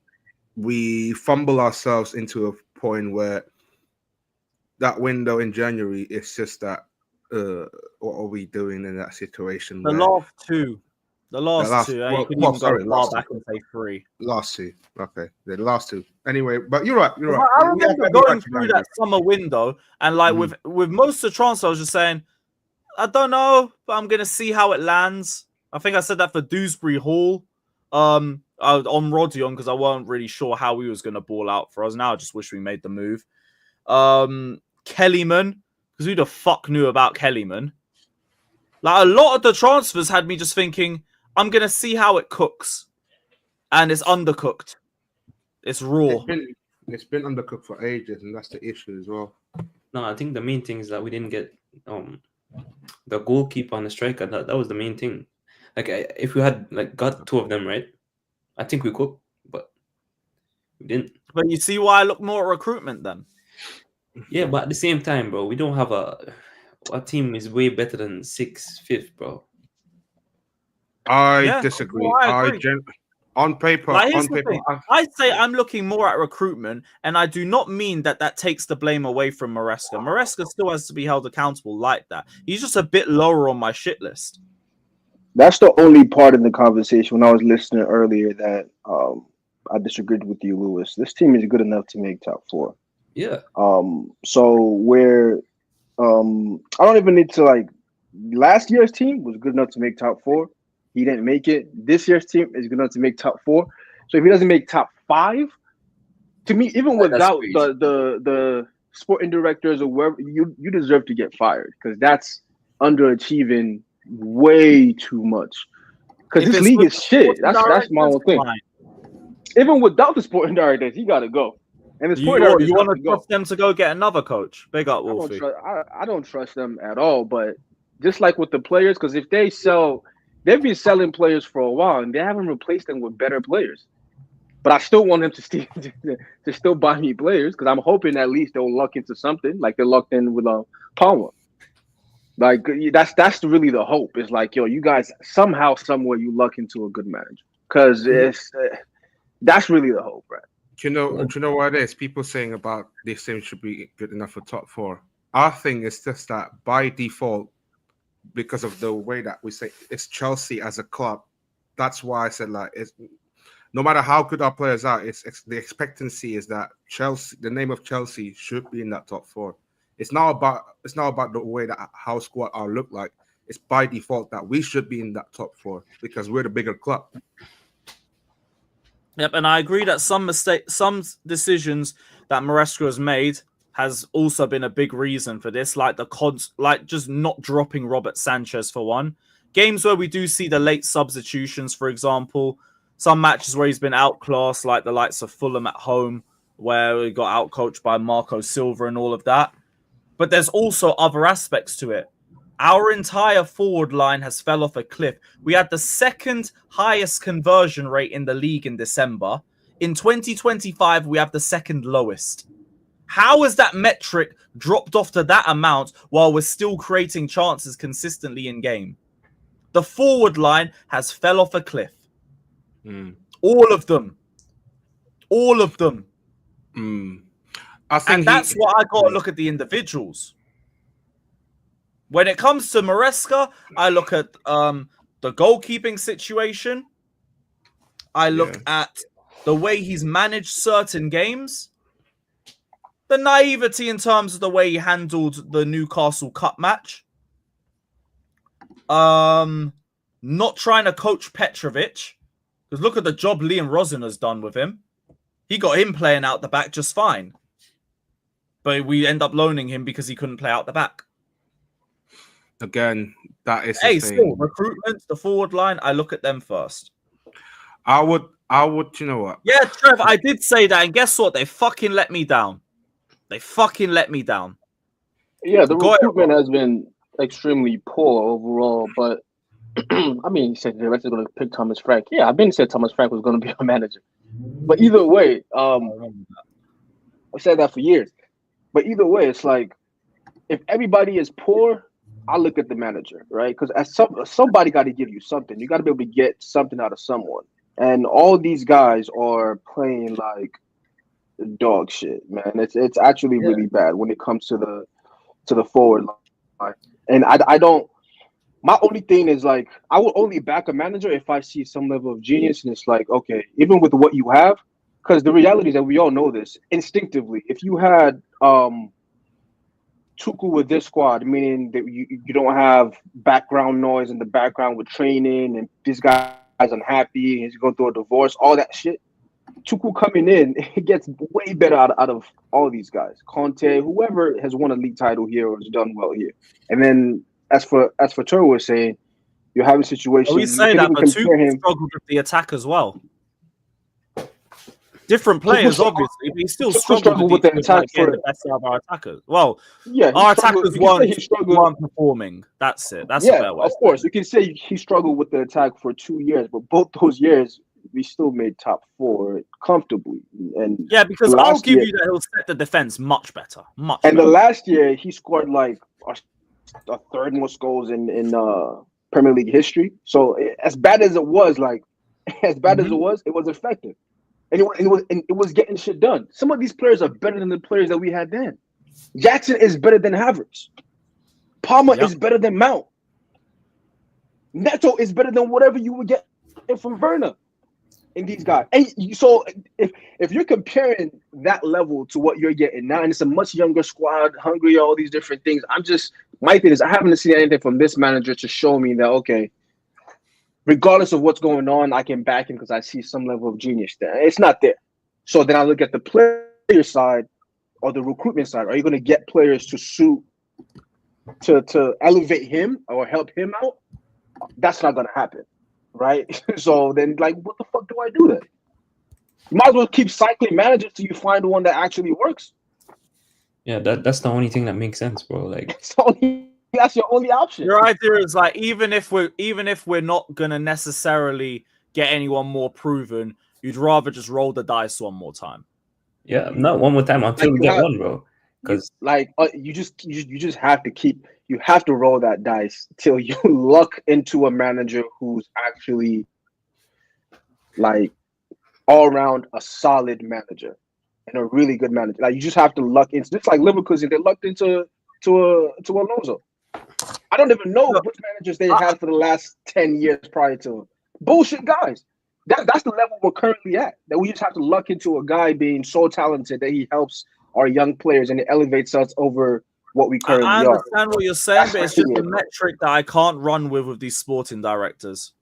S3: we fumble ourselves into a point where that window in January is just that. What are we doing in that situation?
S1: The last two. Last two.
S3: Well,
S1: you could even
S3: sorry,
S1: go far
S3: last
S1: back and say 3.
S3: Last 2. Okay, the last 2. Anyway, but you're right.
S1: I remember going through that summer window, and like with most of the transfers, I was just saying, I don't know, but I'm gonna see how it lands. I think I said that for Dewsbury Hall, on Rodion, because I weren't really sure how he was gonna ball out for us. Now I just wish we made the move. Kellyman, because who the fuck knew about Kellyman? Like, a lot of the transfers had me just thinking, I'm going to see how it cooks. And it's undercooked. It's raw.
S3: It's been undercooked for ages, and that's the issue as well.
S4: No, I think the main thing is that we didn't get the goalkeeper and the striker. That was the main thing. Like, if we had like got 2 of them, right, I think we could, but we didn't.
S1: But you see why I look more at recruitment then?
S4: Yeah, but at the same time, bro, we don't have our team is way better than 6th, 5th, bro.
S3: I disagree.
S1: Well, I agree.
S3: On paper,
S1: Like, here's
S3: on
S1: the
S3: paper,
S1: thing. I'd say I'm looking more at recruitment, and I do not mean that takes the blame away from Maresca. Maresca still has to be held accountable like that. He's just a bit lower on my shit list.
S5: That's the only part in the conversation when I was listening earlier that I disagreed with you, Lewis. This team is good enough to make top 4.
S4: Yeah.
S5: So where I don't even need to like. Last year's team was good enough to make top 4. He didn't make it. This year's team is good enough to make top 4. So if he doesn't make top 5, to me, even without the sporting directors or whoever, you deserve to get fired because that's underachieving way too much. Because this league is shit. That's my whole thing. Even without the sporting directors, he got to go. And the sporting directors,
S1: you want to trust them to go get another coach? Big up, Wolfie.
S5: I don't trust them at all. But just like with the players, because if they sell, they've been selling players for a while, and they haven't replaced them with better players. But I still want them to still buy me players because I'm hoping at least they'll luck into something like they lucked in with Palmer. Like that's really the hope. Is like, yo, you guys somehow, somewhere, you luck into a good manager because that's really the hope, right?
S3: Do you know what it is? People saying about this team should be good enough for top 4. Our thing is just that by default, because of the way that we say it's Chelsea as a club. That's why I said like it's. No matter how good our players are, the expectancy is that Chelsea, the name of Chelsea, should be in that top 4. It's not about the way that how squad our look like. It's by default that we should be in that top 4 because we're the bigger club.
S1: Yep, and I agree that some decisions that Maresca has made has also been a big reason for this, like just not dropping Robert Sanchez for one. Games where we do see the late substitutions, for example. Some matches where he's been outclassed, like the likes of Fulham at home, where we got outcoached by Marco Silva and all of that. But there's also other aspects to it. Our entire forward line has fell off a cliff. We had the second highest conversion rate in the league in December. In 2025, we have the second lowest. How has that metric dropped off to that amount while we're still creating chances consistently in game? The forward line has fell off a cliff. All of them.
S3: I think
S1: that's why I got to look at the individuals. When it comes to Maresca, I look at the goalkeeping situation. I look at the way he's managed certain games. The naivety in terms of the way he handled the Newcastle Cup match. Not trying to coach Petrovic. Because look at the job Liam Rosen has done with him. He got him playing out the back just fine. But we end up loaning him because he couldn't play out the back.
S3: Again, that is
S1: still, recruitment, the forward line, I look at them first.
S3: I would, you know what?
S1: Yeah, Trev, I did say that, and guess what? They fucking let me down. Yeah,
S5: the recruitment has been extremely poor overall, but I mean, he said the rest is going to pick Thomas Frank. Yeah, I've been said Thomas Frank was going to be a manager. But either way, I've said that for years. But either way, it's like, if everybody is poor, I look at the manager, right? Because somebody got to give you something. You got to be able to get something out of someone. And all these guys are playing like dog shit, man. It's actually really bad when it comes to the forward line. And I don't. My only thing is like I will only back a manager if I see some level of genius, and it's like, okay, even with what you have, because the reality is that we all know this instinctively. If you had Tuchel with this squad, meaning that you don't have background noise in the background with training, and this guy's unhappy, he's going through a divorce, all that shit. Tuchel coming in, it gets way better out of all these guys. Conte, whoever has won a league title here or has done well here, and then. As for Turo was saying, you're having situations.
S1: We say that, but Tuchel struggled with the attack as well. Different players, obviously, but he still struggled with the attack for the best of our attackers. Well, yeah, our attackers weren't performing. That's it. That's a better way.
S5: Of course, you can say he struggled with the attack for 2 years, but both those years we still made top 4 comfortably. And
S1: yeah, because I'll give you that he'll set the defense much better.
S5: The last year he scored like a third most goals in Premier League history. So as bad as it was, like as bad as it was effective, and it was getting shit done. Some of these players are better than the players that we had then. Jackson is better than Havertz. Palmer is better than Mount. Neto is better than whatever you would get from Werner. And these guys, and so if you're comparing that level to what you're getting now, and it's a much younger squad, hungry, all these different things. My thing is, I haven't seen anything from this manager to show me that okay, regardless of what's going on, I can back him because I see some level of genius there. It's not there. So then I look at the player side or the recruitment side. Are you going to get players to suit to elevate him or help him out? That's not going to happen. Right, so then, like, what the fuck do I do then? You might as well keep cycling managers till you find one that actually works.
S4: Yeah, that's the only thing that makes sense, bro. Like,
S5: that's your only option.
S1: Your idea is like, even if we're not gonna necessarily get anyone more proven, you'd rather just roll the dice one more time.
S4: Yeah, not one more time until we get one, bro. Because
S5: you just have to keep. You have to roll that dice till you luck into a manager who's actually like all around a solid manager and a really good manager. Like you just have to luck into. It's like Leverkusen. They lucked into Alonso. I don't even know which managers they had for the last 10 years prior to him. Bullshit guys. That's the level we're currently at. That we just have to luck into a guy being so talented that he helps our young players and it elevates us over what we currently are.
S1: I understand what you're saying, but it's just a metric that I can't run with these sporting directors.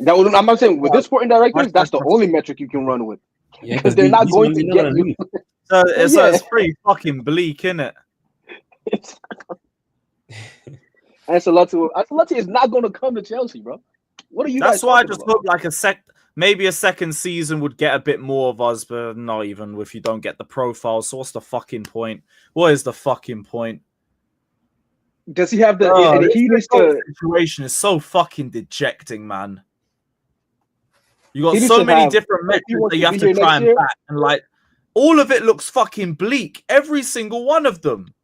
S5: I'm not saying with this sporting directors, that's the only metric you can run with. Yeah, because they're not going to get you.
S1: So it's pretty fucking bleak, isn't it?
S5: Ancelotti is not going to come to Chelsea, bro. What are you?
S1: That's why I just hope like maybe a second season would get a bit more of us, but not even if you don't get the profile. So what's the fucking point? What is the fucking point?
S5: Does he have the?
S1: This situation is so fucking dejecting, man. You got so many different metrics that you have to try and back, and like all of it looks fucking bleak. Every single one of them.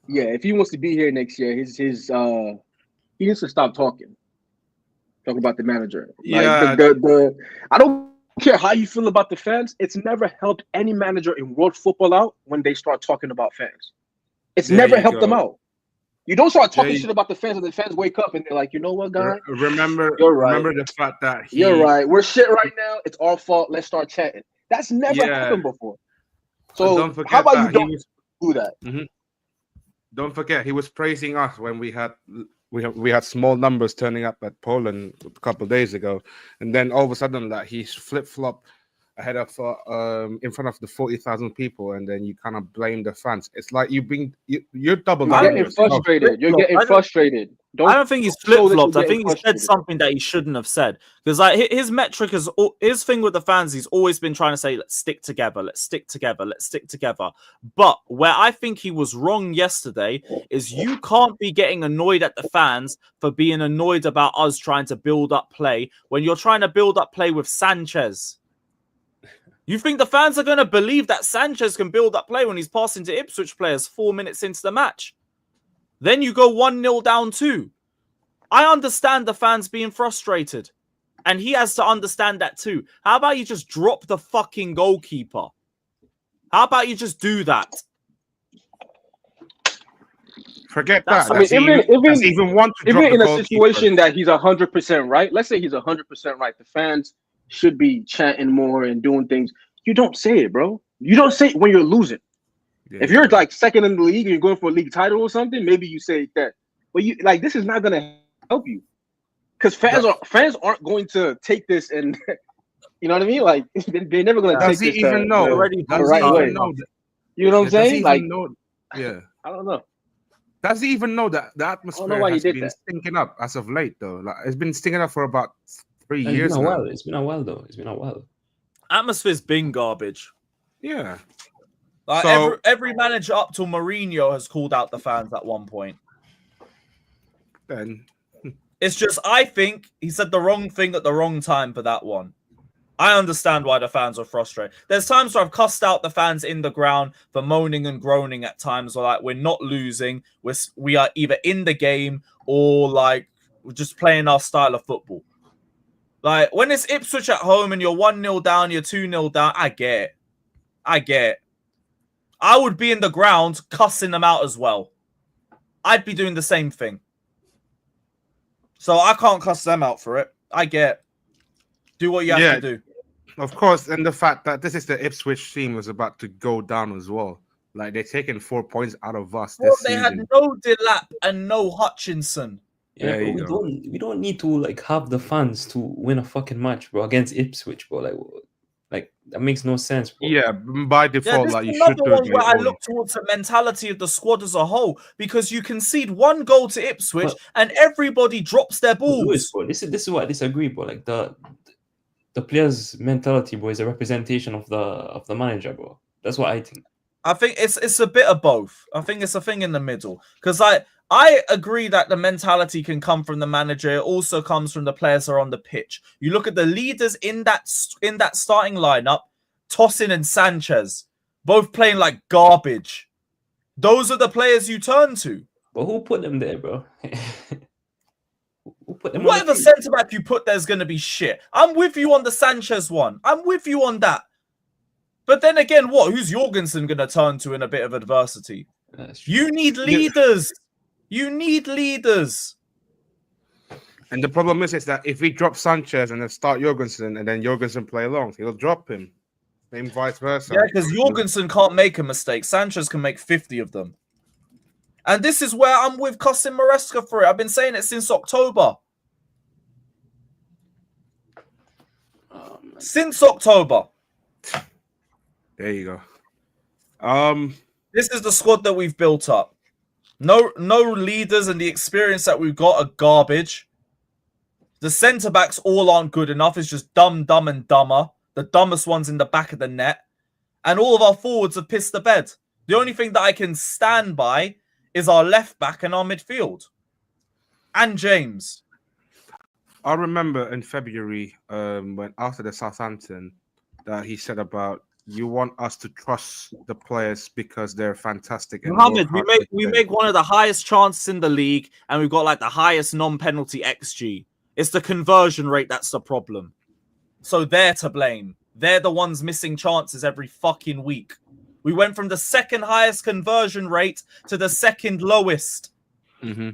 S5: Yeah, if he wants to be here next year, he needs to stop talking. Talk about the manager.
S3: Yeah,
S5: like I don't care how you feel about the fans. It's never helped any manager in world football out when they start talking about fans. It's never helped them out. You don't start talking shit about the fans, and the fans wake up and they're like, you know what, guy?
S3: Remember the fact that
S5: you're right. We're shit right now. It's our fault. Let's start chatting. That's never happened before. So how about you don't do that?
S3: Mm-hmm. Don't forget, he was praising us when we had small numbers turning up at Poland a couple of days ago, and then all of a sudden, like he's flip-flop ahead of in front of the 40,000 people, and then you kind of blame the fans. It's like you're double.
S5: You're getting frustrated. You're getting frustrated.
S1: I don't think he's flip-flopped. I think he said something that he shouldn't have said. Because like his metric is his thing with the fans. He's always been trying to say, "Let's stick together. Let's stick together. Let's stick together." But where I think he was wrong yesterday is you can't be getting annoyed at the fans for being annoyed about us trying to build up play when you're trying to build up play with Sanchez. You think the fans are going to believe that Sanchez can build up play when he's passing to Ipswich players 4 minutes into the match? Then you go 1-0 down 2. I understand the fans being frustrated. And he has to understand that too. How about you just drop the fucking goalkeeper? How about you just do that?
S3: Forget that.
S5: I mean, even in a situation that he's 100% right, let's say he's 100% right. The fans should be chanting more and doing things. You don't say it, bro. You don't say it when you're losing. Yeah. If you're like second in the league and you're going for a league title or something, maybe you say that. But you like this is not gonna help you because fans aren't going to take this and you know what I mean. Like they're never gonna take this.
S3: Even know already?
S5: The right way. You know what I'm saying? Like,
S3: yeah,
S5: I don't know.
S3: Does he even know that the atmosphere has been stinking up as of late though? Like it's been stinking up for about 3 years now.
S4: It's been a while though. It's been a while.
S1: Atmosphere's been garbage.
S3: Yeah.
S1: Like so, every manager up till Mourinho has called out the fans at one point.
S3: Then
S1: it's just I think he said the wrong thing at the wrong time for that one. I understand why the fans are frustrated. There's times where I've cussed out the fans in the ground for moaning and groaning at times, or like we're not losing, we are either in the game or like We're just playing our style of football. Like, when it's Ipswich at home and you're 1-0 down, you're 2-0 down, I get it. I would be in the ground cussing them out as well. I'd be doing the same thing. So I can't cuss them out for it. I get. Do what you have to do.
S3: Of course, and the fact that this is the Ipswich team was about to go down as well. Like, they're taking 4 points out of us
S1: Well,
S3: this
S1: they
S3: season.
S1: had no Delap and no Hutchinson.
S4: Yeah, but we don't need to like have the funds to win a fucking match, bro, against Ipswich, bro. Like that makes no sense, bro.
S3: Yeah, by default,
S1: this
S3: like you
S1: is
S3: should
S1: another
S3: do
S1: one
S3: it.
S1: where I look towards the mentality of the squad as a whole, because you concede 1 goal to Ipswich and everybody drops their balls.
S4: Lewis, bro, this is what I disagree, bro. Like the players' mentality, bro, is a representation of the manager, bro. That's what I think.
S1: I think it's a bit of both. I think it's a thing in the middle, because I agree that the mentality can come from the manager. It also comes from the players who are on the pitch. You look at the leaders in that starting lineup, Tosin and Sanchez, both playing like garbage. Those are the players you turn to.
S4: But who put them there, bro? Who put them?
S1: Whatever centre back you put there's going to be shit. I'm with you on the Sanchez one. I'm with you on that. But then again, who's Jorgensen going to turn to in a bit of adversity? You need leaders. You need leaders.
S3: And the problem is that if we drop Sanchez and then start Jorgensen and then Jorgensen play along, he'll drop him. Same vice versa.
S1: Yeah, because Jorgensen can't make a mistake. Sanchez can make 50 of them. And this is where I'm with Cousin Maresca for it. I've been saying it since October. Since October.
S3: There you go.
S1: This is the squad that we've built up. No leaders, and the experience that we've got are garbage. The centre backs all aren't good enough. It's just dumb, and dumber. The dumbest ones in the back of the net. And all of our forwards have pissed the bed. The only thing that I can stand by is our left back and our midfield. And James.
S3: I remember in February, when after the Southampton, that he said about, you want us to trust the players because they're fantastic.
S1: Mohammed, we make one of the highest chances in the league, and we've got like the highest non-penalty XG. It's the conversion rate that's the problem. So they're to blame. They're the ones missing chances every fucking week. We went from the second highest conversion rate to the second lowest.
S3: Mm-hmm.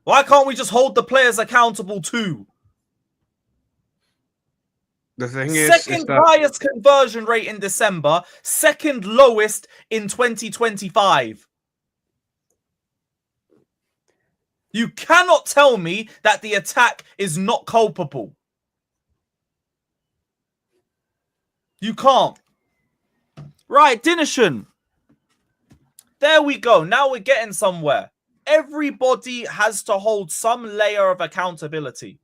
S1: Why can't we just hold the players accountable too?
S3: The thing is,
S1: second highest conversion rate in December, second lowest in 2025. You cannot tell me that the attack is not culpable. You can't. Right, Dinishan. There we go. Now we're getting somewhere. Everybody has to hold some layer of accountability.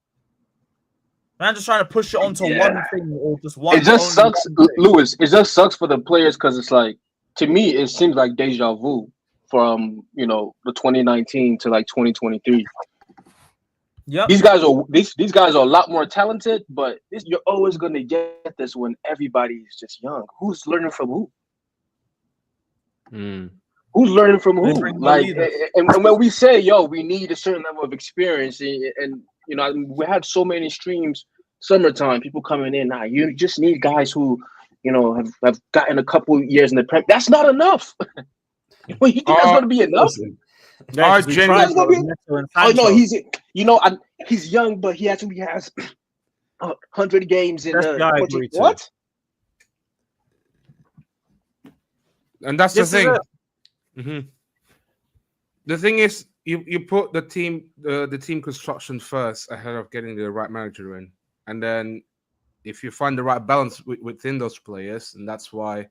S1: I'm just trying to push it onto one thing or just one.
S5: It just sucks, Lewis. It just sucks for the players because it's like, to me, it seems like deja vu from the 2019 to like 2023.
S1: Yeah,
S5: these guys are a lot more talented, but you're always gonna get this when everybody's just young. Who's learning from who? Who's learning from who? Like, and when we say, we need a certain level of experience, and we had so many streams, summertime, people coming in. Now you just need guys who, have gotten a couple years in the prep. That's not enough. Well, you think that's going to be enough?
S1: Yeah,
S5: oh no, he's young, but he actually has 100 games in what?
S3: And that's the thing. Mm-hmm. The thing is, you put the team construction first ahead of getting the right manager in, and then if you find the right balance within those players, and that's why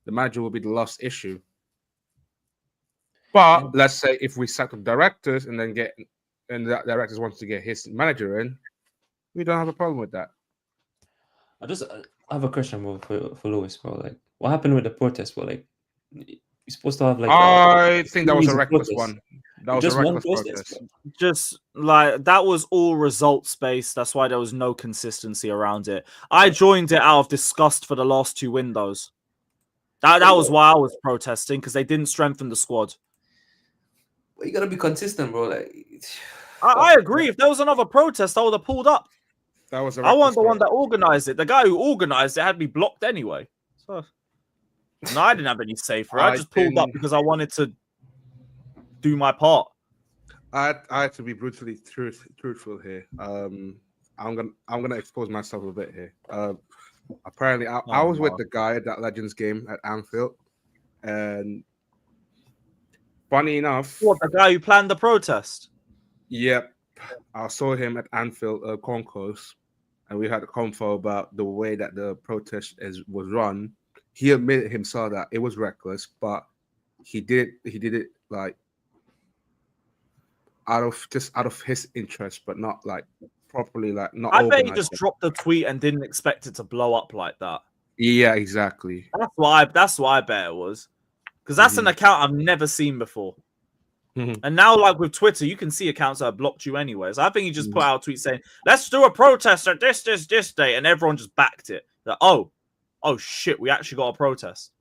S3: the manager will be the last issue. But let's say if we sack up directors and then the directors wants to get his manager in, we don't have a problem with that.
S4: I have a question, bro, for Lewis, bro. Like, what happened with the protest, bro? Like, you're supposed to have like.
S3: I think that was a reckless one. That was
S4: just
S3: a reckless protest.
S1: Just like that was all results based. That's why there was no consistency around it. I joined it out of disgust for the last 2 windows. That was why I was protesting, because they didn't strengthen the squad.
S4: You gotta be consistent, bro. Like,
S1: I agree. If there was another protest, I would have pulled up.
S3: That was.
S1: I wasn't the one that organized it. The guy who organized it had me blocked anyway. So no, I didn't have any say for it. I just pulled up because I wanted to do my part.
S3: I had to be brutally truthful here. I'm gonna expose myself a bit here. Apparently, I was with the guy at that Legends game at Anfield, and funny enough,
S1: What, the guy who planned the protest?
S3: Yep, I saw him at Anfield Concourse, and we had a convo about the way that the protest was run. He admitted himself that it was reckless, but he did it like out of his interest, but not like properly, like not.
S1: I bet he just dropped the tweet and didn't expect it to blow up like that.
S3: Yeah, exactly.
S1: That's what I bet it was, because that's an account I've never seen before. And now, like with Twitter, you can see accounts that have blocked you anyways. I think he just put out a tweet saying, "Let's do a protest at this day," and everyone just backed it. Like, oh shit, we actually got a protest.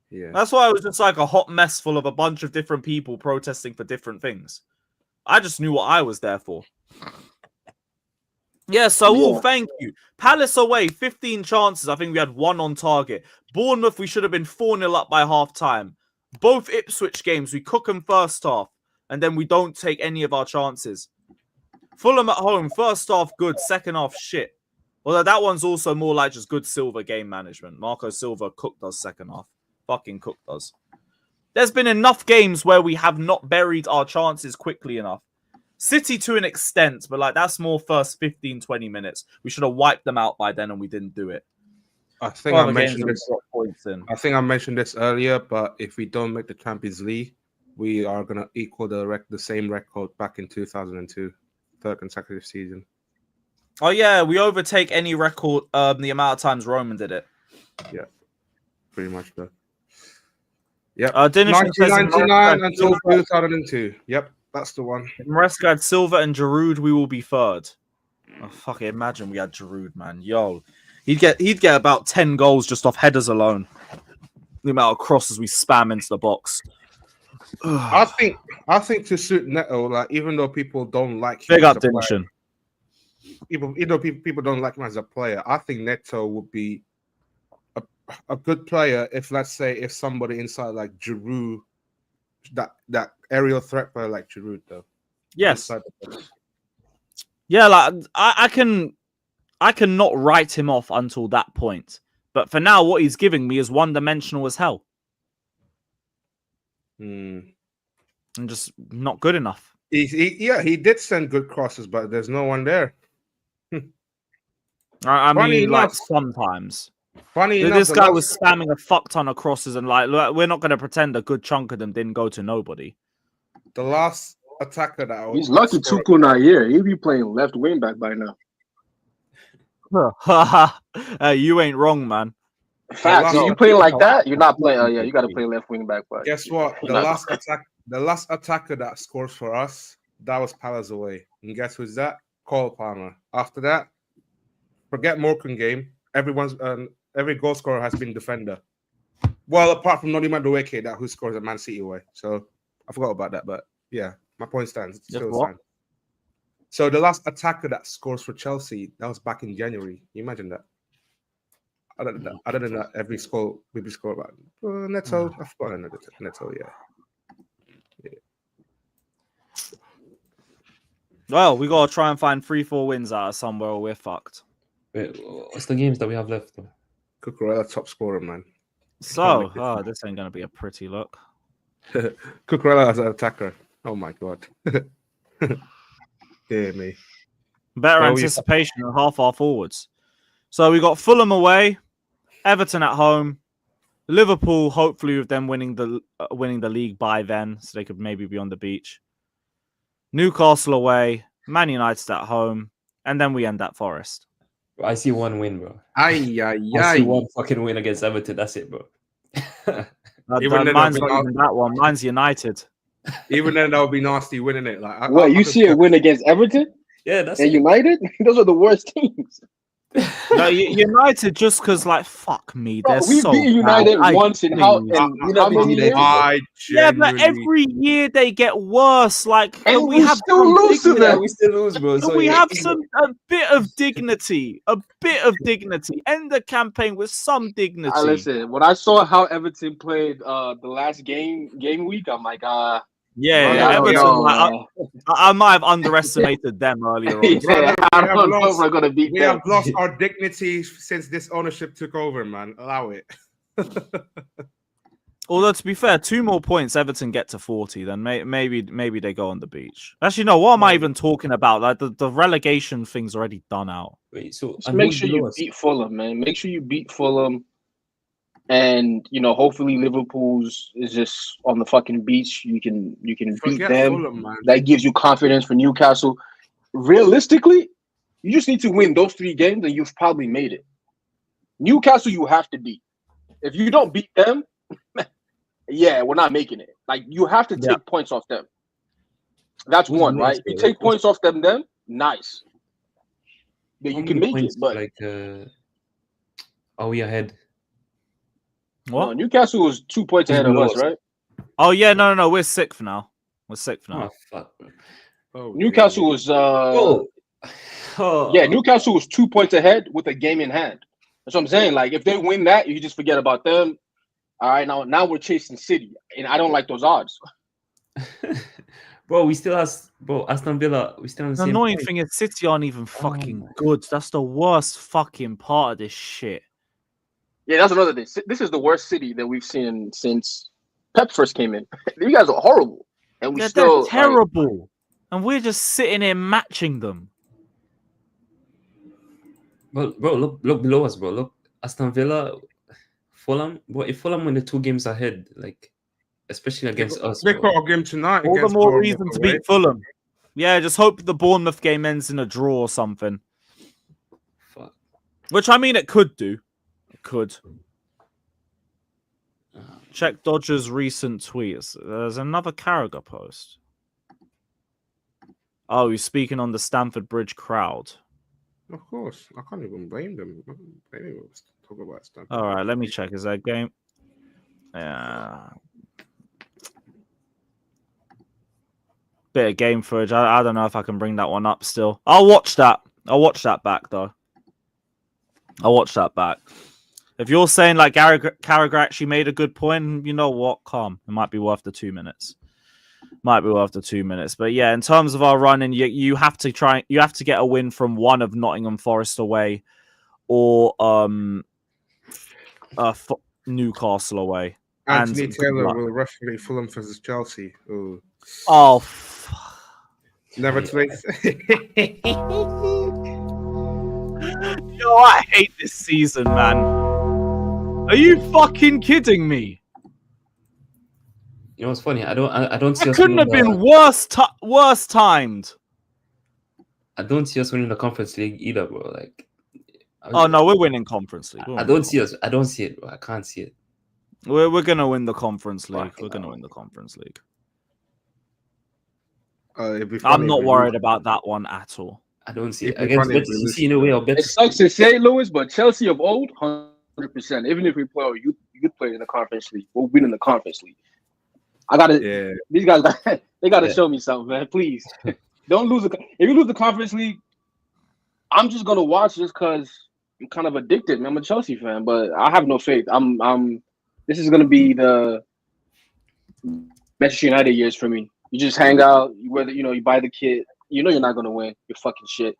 S3: Yeah,
S1: that's why it was just like a hot mess full of a bunch of different people protesting for different things. I just knew what I was there for. Yeah, so thank you. Palace away, 15 chances. I think we had 1 on target. Bournemouth, we should have been 4-0 up by half time. Both Ipswich games, we cook them first half, and then we don't take any of our chances. Fulham at home, first half good, second half shit. Although that one's also more like just good Silva game management. Marco Silva cooked us second half. Fucking cooked us. There's been enough games where we have not buried our chances quickly enough. City to an extent, but like that's more first 15, 20 minutes. We should have wiped them out by then, and we didn't do it.
S3: I think I mentioned this earlier, but if we don't make the Champions League, we are gonna equal the same record back in 2002, third consecutive season.
S1: Oh yeah, we overtake any record. The amount of times Roman did it.
S3: Yeah, pretty much though. Yep. 1999 until 2002. Yep, that's the one.
S1: Maresca had Silva and Giroud. We will be third. Oh, fucking imagine we had Giroud, man. Yo, he'd get about 10 goals just off headers alone. The amount of crosses we spam into the box.
S3: I think to suit Neto, like even though people don't like him,
S1: big up Dinshin.
S3: Even though people don't like him as a player, I think Neto would be a good player if, let's say, if somebody inside like Giroud, that aerial threat player like Giroud, though.
S1: Yes. Yeah, like I cannot write him off until that point. But for now, what he's giving me is one-dimensional as hell. And just not good enough.
S3: He did send good crosses, but there's no one there.
S1: I mean, like sometimes.
S3: Funny enough,
S1: this guy was spamming a fuck ton of crosses, and like, look, we're not going to pretend a good chunk of them didn't go to nobody.
S3: The last attacker that
S5: he's lucky Tuchel not here. He'd be playing left wing back by now.
S1: You ain't wrong, man.
S5: Facts. You playing like that? You're not playing. Yeah, you got to play left wing back. But
S3: guess what? The last attacker that scores for us, that was Palace away. And guess who's that? Cole Palmer. After that, forget Morecambe game. Every goal scorer has been defender. Well, apart from Noni Madueke, that who scores at Man City away. So I forgot about that, but yeah, my point stands. It still stands. So the last attacker that scores for Chelsea, that was back in January. You imagine that? Other than that, every score we score about Neto. I forgot Neto. Yeah.
S1: Well, we gotta try and find 3-4 wins out of somewhere, or we're fucked.
S4: Wait, what's the games that we have left?
S3: Cucurella top scorer, man.
S1: So, this ain't gonna be a pretty look.
S3: Cucurella as an attacker. Oh my god. Dear me.
S1: Better anticipation than half our forwards. So we got Fulham away, Everton at home, Liverpool. Hopefully, with them winning the league by then, so they could maybe be on the beach. Newcastle away, Man United at home, and then we end at Forest.
S4: I see one win, bro.
S3: I
S4: see one fucking win against Everton. That's it, bro.
S1: Mine's not even that one. Mine's United.
S3: Even then, that would be nasty winning it. Like,
S5: you see a win against Everton?
S4: Yeah, that's
S5: and United. Those are the worst teams.
S1: No, United just because, like, fuck me,
S5: Bro,
S1: they're
S5: we've
S1: so
S5: beaten
S1: bad.
S5: United once in how
S1: genuinely-
S5: how many years?
S3: I
S1: Yeah, but
S3: genuinely
S1: every year they get worse. Like,
S5: And
S1: can we
S5: we
S1: have
S5: still
S1: some
S5: lose to
S1: dignity?
S5: them.
S4: we still lose, bro.
S1: Can
S4: So
S1: we
S4: yeah,
S1: have
S4: it's-
S1: a bit of dignity? A bit of dignity. End the campaign with some dignity.
S5: Listen, when I saw how Everton played the last game week, I'm like,
S1: yeah,
S5: I don't
S1: Everton.
S5: know,
S1: Like,
S5: man.
S1: I might have underestimated them earlier on.
S5: Yeah, I don't know if we're gonna beat
S3: We
S5: them.
S3: have lost our dignity since this ownership took over, man. Allow it.
S1: Although to be fair, 2 more points, Everton get to 40. Then maybe they go on the beach. Actually, no. What am I even talking about? Like the relegation thing's already done out.
S4: wait, so
S5: Just
S4: and
S5: make
S4: who's
S5: sure
S4: below
S5: you
S4: us?
S5: beat Fulham, man. Make sure you beat Fulham, and hopefully Liverpool's is just on the fucking beach. You can beat
S3: Forget
S5: them.
S3: Fulham, man.
S5: That gives you confidence for Newcastle. Realistically, you just need to win those 3 games, and you've probably made it. Newcastle, you have to beat. If you don't beat them, yeah, we're not making it. Like, you have to take points off them. That's
S4: Who's
S5: one,
S4: below
S5: right?
S4: us,
S5: If you
S4: bro?
S5: take points off them, then nice. Yeah,
S4: How
S5: you
S4: many
S5: can make
S4: points,
S5: it, but
S4: like are we ahead?
S1: What?
S5: no, Newcastle was 2 points
S4: Who's
S5: ahead of
S4: below
S5: us,
S4: us?
S5: right?
S1: Oh yeah, no. We're 6th now. We're 6th now.
S4: Oh fuck, bro.
S3: Oh,
S5: Newcastle was
S4: Oh,
S5: Newcastle was 2 points ahead with a game in hand. That's what I'm saying. Like, if they win that, you can just forget about them. All right, now we're chasing City, and I don't like those odds.
S4: bro, we still have Aston Villa. We still on the
S1: The
S4: same
S1: annoying
S4: point.
S1: thing is City aren't even fucking
S4: my
S1: good. That's the worst fucking part of this shit.
S5: Yeah, that's another thing. This is the worst City that we've seen since Pep first came in. You guys are horrible, and we
S1: They're
S5: still
S1: terrible, and we're just sitting here matching them.
S4: Bro, look below us, bro. Look, Aston Villa, Fulham. Bro, if Fulham win the 2 games ahead, like especially against us,
S3: They
S4: bro.
S3: got a game tonight.
S1: All the
S3: against
S1: more
S3: Bournemouth
S1: reason to
S3: away.
S1: beat Fulham. Yeah, just hope the Bournemouth game ends in a draw or something.
S4: Fuck.
S1: Which, I mean, it could do. It could.
S4: Oh,
S1: Check Dodger's recent tweets. There's another Carragher post. Oh, he's speaking on the Stamford Bridge crowd.
S3: Of course, I can't even blame them. Anyway, let's talk about stuff.
S1: All right, let me check. Is that game? Yeah. Bit of game footage. I don't know if I can bring that one up still. I'll watch that. I'll watch that back, though. I'll watch that back. If you're saying like Carragher actually made a good point, you know what? Calm. It might be worth the 2 minutes. Might be worth the 2 minutes. But yeah, in terms of our running, you have to try. You have to get a win from one of Nottingham Forest away, or Newcastle away.
S3: Anthony
S1: And
S3: Taylor will referee Fulham versus Chelsea. Ooh.
S1: Oh,
S3: Never too late.
S1: yo, I hate this season, man. Are you fucking kidding me?
S4: You know what's funny? I don't see
S1: It
S4: us
S1: couldn't have
S4: winning
S1: been worse timed.
S4: I don't see us winning the Conference League either, bro. Like,
S1: Oh no, we're winning Conference League.
S4: I don't see us. I don't see it, bro. I can't see it.
S1: We're gonna win the Conference League.
S4: Fuck
S1: We're gonna
S4: no.
S1: win the Conference League.
S3: It'd be funny
S1: I'm
S3: if
S1: not
S3: we
S1: worried
S3: lose.
S1: about that one at all.
S4: I don't see it.
S3: It'd be
S4: Against
S3: funny if
S4: Betis,
S3: we
S4: you
S3: lose
S4: see in a way our
S5: It
S4: Betis.
S5: sucks to say, Lewis, but Chelsea of old, 100%. Even if we play or you play in the Conference League, we'll win in the Conference League. I gotta.
S3: Yeah,
S5: These guys, they gotta
S4: Yeah.
S5: show me something, man. Please, don't lose. If you lose the Conference League, I'm just gonna watch just because I'm kind of addicted. Man. I'm a Chelsea fan, but I have no faith. This is gonna be the Manchester United years for me. You just hang out, whether you buy the kit. You know you're not gonna win. You're fucking shit.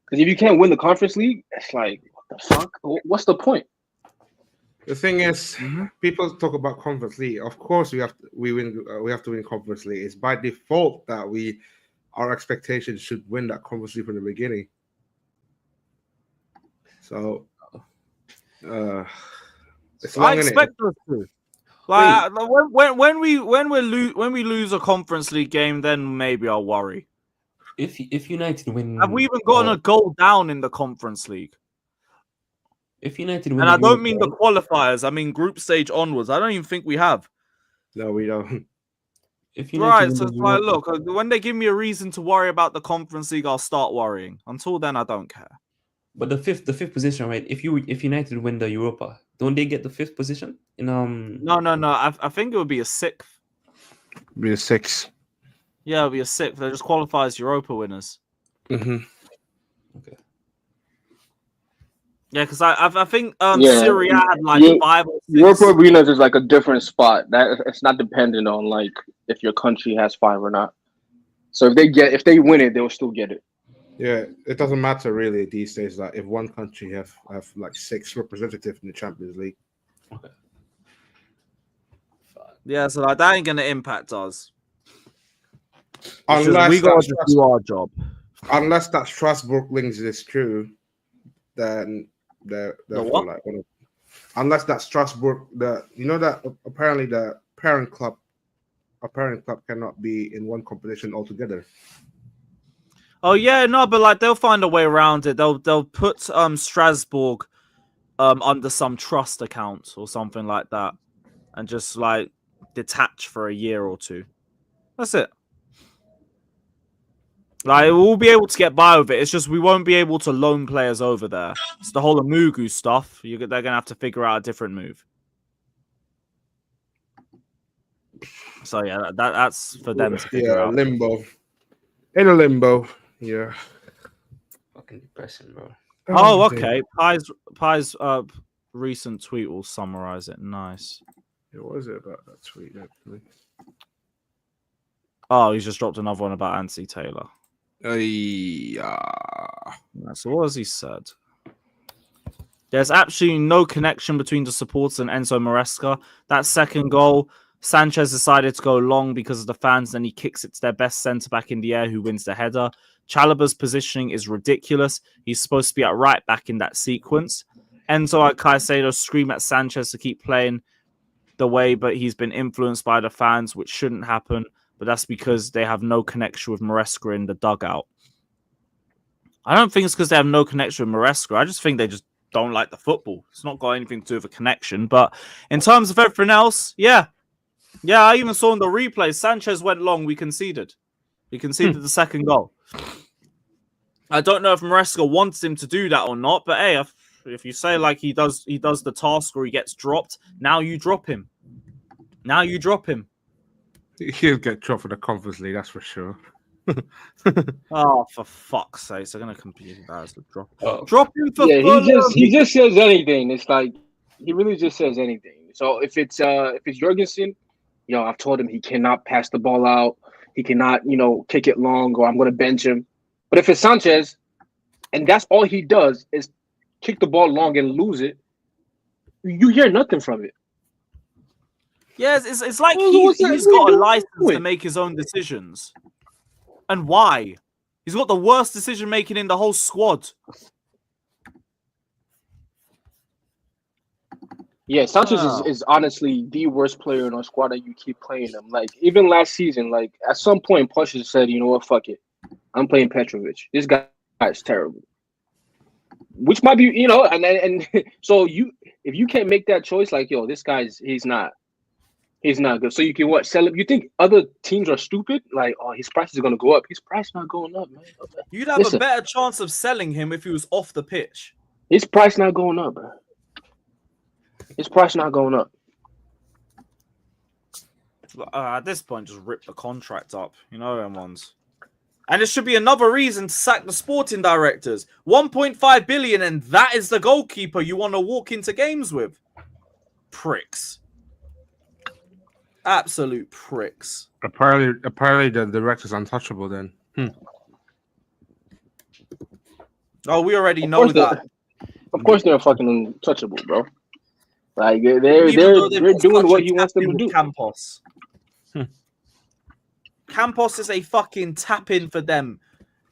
S5: Because if you can't win the Conference League, it's like, what the fuck? What's the point?
S3: the thing is, people talk about Conference League. Of course, we have to win Conference League. It's by default that our expectations should win that Conference League from the beginning. So, it's long,
S1: I
S3: innit?
S1: expect us to. Like when we lose a Conference League game, then maybe I'll worry.
S4: If United win,
S1: Have we even gotten a goal down in the Conference League?
S4: If United win,
S1: And I
S4: the
S1: don't mean the
S4: Europa
S1: qualifiers. I mean group stage onwards. I don't even think we have.
S3: No, we don't.
S4: if United
S1: Right,
S4: win
S1: so
S4: the
S1: it's like,
S4: Europa-
S1: look, when they give me a reason to worry about the Conference League, I'll start worrying. Until then, I don't care.
S4: But the fifth position, right? If United win the Europa, don't they get the fifth position?
S1: No. I think it would be a sixth.
S3: Be a 6.
S1: Yeah, it'll be a sixth. They just qualify as Europa winners.
S3: Mm-hmm.
S4: Okay.
S1: Yeah, because I think
S5: Yeah.
S1: Syria had like
S5: You-
S1: 5 or 6.
S5: Europa Arenas is like a different spot. That it's not dependent on like if your country has 5 or not. So if they win it, they'll still get it.
S3: Yeah, it doesn't matter really these days. Like if one country have like 6 representatives in the Champions League.
S4: Okay.
S1: Yeah, so like that ain't gonna impact us.
S3: Unless
S1: we gotta
S3: that
S1: just do our job.
S3: Unless that Strasbourg links is true, then they're
S1: The what?
S3: like unless that Strasbourg that apparently the parent club cannot be in one competition altogether.
S1: Oh yeah, no, but like they'll find a way around it. They'll put Strasbourg under some trust account or something like that, and just like detach for a year or 2. That's it. Like we'll be able to get by with it. It's just we won't be able to loan players over there. It's the whole Amugu stuff. They're gonna have to figure out a different move. So yeah, that's for them to figure out.
S3: Limbo. In a limbo. Yeah.
S4: Fucking depressing, bro.
S1: Oh, okay. Pi's recent tweet will summarize it. Nice.
S3: What was it about that tweet actually?
S1: Oh, he's just dropped another one about Anthony Taylor.
S3: Yeah.
S1: So what has he said? There's absolutely no connection between the supporters and Enzo Maresca. That second goal, Sanchez decided to go long because of the fans, then he kicks it to their best centre-back in the air who wins the header. Chalobah's positioning is ridiculous. He's supposed to be at right back in that sequence. Enzo and Caicedo scream at Sanchez to keep playing the way, but he's been influenced by the fans, which shouldn't happen. But that's because they have no connection with Maresca in the dugout. I don't think it's because they have no connection with Maresca. I just think they just don't like the football. It's not got anything to do with a connection. But in terms of everything else, yeah. Yeah, I even saw in the replay, Sanchez went long, we conceded. We conceded the second goal. I don't know if Maresca wants him to do that or not, but hey, if you say like he does the task or he gets dropped, now you drop him. Now you drop him.
S3: He'll get dropped for the Conference League, that's for sure.
S1: Oh, for fuck's sake! They're gonna compete as the drop.
S4: Oh.
S1: Drop him for
S5: he just says anything. It's like he really just says anything. So if it's Jorgensen, I've told him he cannot pass the ball out. He cannot, kick it long, or I'm gonna bench him. But if it's Sanchez, and that's all he does is kick the ball long and lose it, you hear nothing from it.
S1: Yes, it's like he's got a license to make his own decisions. And why? He's got the worst decision making in the whole squad.
S5: Yeah, Sanchez is honestly the worst player in our squad, and you keep playing him. Like even last season, like at some point, Pusha said, "You know what? Fuck it, I'm playing Petrovic. This guy is terrible." Which might be, and so if you can't make that choice, like this guy's he's not good. So you can sell him. You think other teams are stupid? Like, oh, his price is gonna go up. His price not going up, man.
S1: You'd have a better chance of selling him if he was off the pitch.
S5: His price not going up, bro. His price not going up.
S1: At this point, just rip the contract up. Them ones. And it should be another reason to sack the sporting directors. 1.5 billion, and that is the goalkeeper you want to walk into games with. Pricks. Absolute pricks.
S3: Apparently the director's untouchable then.
S1: Oh, we already know that.
S5: Of course they're fucking untouchable, bro. Like they're doing what he wants them to do.
S1: Campos. Campos is a fucking tap-in for them.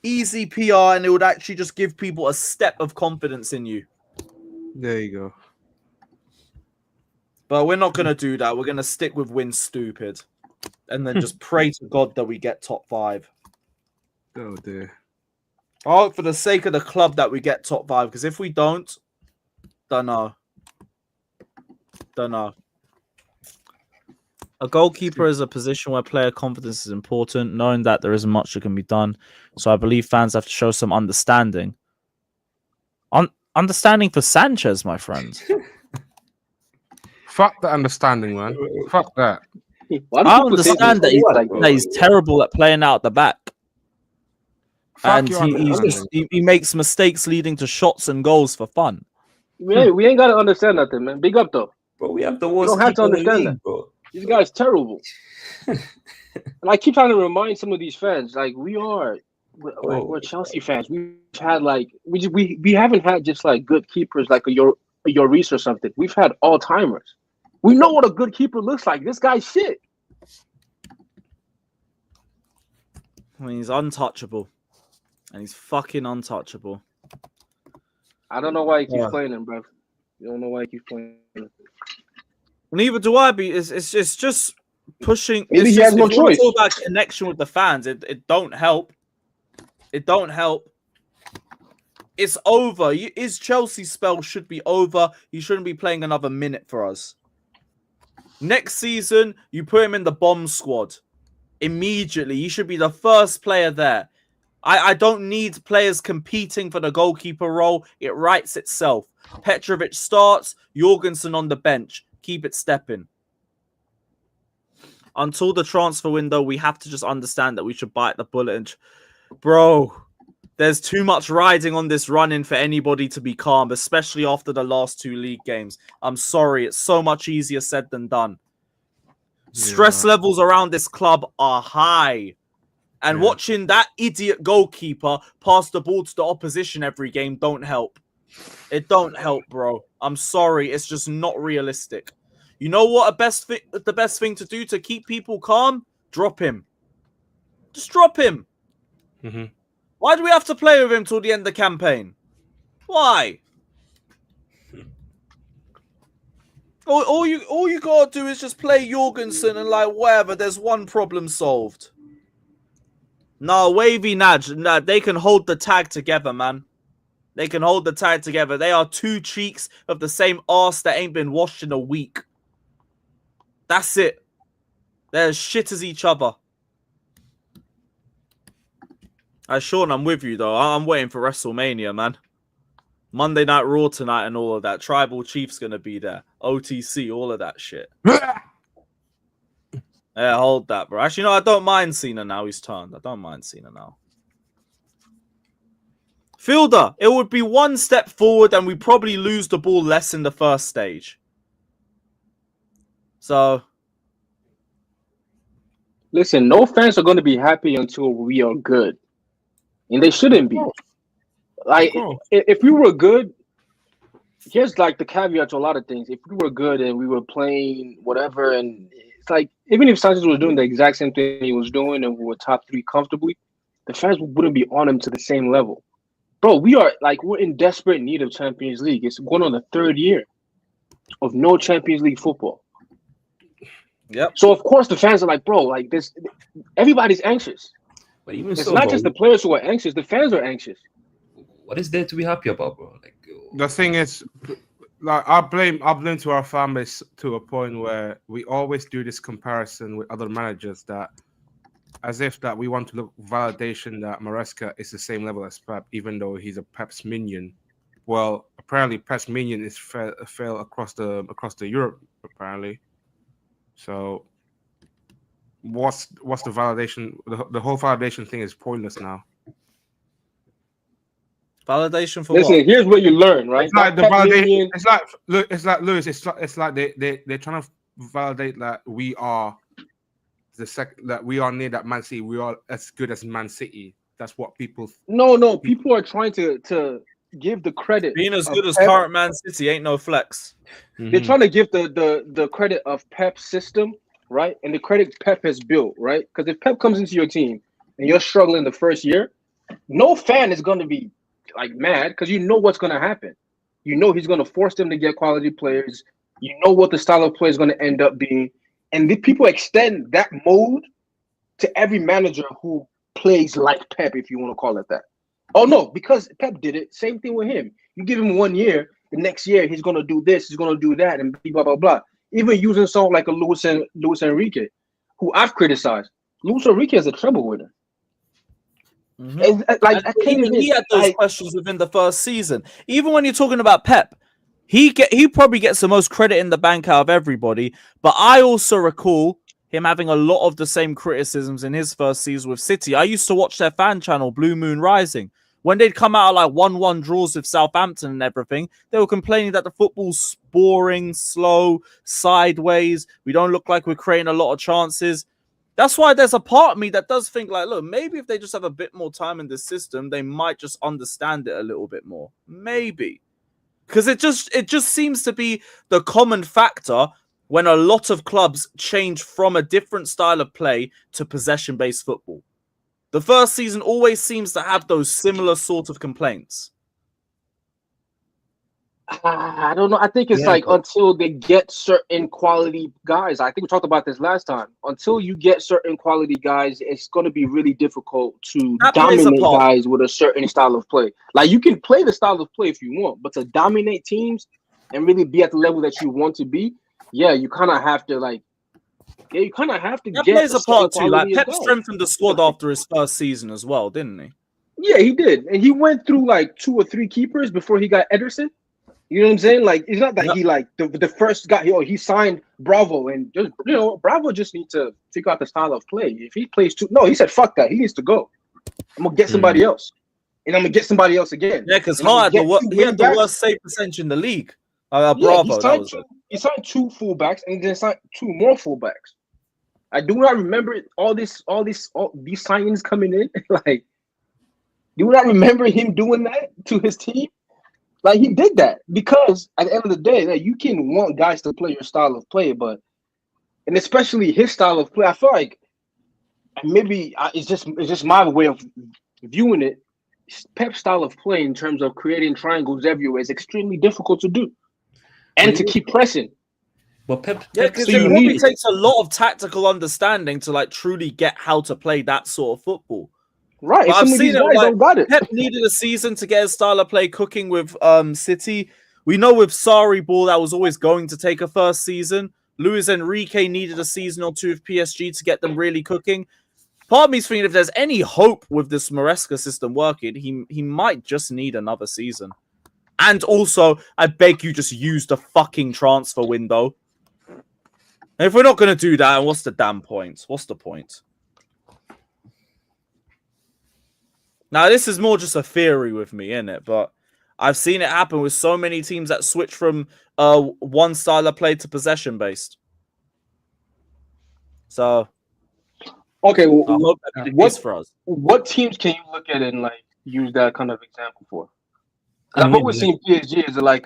S1: Easy PR, and it would actually just give people a step of confidence in you.
S3: There you go.
S1: But we're not going to do that. We're going to stick with win stupid. And then just pray to God that we get top 5.
S3: Oh, dear.
S1: I hope for the sake of the club that we get top 5. Because if we don't, don't know. A goalkeeper is a position where player confidence is important, knowing that there isn't much that can be done. So I believe fans have to show some understanding. understanding for Sanchez, my friend.
S3: Fuck the understanding, man. Fuck that.
S5: Why do
S1: I
S5: people say
S1: understand that
S5: things like
S1: that he's terrible at playing out the back.
S3: Fuck
S1: And
S3: your
S1: he's
S3: understanding.
S1: just, he makes mistakes leading to shots and goals for fun.
S5: We ain't gotta understand nothing, man. Big up though.
S4: Bro, we have the
S5: You
S4: worst
S5: don't have to
S4: keeper in the
S5: understand
S4: league,
S5: that.
S4: bro.
S5: This guy's terrible. And I keep trying to remind some of these fans, like we're Chelsea fans. We've had like we haven't had just like good keepers like a Lloris or something. We've had all timers. We know what a good keeper looks like. This guy's shit.
S1: I mean, he's untouchable. And he's fucking untouchable.
S5: I don't know why he keeps playing him, bro. You don't know why he keeps playing him.
S1: Neither do I. It's just pushing.
S5: Maybe
S1: it's
S5: he
S1: just,
S5: has no
S1: if you want to
S5: choice.
S1: talk about connection with the fans. It don't help. It don't help. It's over. His Chelsea spell should be over. He shouldn't be playing another minute for us. Next season, you put him in the bomb squad. Immediately. He should be the first player there. I don't need players competing for the goalkeeper role. It writes itself. Petrovic starts. Jorgensen on the bench. Keep it stepping. Until the transfer window, we have to just understand that we should bite the bullet. And bro, there's too much riding on this run-in for anybody to be calm, especially after the last 2 league games. I'm sorry. It's so much easier said than done. Stress levels around this club are high. And watching that idiot goalkeeper pass the ball to the opposition every game don't help. It don't help, bro. I'm sorry. It's just not realistic. You know what? The best thing to do to keep people calm? Drop him. Just drop him.
S3: Mm-hmm.
S1: Why do we have to play with him till the end of the campaign? Why? All you gotta do is just play Jorgensen and like whatever. There's one problem solved. No, Wavy Nudge. Nah, they can hold the tag together, man. They can hold the tag together. They are 2 cheeks of the same arse that ain't been washed in a week. That's it. They're as shit as each other. Sean, I'm with you, though. I'm waiting for WrestleMania, man. Monday Night Raw tonight and all of that. Tribal Chief's going to be there. OTC, all of that shit. Yeah, hold that, bro. Actually, no, I don't mind Cena now. He's turned. I don't mind Cena now. Fielder, it would be 1 step forward and we probably lose the ball less in the first stage. So,
S5: listen, no fans are going to be happy until we are good. And they shouldn't be. Like, if we were good, here's like the caveat to a lot of things. If we were good and we were playing whatever, and it's like, even if Sanchez was doing the exact same thing he was doing and we were top 3 comfortably, the fans wouldn't be on him to the same level. Bro, we're in desperate need of Champions League. It's going on the 3rd year of no Champions League football.
S1: yep.
S5: So, of course, the fans are like, bro, like this, everybody's anxious.
S4: But even
S5: It's
S4: so,
S5: not
S4: bro,
S5: just the players who are anxious, the fans are anxious.
S4: what is there to be happy about, bro? Like,
S3: The thing is, like I blame to our fan base to a point where we always do this comparison with other managers that, as if that we want to look validation that Maresca is the same level as Pep, even though he's a Pep's minion. Well, apparently Pep's minion is fail across the Europe apparently. So, what's the validation? The whole validation thing is pointless now.
S1: Validation for
S5: Listen,
S1: what?
S5: here's what you learn, right?
S3: It's like the
S5: Pep
S3: validation.
S5: minion-
S3: It's like Lewis. It's like they're trying to validate that we are that we are near that Man City. We are as good as Man City. That's what people.
S5: No. People are trying to give the credit.
S1: Being as
S5: of
S1: good as
S5: Pep.
S1: current Man City ain't no flex.
S5: They're trying to give the credit of Pep's system, right? And the credit Pep has built, right? Because if Pep comes into your team and you're struggling the first year, no fan is going to be like mad because you know what's going to happen. You know he's going to force them to get quality players. You know what the style of play is going to end up being. And the people extend that mode to every manager who plays like Pep, if you want to call it that. Oh, no, because Pep did it. Same thing with him. You give him 1 year, the next year he's going to do this, he's going to do that, and blah, blah, blah. Even using someone like a Luis Enrique, who I've criticized. Luis Enrique is a trouble winner. And, like, I can't
S1: even
S5: even.
S1: he had those questions within the first season. Even when you're talking about Pep, he probably gets the most credit in the bank out of everybody. But I also recall him having a lot of the same criticisms in his first season with City. I used to watch their fan channel, Blue Moon Rising. When they'd come out of like 1-1 draws with Southampton and everything, they were complaining that the football's boring, slow, sideways. We don't look like we're creating a lot of chances. That's why there's a part of me that does think like, look, maybe if they just have a bit more time in this system, they might just understand it a little bit more. Maybe. Because it just seems to be the common factor when a lot of clubs change from a different style of play to possession-based football. The first season always seems to have those similar sort of complaints.
S5: I don't know. I think it's until they get certain quality guys. I think we talked about this last time. Until you get certain quality guys, it's going to be really difficult to dominate guys with a certain style of play. Like, you can play the style of play if you want, but to dominate teams and really be at the level that you want to be, you kind of have to
S1: that plays a part too. Like, Pep strengthened the squad after his first season as well, didn't he?
S5: Yeah, he did, and he went through like 2 or 3 keepers before he got Ederson. You know what I'm saying? Like, it's not that he like the first guy. He signed Bravo, and just Bravo just needs to figure out the style of play. If he plays he said fuck that. He needs to go. I'm gonna get somebody else, and I'm gonna get somebody else again.
S1: Yeah, because he had the worst save percentage in the league. Bravo.
S5: He signed 2 fullbacks and then signed 2 more fullbacks. I do not remember all these signings coming in. Like, do you not remember him doing that to his team? Like, he did that because at the end of the day, like, you can want guys to play your style of play, and especially his style of play, I feel like maybe it's just my way of viewing it. Pep's style of play in terms of creating triangles everywhere is extremely difficult to do, and to keep pressing.
S4: Well, Pep
S1: because it probably takes a lot of tactical understanding to like truly get how to play that sort of football.
S5: Right,
S1: I've seen it.
S5: Don't got it.
S1: Pep needed a season to get his style of play cooking with City. We know with Sarri ball that was always going to take a first season. Luis Enrique needed a season or 2 of PSG to get them really cooking. Part of me's thinking if there's any hope with this Maresca system working, he might just need another season. And also, I beg you, just use the fucking transfer window. And if we're not going to do that, what's the damn point? What's the point? Now, this is more just a theory with me, innit? But I've seen it happen with so many teams that switch from one style of play to possession-based. So,
S5: okay, well,
S1: I hope that's the case for us.
S5: What teams can you look at and like use that kind of example for? I've always seen PSG as like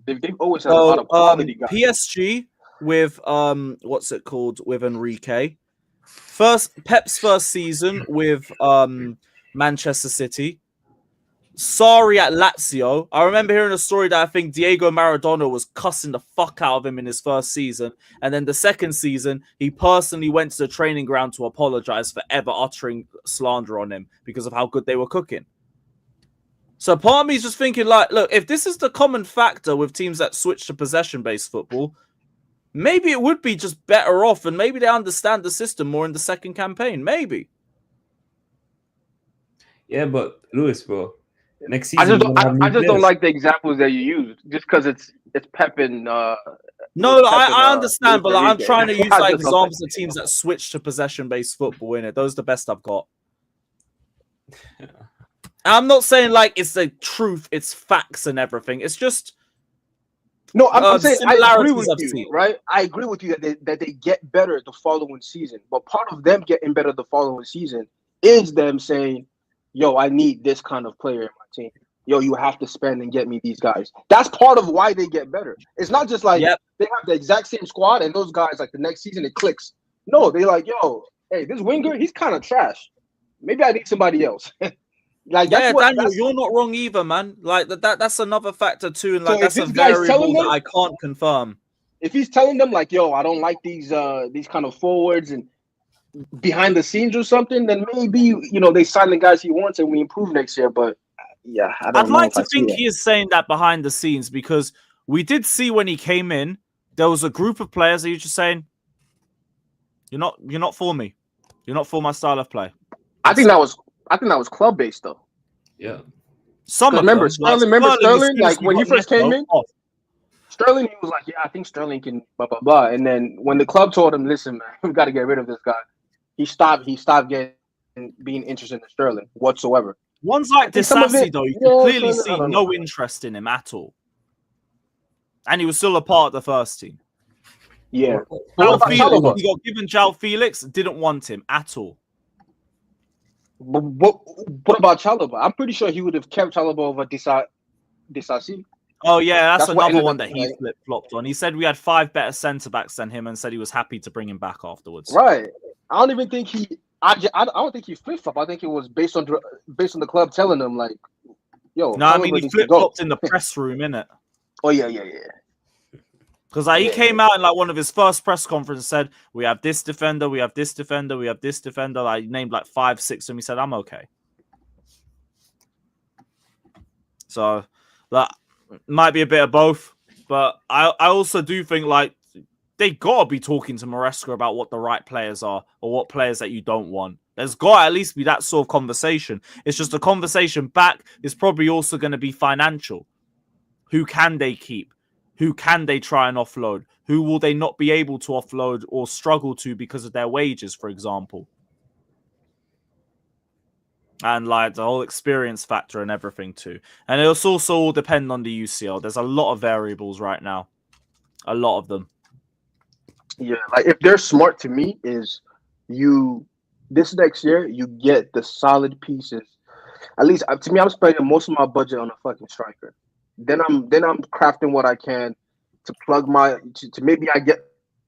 S5: they've always had a lot of quality guys.
S1: PSG with what's it called with Enrique? Pep's first season with Manchester City. Sarri at Lazio. I remember hearing a story that I think Diego Maradona was cussing the fuck out of him in his first season. And then the second season, he personally went to the training ground to apologize for ever uttering slander on him because of how good they were cooking. So part of me is just thinking like, look, if this is the common factor with teams that switch to possession-based football, maybe it would be just better off and maybe they understand the system more in the second campaign. Maybe.
S4: Yeah, but Lewis, bro, next season
S5: I just don't like the examples that you used just because it's Pep and
S1: no, I understand, but like, I'm trying to use like examples of teams that switch to possession-based football in it. Those are the best I've got. I'm not saying like it's the truth, it's facts and everything. It's just
S5: no. I'm saying I agree with you, right? I agree with you that they get better the following season, but part of them getting better the following season is them saying, "Yo, I need this kind of player in my team. Yo, you have to spend and get me these guys." That's part of why they get better. It's not just like they have the exact same squad and those guys like the next season it clicks. No, they like, yo, hey, this winger, he's kind of trash. Maybe I need somebody else. Like,
S1: Daniel, you're not wrong either, man. Like that's another factor too, and like that's a variable that I can't confirm.
S5: If he's telling them like, yo, I don't like these kind of forwards and behind the scenes or something, then maybe they sign the guys he wants and we improve next year. But yeah,
S1: I'd like to think he is saying that behind the scenes because we did see when he came in, there was a group of players that you're just saying, you're not for me. You're not for my style of play.
S5: I think that was I think that was club based though.
S4: Yeah.
S1: Some of
S5: Remember
S1: them,
S5: Sterling,
S1: as
S5: like
S1: soon as
S5: when he
S1: got
S5: first came
S1: Neto
S5: in,
S1: off.
S5: Sterling, he was like, yeah, I think Sterling can blah blah blah. And then when the club told him, listen, man, we got to get rid of this guy, he stopped being interested in Sterling whatsoever.
S1: Ones like Disassi, though, you can clearly see no interest in him at all. And he was still a part of the first team.
S5: Yeah.
S1: João Felix, he got given João Felix, didn't want him at all.
S5: But what about Chalobah? I'm pretty sure he would have kept Chalobah over Disassi.
S1: Oh, yeah, that's another one that he
S5: like,
S1: flip-flopped on. He said we had 5 better centre-backs than him and said he was happy to bring him back afterwards.
S5: Right. I don't even think he... I don't think he flip-flopped. I think it was based on the club telling him, like, yo...
S1: No, I mean, he flip-flopped in the press room, innit?
S5: Oh, yeah.
S1: Because he came out in like one of his first press conferences and said, we have this defender, we have this defender, we have this defender. Like, he named like 5, 6 of them. He said, I'm okay. So, that might be a bit of both. But I also do think, like, they got to be talking to Maresca about what the right players are or what players that you don't want. There's got to at least be that sort of conversation. It's just a conversation back is probably also going to be financial. Who can they keep? Who can they try and offload? Who will they not be able to offload or struggle to because of their wages, for example? And like the whole experience factor and everything too. And it'll also all depend on the UCL. There's a lot of variables right now. A lot of them.
S5: Yeah, like if they're smart to me is this next year you get the solid pieces. At least to me, I'm spending most of my budget on a fucking striker. Then I'm crafting what I can to plug to maybe I get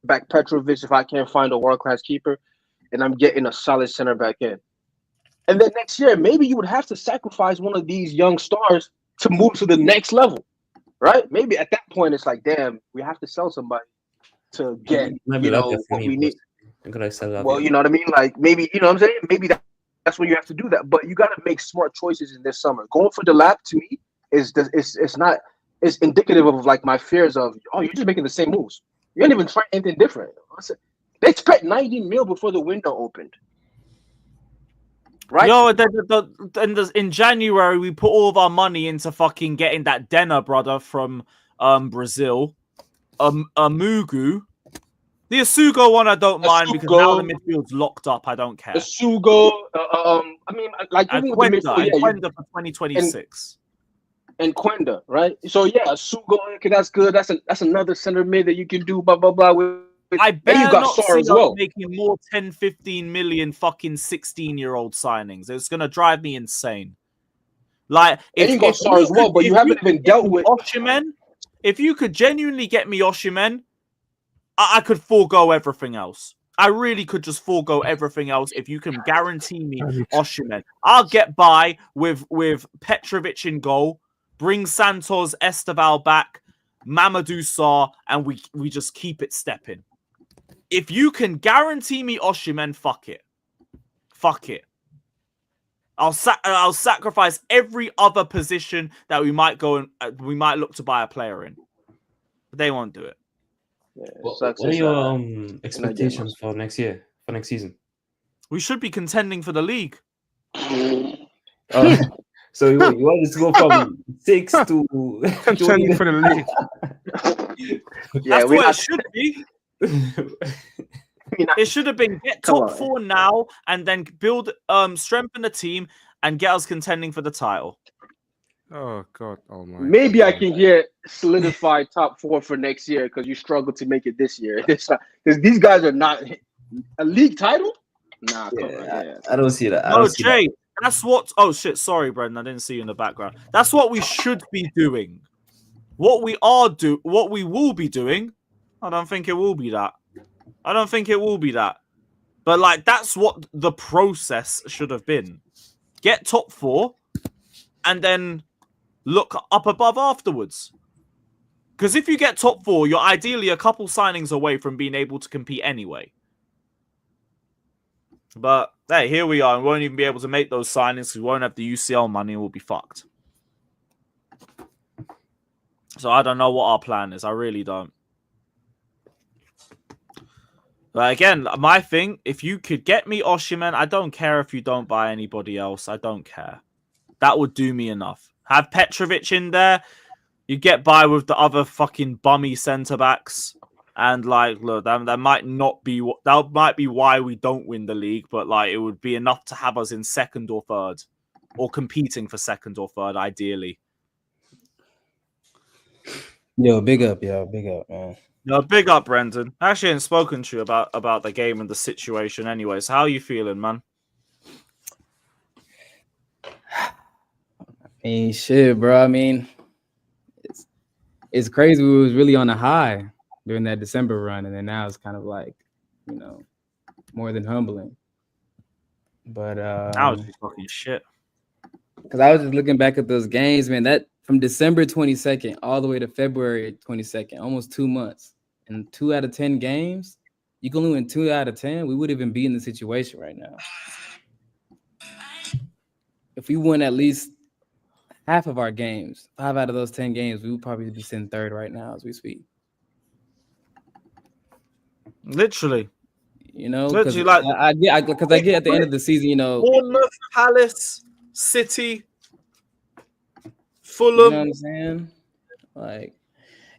S5: back Petrovic if I can't find a world-class keeper, and I'm getting a solid center back in. And then next year, maybe you would have to sacrifice one of these young stars to move to the next level, right? Maybe at that point it's like, damn, we have to sell somebody to get what we need. Well, you know what I mean? Like maybe, you know what I'm saying? Maybe that's when you have to do that. But you got to make smart choices in this summer. Going for the lap to me it's indicative of like my fears of, oh, you're just making the same moves. You ain't even trying anything different. They spent 90 mil before the window opened. Right?
S1: Yo, in January, we put all of our money into fucking getting that Denner brother from Brazil. Mugu. The Asugo one I don't mind because now the midfield's locked up. I don't care.
S5: Asugo, I mean, like even with the midfield,
S1: Quenda for 2026.
S5: And Quenda, right? So yeah, Asugo, okay, that's good. That's another center mid that you can do. Blah blah blah.
S1: I bet not see us making more 10, 15 million fucking 16-year-old signings. It's gonna drive me insane. Like
S5: if you got Sar as well, but you haven't even dealt with
S1: Oshimen. If you could genuinely get me Oshimen, I could forego everything else. I really could just forego everything else if you can guarantee me Oshimen. I'll get by with Petrovic in goal, bring Santos, Esteval back, Mamadou Sarr, and we just keep it stepping. If you can guarantee me Oshimen, fuck it. Fuck it. I'll sacrifice every other position that we might go and we might look to buy a player in. But they won't do it.
S4: Yeah, what are your expectations for next year, for next season?
S1: We should be contending for the league.
S4: So you want us to go from 6 to
S3: contending for the league?
S1: That's what it should be. It should have been get top 4 now and then build, strengthen the team and get us contending for the title.
S3: Oh God Almighty!
S5: Maybe I can hear solidified top 4 for next year because you struggled to make it this year. Because these guys are not a league title. Nah,
S4: I don't see that.
S1: No, Jay, that's what. Oh shit! Sorry, Brendan, I didn't see you in the background. That's what we should be doing. What we will be doing. I don't think it will be that. But like, that's what the process should have been. Get top 4, and then look up above afterwards. Because if you get top 4, you're ideally a couple signings away from being able to compete anyway. But hey, here we are. We won't even be able to make those signings because we won't have the UCL money and we'll be fucked. So I don't know what our plan is. I really don't. But again, my thing, if you could get me Osimhen, I don't care if you don't buy anybody else. I don't care. That would do me enough. Have Petrovic in there. You get by with the other fucking bummy centre backs. And like, look, that might not be that might be why we don't win the league, but like, it would be enough to have us in second or third, or competing for second or third, ideally.
S6: Yo, big up, man.
S1: No, big up, Brendan. I actually hadn't spoken to you about the game and the situation anyways. How are you feeling, man?
S6: I mean, shit, bro. I mean, it's crazy. We was really on a high during that December run, and then now it's kind of like, you know, more than humbling. But
S1: Now it's just fucking shit.
S6: because I was just looking back at those games, man. That from December 22nd all the way to February 22nd, almost 2 months, and 2 out of 10 games, you can only win 2 out of 10. We would even be in the situation right now. If we won at least half of our games, 5 out of those 10 games, we would probably be sitting third right now as we speak.
S1: Literally.
S6: You know,
S1: Literally,
S6: because
S1: like,
S6: I get at the end of the season, you know,
S1: Bournemouth, Palace, City,
S6: you
S1: Fulham.
S6: know what I'm saying? Like,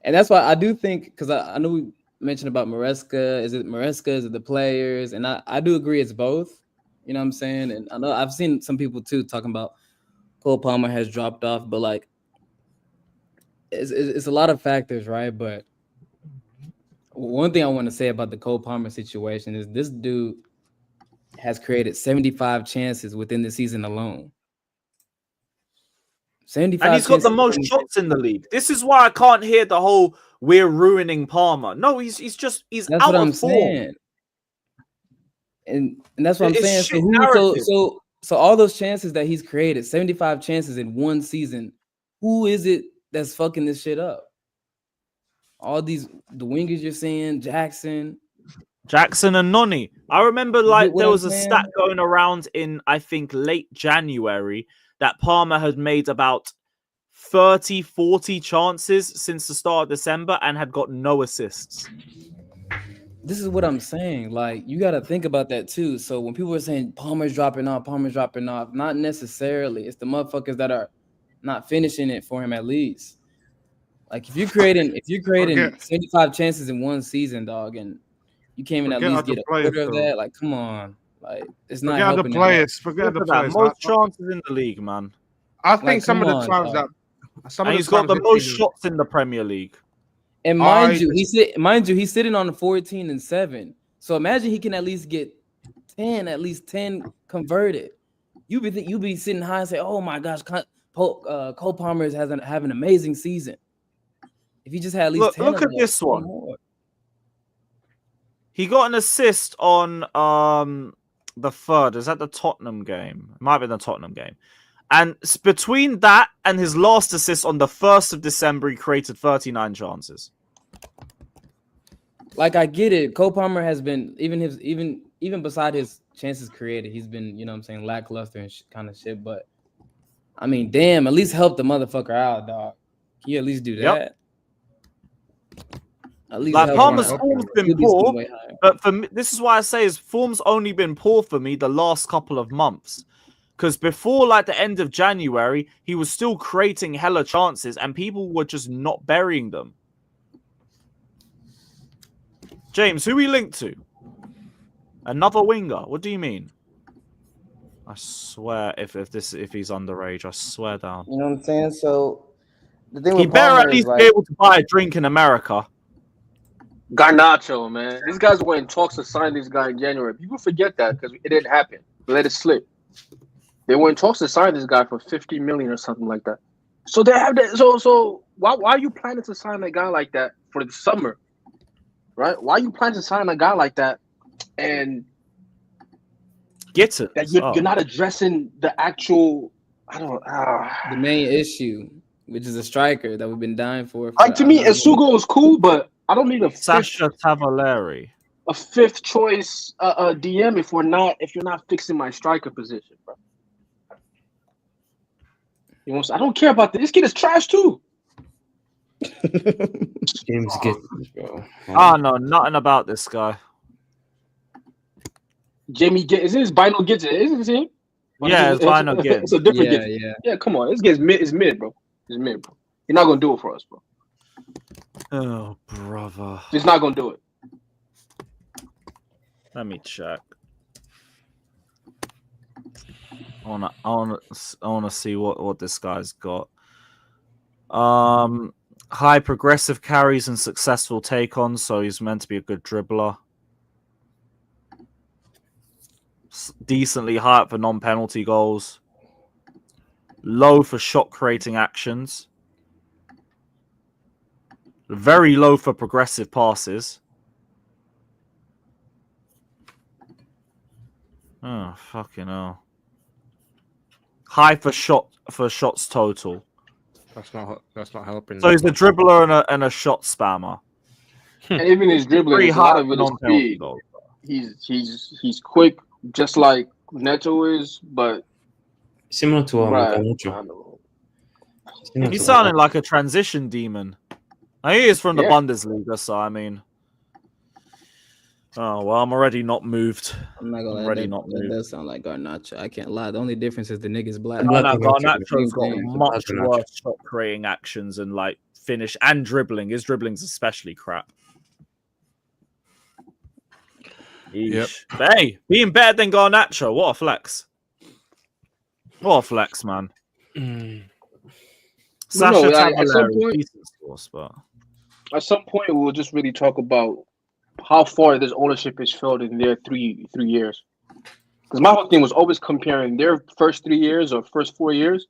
S6: and that's why I do think, because I know we mentioned about Maresca. Is it Maresca? Is it the players? And I do agree it's both. You know what I'm saying? And I know I've seen some people too talking about Cole Palmer has dropped off, but like, it's a lot of factors, right? But one thing I want to say about the Cole Palmer situation is this dude has created 75 chances within the season alone. 75
S1: And he's got the
S6: chances
S1: most shots in the league. This is why I can't hear the whole "we're ruining Palmer." No, he's
S6: That's
S1: out
S6: what I'm
S1: of form.
S6: saying. And that's what I'm
S1: It's
S6: saying.
S1: shit narrative.
S6: So all those chances that he's created, 75 chances in one season, who is it that's fucking this shit up? All the wingers you're saying, Jackson
S1: and Noni. I remember like
S6: what
S1: there
S6: I'm
S1: was a
S6: saying?
S1: stat going around in, I think, late January that Palmer had made about 30, 40 chances since the start of December and had got no assists.
S6: This is what I'm saying. Like, you got to think about that too. So when people are saying Palmer's dropping off, not necessarily. It's the motherfuckers that are not finishing it for him at least. Like if you're creating 75 chances in one season, dog, and you can't even at least get a quarter of that, like come on. Like it's not helping.
S3: Forget the players.
S1: Most chances in the league, man.
S3: I think
S6: Like,
S3: some of
S6: come
S3: the
S6: on,
S3: times
S6: dog.
S1: And he's got the most shots in the Premier League.
S6: And mind you, he's sitting on 14-7. So imagine he can at least get 10 converted. You be sitting high and say, "Oh my gosh, Cole Palmer is having an amazing season." If he just had at least 10
S1: look at this one. He got an assist on the third. Is that the Tottenham game? It might be the Tottenham game. And between that and his last assist on the 1st of December, he created 39 chances.
S6: Like I get it. Cole Palmer has been even beside his chances created, he's been, you know what I'm saying, lackluster and kind of shit. But I mean, damn, at least help the motherfucker out, dog. Can you at least do that?
S1: Yep.
S6: At least
S1: like Palmer's form's been poor,
S6: be
S1: but for me, this is why I say his form's only been poor for me the last couple of months. Because before like the end of January, he was still creating hella chances and people were just not burying them. James, who we linked to? Another winger? What do you mean? I swear, if he's underage, I swear down.
S6: You know what I'm saying? So the thing
S1: He
S6: with
S1: better
S6: Palmer
S1: at least
S6: is,
S1: be able to buy a drink in America.
S5: Garnacho, man. These guys were in talks to sign this guy in January. People forget that because it didn't happen. Let it slip. They were in talks to sign this guy for 50 million or something like that. So they have that. So why are you planning to sign a guy like that for the summer? Right? Why are you planning to sign a guy like that and
S1: get it?
S5: That you're not addressing the actual
S6: the main issue, which is a striker that we've been dying for.
S5: Like to me, Esugo is cool, but I don't need a
S1: Sasha Tavaleri,
S5: a fifth choice DM if you're not fixing my striker position, bro. You know, I don't care about this. This kid is trash too.
S4: James gets bro.
S1: I know nothing about this guy.
S5: Jamie Gidget. Isn't his Bino Gidget? Isn't it him?
S1: Yeah, it's Bino Gidget.
S5: It's a different
S6: Yeah,
S5: Gidget.
S6: yeah.
S5: Yeah, come on. This guy's mid. It's mid, bro. It's mid, bro. You're not gonna do it for us, bro.
S1: Oh, brother.
S5: Just not gonna do it.
S1: Let me check. I wanna see what this guy's got. High progressive carries and successful take-ons, so he's meant to be a good dribbler. Decently high up for non-penalty goals. Low for shot-creating actions. Very low for progressive passes. Oh, fucking hell. High for shots total.
S3: That's not helping.
S1: So he's a dribbler and a shot spammer.
S5: And even his dribbling,
S1: Pretty
S5: is a lot
S1: high
S5: of it is
S1: non-penalty
S5: speed.
S1: goals.
S5: He's quick, just like Neto is, but
S4: Similar to
S5: right.
S4: Sancho.
S5: I don't know.
S4: Similar
S1: He's
S4: to-
S1: sounding like a transition demon. I think he's from the
S5: Yeah.
S1: Bundesliga, so I mean. Oh well, I'm already not moved.
S6: I'm not gonna lie.
S1: Already
S6: That,
S1: not
S6: that
S1: moved.
S6: does sound like Garnacho. I can't lie. The only difference is the nigga's black.
S4: Black.
S1: No,
S4: Garnacho.
S1: Garnacho's got
S6: Same thing.
S1: much
S4: Garnacho.
S1: worse shot creating actions and like finish and dribbling. His dribbling's especially crap. Yeesh. But hey, being better than Garnacho, what a flex. What a flex, man.
S4: Mm.
S1: Sasha
S5: like, at some
S1: Tabulari,
S5: point-
S1: decent source, but
S5: At some point, we'll just really talk about how far this ownership has failed in their three years. Because my whole thing was always comparing their first 3 years or first 4 years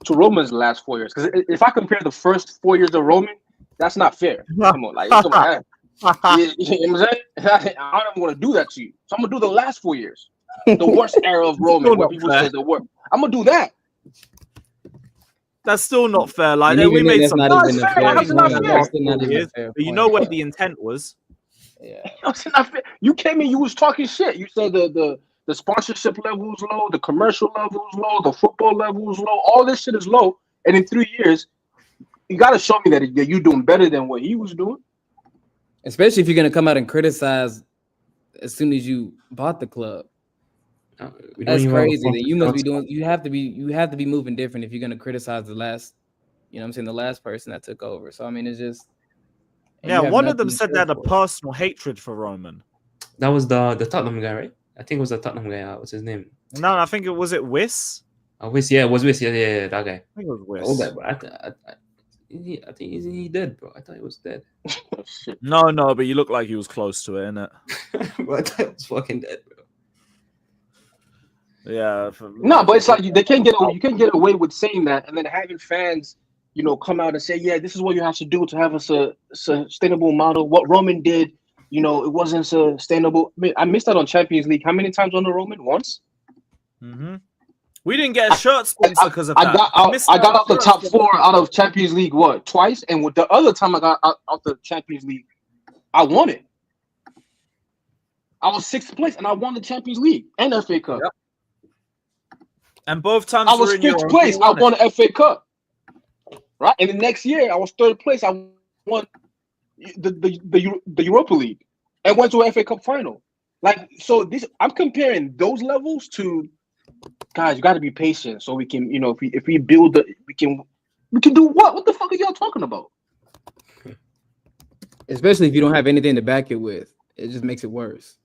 S5: to Roman's last 4 years. Because if I compare the first 4 years of Roman, that's not fair. Come on, like, come on. You know what I'm saying? I don't want to do that to you. So I'm gonna do the last 4 years, the worst era of Roman,
S1: Still
S5: where
S1: not
S5: people
S1: fair.
S5: say the worst. I'm gonna do that.
S1: that's still not fair. Like
S6: And
S1: we
S6: even then,
S1: made
S6: that's
S1: some
S6: not
S5: No,
S6: even
S5: it's
S6: a
S5: fair.
S6: fair
S5: That's not
S6: point.
S5: fair.
S6: That's still not even a
S1: years,
S6: fair
S1: but you
S6: point.
S1: know what the intent was.
S6: Yeah.
S5: It's not fair. You came in, you was talking shit. You said the sponsorship level is low, the commercial level is low, the football level is low. All this shit is low. And in 3 years, you got to show me that you're doing better than what he was doing.
S6: Especially if you're gonna come out and criticize as soon as you bought the club.
S4: We don't
S6: That's
S4: even have a
S6: crazy. Then you must be
S4: front-
S6: doing. You have to be moving different if you're gonna criticize the last. You know what I'm saying, the last person that took over. So I mean, it's just. and
S1: Yeah,
S6: you have
S1: one of
S6: nothing
S1: them
S6: to
S1: said
S6: show
S1: they had a
S6: for it.
S1: personal hatred for Roman.
S4: That was the Tottenham guy, right? I think it was the Tottenham guy. What's his name?
S1: No, I think it was Wiss.
S4: Wiss. Yeah, it was Wiss. Yeah, that guy.
S1: I think it was Wiss.
S4: Old guy, bro. I think isn't he dead, bro? I thought he was dead.
S5: Shit.
S1: No, but you look like he was close to it, innit?
S4: Bro, I thought he was fucking dead, bro.
S1: Yeah.
S5: No, but it's like you can't get away with saying that and then having fans, come out and say, yeah, this is what you have to do to have a sustainable model. What Roman did, it wasn't sustainable. I missed out on Champions League. How many times on the Roman? Once.
S1: Mm-hmm. We didn't get a shirt sponsor because of that.
S5: I got out the top 4 out of Champions League twice, and with the other time I got out the Champions League, I won it. I was 6th place, and I won the Champions League and FA Cup.
S1: Yep. And both times
S5: I was
S1: we're in
S5: 5th
S1: Europe,
S5: place.
S1: we
S5: I
S1: won
S5: won
S1: it.
S5: the FA Cup. Right, and the next year I was 3rd place. I won the Europa League and went to a FA Cup final. Like, so this, I'm comparing those levels to. Guys, you got to be patient so we can, if we build we can do what? What the fuck are y'all talking about?
S6: Especially if you don't have anything to back it with, it just makes it worse.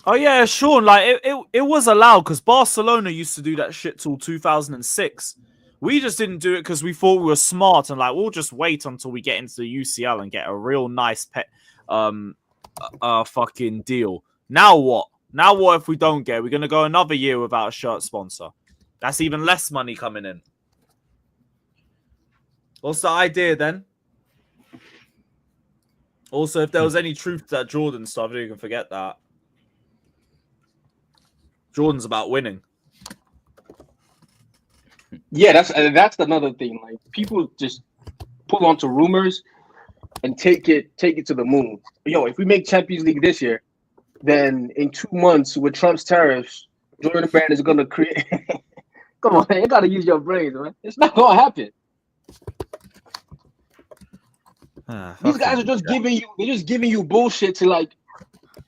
S1: Oh yeah, Sean. Like it was allowed because Barcelona used to do that shit till 2006. We just didn't do it because we thought we were smart and like we'll just wait until we get into the UCL and get a real nice fucking deal. Now what? Now what if we don't get? We're gonna go another year without a shirt sponsor. That's even less money coming in. What's the idea then? Also, if there was any truth to that Jordan stuff, you can forget that. Jordan's about winning.
S5: Yeah, that's another thing. Like, people just pull onto rumors and take it to the moon. If we make Champions League this year, then in 2 months with Trump's tariffs, Jordan Brand is gonna create. Come on, man, you gotta use your brains, man. It's not gonna happen. These guys are just giving you bullshit to like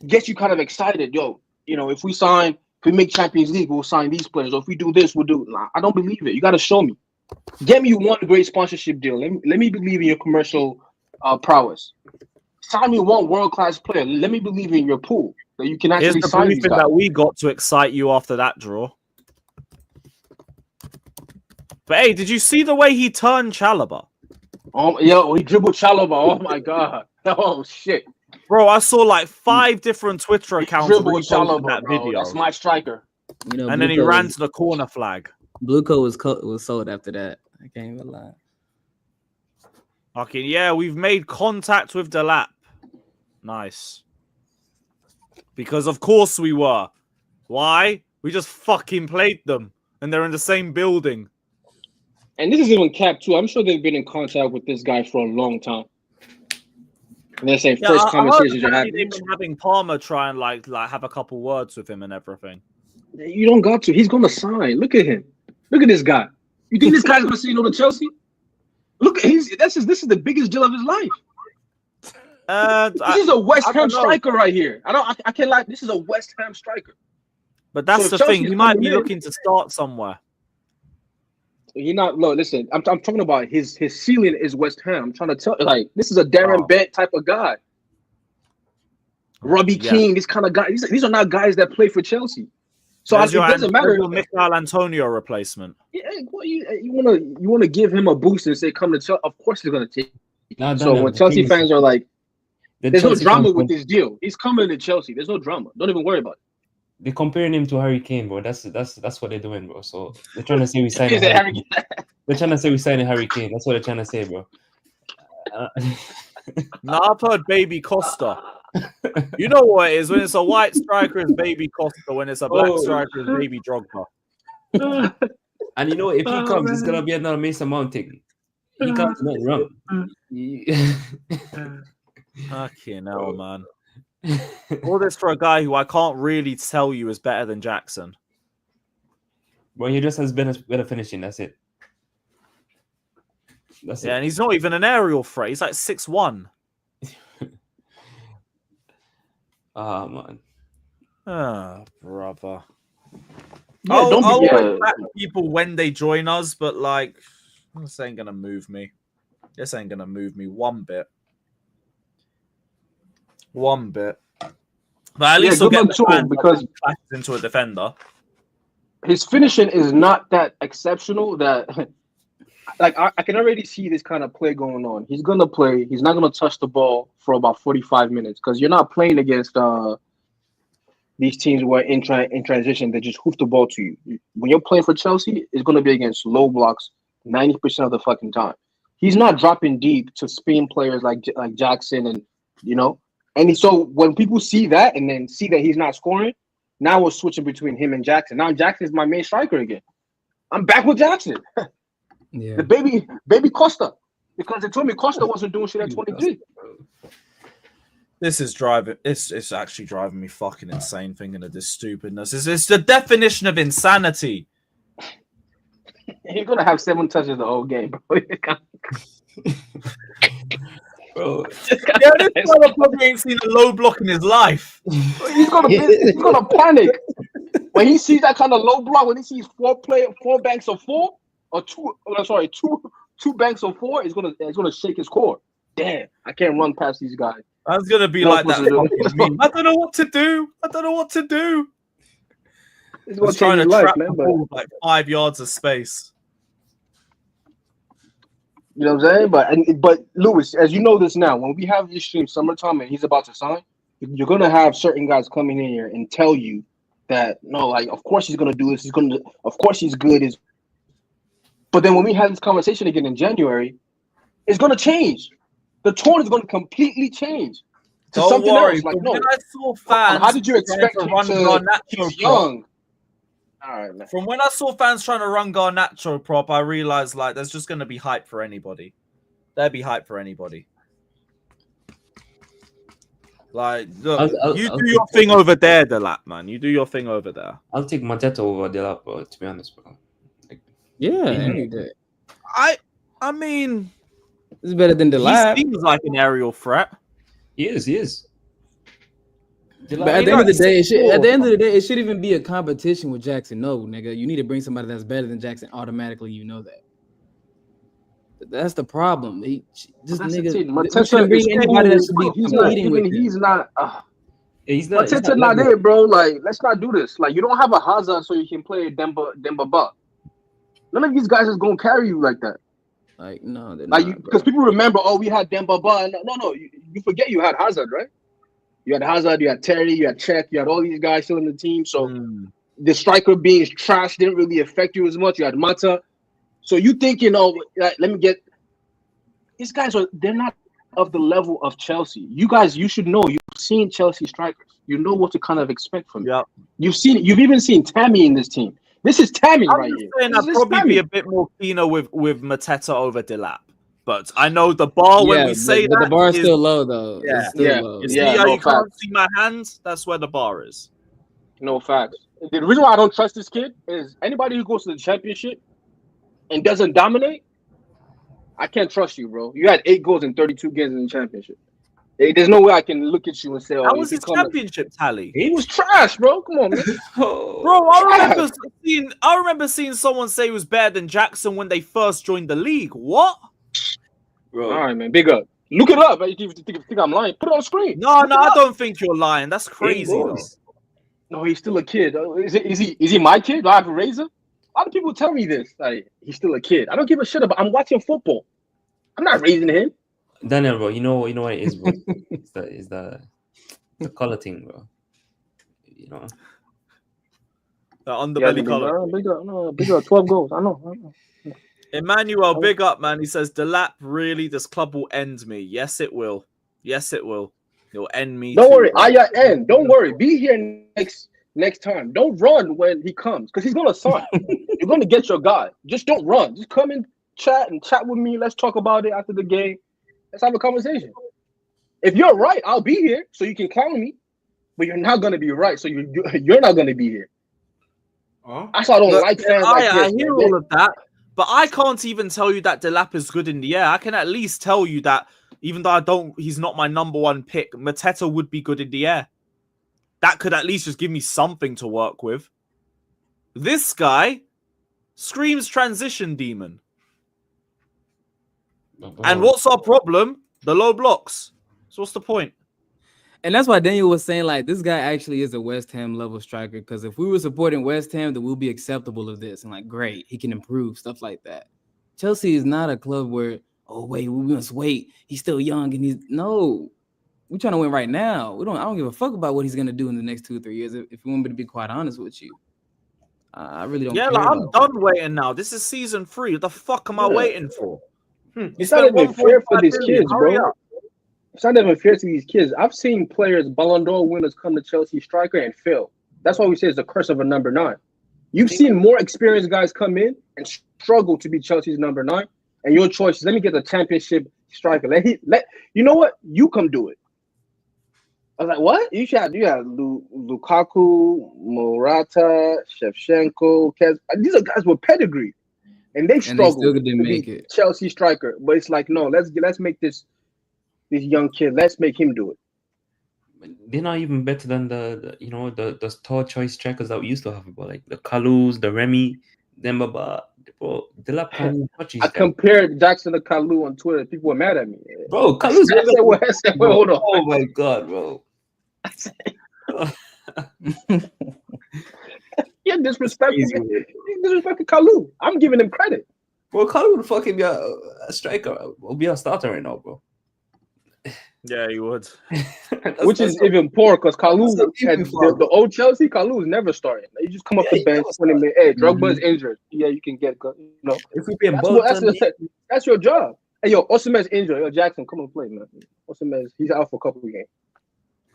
S5: gets you kind of excited. Yo, if we make Champions League, we'll sign these players. Or if we do this, we'll do. Nah, I don't believe it. You got to show me. Get me one great sponsorship deal. Let me believe in your commercial prowess. Sign me one world-class player. Let me believe in your pool that you can actually
S1: Here's the
S5: sign these
S1: briefing
S5: guys.
S1: that we got to excite you after that draw. But hey, did you see the way he turned Chalobah?
S5: He dribbled Chalobah. Oh my god. Oh shit.
S1: Bro, I saw like 5 different Twitter accounts
S5: Dribbled
S1: reposting
S5: Chalobah,
S1: that
S5: bro.
S1: video.
S5: That's my striker.
S1: And then he ran to the corner flag.
S6: Blue coat was sold after that. I can't even lie.
S1: Okay, yeah, we've made contact with Delap. Nice. Because of course we were. Why? We just fucking played them. And they're in the same building.
S5: And this is even cap too. I'm sure they've been in contact with this guy for a long time. And they're saying first conversations you're having.
S1: They've been having Palmer try and like have a couple words with him and everything.
S5: You don't got to. He's gonna sign. Look at him. Look at this guy. You think this guy's gonna say no to Chelsea? Look, this is the biggest deal of his life. This is a West Ham striker right here. I can't lie. This is a West Ham striker.
S1: But that's the thing. He might be looking to start somewhere.
S5: You're not. Look, listen. I'm talking about his ceiling is West Ham. I'm trying to tell you, this is a Darren Bent type of guy. Robbie Keane, this kind of guy. These are not guys that play for Chelsea. So it doesn't matter.
S1: Michael Antonio replacement.
S5: Yeah, well, you wanna give him a boost and say come to Chelsea. Of course he's gonna take. When Chelsea fans are like, there's no drama with this deal. He's coming to Chelsea. There's no drama. Don't even worry about it.
S4: They're comparing him to Harry Kane, bro. That's what they're doing, bro. So they're trying to say we signed Harry Kane. They're trying to say we signed Harry Kane. That's what they're trying to say, bro.
S1: Nah, I've heard Baby Costa. You know what it is when it's a white striker, it's Baby Costa. When it's a black striker, it's Baby Drogba.
S4: And you know, if he comes, it's gonna be another Mason Mount thing. He comes, nothing wrong.
S1: Fucking hell, man. All this for a guy who I can't really tell you is better than Jackson.
S4: Well, he just has better finishing. That's it. That's it.
S1: And he's not even an aerial threat. He's like 6'1".
S4: Man.
S1: Brother.
S5: Yeah,
S1: I'll back people when they join us, but like, this ain't gonna move me. This ain't gonna move me one bit. But at least he'll get the fans because into a defender.
S5: His finishing is not that exceptional. That like I can already see this kind of play going on. He's gonna play. He's not gonna touch the ball for about 45 minutes because you're not playing against these teams who are in transition. They just hoof the ball to you. When you're playing for Chelsea, it's gonna be against low blocks 90% of the fucking time. He's not dropping deep to spin players like Jackson and And so when people see that and then see that he's not scoring, now we're switching between him and Jackson. Now Jackson is my main striker again. I'm back with Jackson.
S6: Yeah.
S5: The baby Costa. Because they told me Costa wasn't doing shit at 23.
S1: This is driving. It's actually driving me fucking insane thinking of this stupidness. It's the definition of insanity.
S5: He's gonna have 7 touches the whole game, bro.
S4: Bro,
S1: this brother probably ain't seen a low block in his life.
S5: He's gonna panic when he sees that kind of low block. When he sees 4 banks of 4 or 2 banks of 4, it's gonna shake his core. Damn, I can't run past these guys.
S1: That's gonna be like that. I don't know what to do. He's trying to trap the ball like 5 yards of space.
S5: You know what I'm saying? But Lewis, as you know this now, when we have this stream summertime and he's about to sign, you're gonna have certain guys coming in here and tell you that no, like of course he's gonna do this. Of course he's good. But then when we have this conversation again in January, it's gonna change. The tone is gonna completely change to
S1: Don't
S5: something
S1: worry.
S5: else. Like
S1: when I saw fans,
S5: how did you expect
S1: to
S5: him
S1: run
S5: Garnacho young? All right, man.
S1: From when I saw fans trying to run Garnacho prop, I realized like there's just going to be hype for anybody. There'd be hype for anybody. Like, look, I'll do your thing over there, Delap, man. You do your thing over there.
S4: I'll take Mateta over Delap, bro, to be honest, bro. Like,
S6: any day.
S1: I mean,
S6: it's better than Delap.
S1: He seems like an aerial threat.
S4: He is.
S6: But at the end of the day, it should even be a competition with Jackson. No, nigga, you need to bring somebody that's better than Jackson automatically. You know that. That's the problem. This nigga. We shouldn't bring anybody that should be competing with him.
S5: He's not.
S4: He's not.
S5: Mateta not there, bro. Like, let's not do this. Like, you don't have a Hazard, so you can play Demba. None of these guys is gonna carry you like that.
S6: Like, no,
S5: because people remember, we had Demba. No, you forget you had Hazard, right? You had Hazard, you had Terry, you had Czech, you had all these guys still in the team. So the striker being trash didn't really affect you as much. You had Mata. So you thinking, let me get these guys they're not of the level of Chelsea. You should know. You've seen Chelsea strikers. You know what to kind of expect from them. You've even seen Tammy in this team. This is Tammy right here.
S1: I'd probably be a bit more keener with Mateta over Delap. But I know the bar when we say that
S6: the bar is still low though.
S1: Yeah,
S6: it's still low.
S1: You see how you can't see my hands? That's where the bar is.
S5: No facts. The reason why I don't trust this kid is anybody who goes to the championship and doesn't dominate, I can't trust you, bro. You had 8 goals in 32 games in the championship. There's no way I can look at you and say,
S1: "How was his championship tally?"
S5: He was trash, bro. Come on, man.
S1: Bro, I remember seeing someone say he was better than Jackson when they first joined the league. What?
S5: Bro. All right, man. Big up. Look it up. If you think I'm lying, put it on the screen.
S1: No, I don't think you're lying. That's crazy, though.
S5: No, he's still a kid. Is he my kid? Do I have a razor? A lot of people tell me this. Like, he's still a kid. I don't give a shit about. I'm watching football. I'm not raising him.
S4: Daniel, bro, you know what it is, bro. it's the color thing, bro. You know,
S1: the underbelly color.
S5: Big up, 12 goals. I know.
S1: Emmanuel, big up, man. He says, "Delap, really? This club will end me." Yes, it will. Yes, it will. It'll end me.
S5: Don't worry. end. Don't worry. Be here next time. Don't run when he comes, because he's gonna sign. You're gonna get your guy. Just don't run. Just come and chat with me. Let's talk about it after the game. Let's have a conversation. If you're right, I'll be here, so you can clown me. But you're not gonna be right, so you're not gonna be here. That's why I don't like fans like this.
S1: I hear all of that, but I can't even tell you that Delap is good in the air. I can at least tell you that even though he's not my number one pick, Mateta would be good in the air. That could at least just give me something to work with. This guy screams transition demon. And what's our problem? The low blocks. So what's the point?
S6: And that's why Daniel was saying, like, this guy actually is a West Ham level striker. Because if we were supporting West Ham, then we'll be acceptable of this. And like, great, he can improve, stuff like that. Chelsea is not a club where, we must wait. He's still young and we're trying to win right now. I don't give a fuck about what he's gonna do in the next 2 or 3 years. If you want me to be quite honest with you, I really don't.
S1: Yeah,
S6: care
S1: I'm done waiting now. This is season 3. What the fuck am I waiting for?
S5: It's not even fair for these kids, bro. It's not even fair to these kids. I've seen players, Ballon d'Or winners, come to Chelsea striker and fail. That's why we say it's the curse of a number 9. You've seen more experienced guys come in and struggle to be Chelsea's number 9, and your choice is, let me get the championship striker. You know what? You come do it. I was like, what? You have Lukaku, Morata, Shevchenko, these are guys with pedigree, and they struggled to be Chelsea striker. But it's like, no, let's make this young kid. Let's make him do it.
S4: They're not even better than the third choice strikers that we used to have, bro. Like the Kalous, the Remy, Dembaba. Bro, I
S5: compared Jackson to Kalou on Twitter. People were mad at me.
S4: Bro, Kalou's
S5: hold on.
S4: Oh my god, bro.
S5: You're disrespecting Kalou. I'm giving him credit.
S4: Bro, Kalou would fucking be a striker. Will be a starter right now, bro.
S1: Yeah, he would.
S5: Which is even poor, because Kalou at the old Chelsea, Kalou is never starting. You just come off the bench 20 minutes. Hey, Drogba's injured. Yeah, you can get.
S4: If we be
S5: that's your job. Hey, yo, Osimhen's injured. Yo, Jackson, come and play, man. Osimhen, he's out for a couple of games.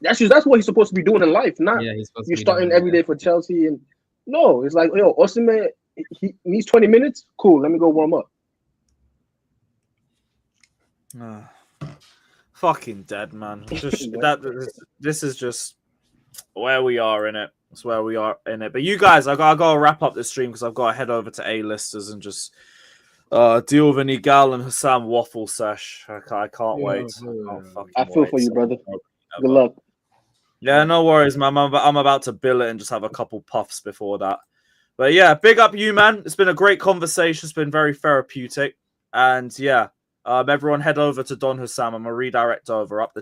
S5: That's what he's supposed to be doing in life. Not you're starting every day for Chelsea. And no, it's like, yo, Osimhen, he needs 20 minutes. Cool, let me go warm up.
S1: Fucking dead, man. This is just where we are in it. It's where we are in it. But you guys, I gotta wrap up this stream because I've got to head over to A-listers and just deal with an Igal and Hassan waffle sesh. I can't wait.
S5: I feel for you, brother. Good luck.
S1: Yeah, no worries, man. I'm about to bill it and just have a couple puffs before that. But yeah, big up you, man. It's been a great conversation. It's been very therapeutic. And yeah, everyone head over to Don Hussam. I'm going to redirect over up the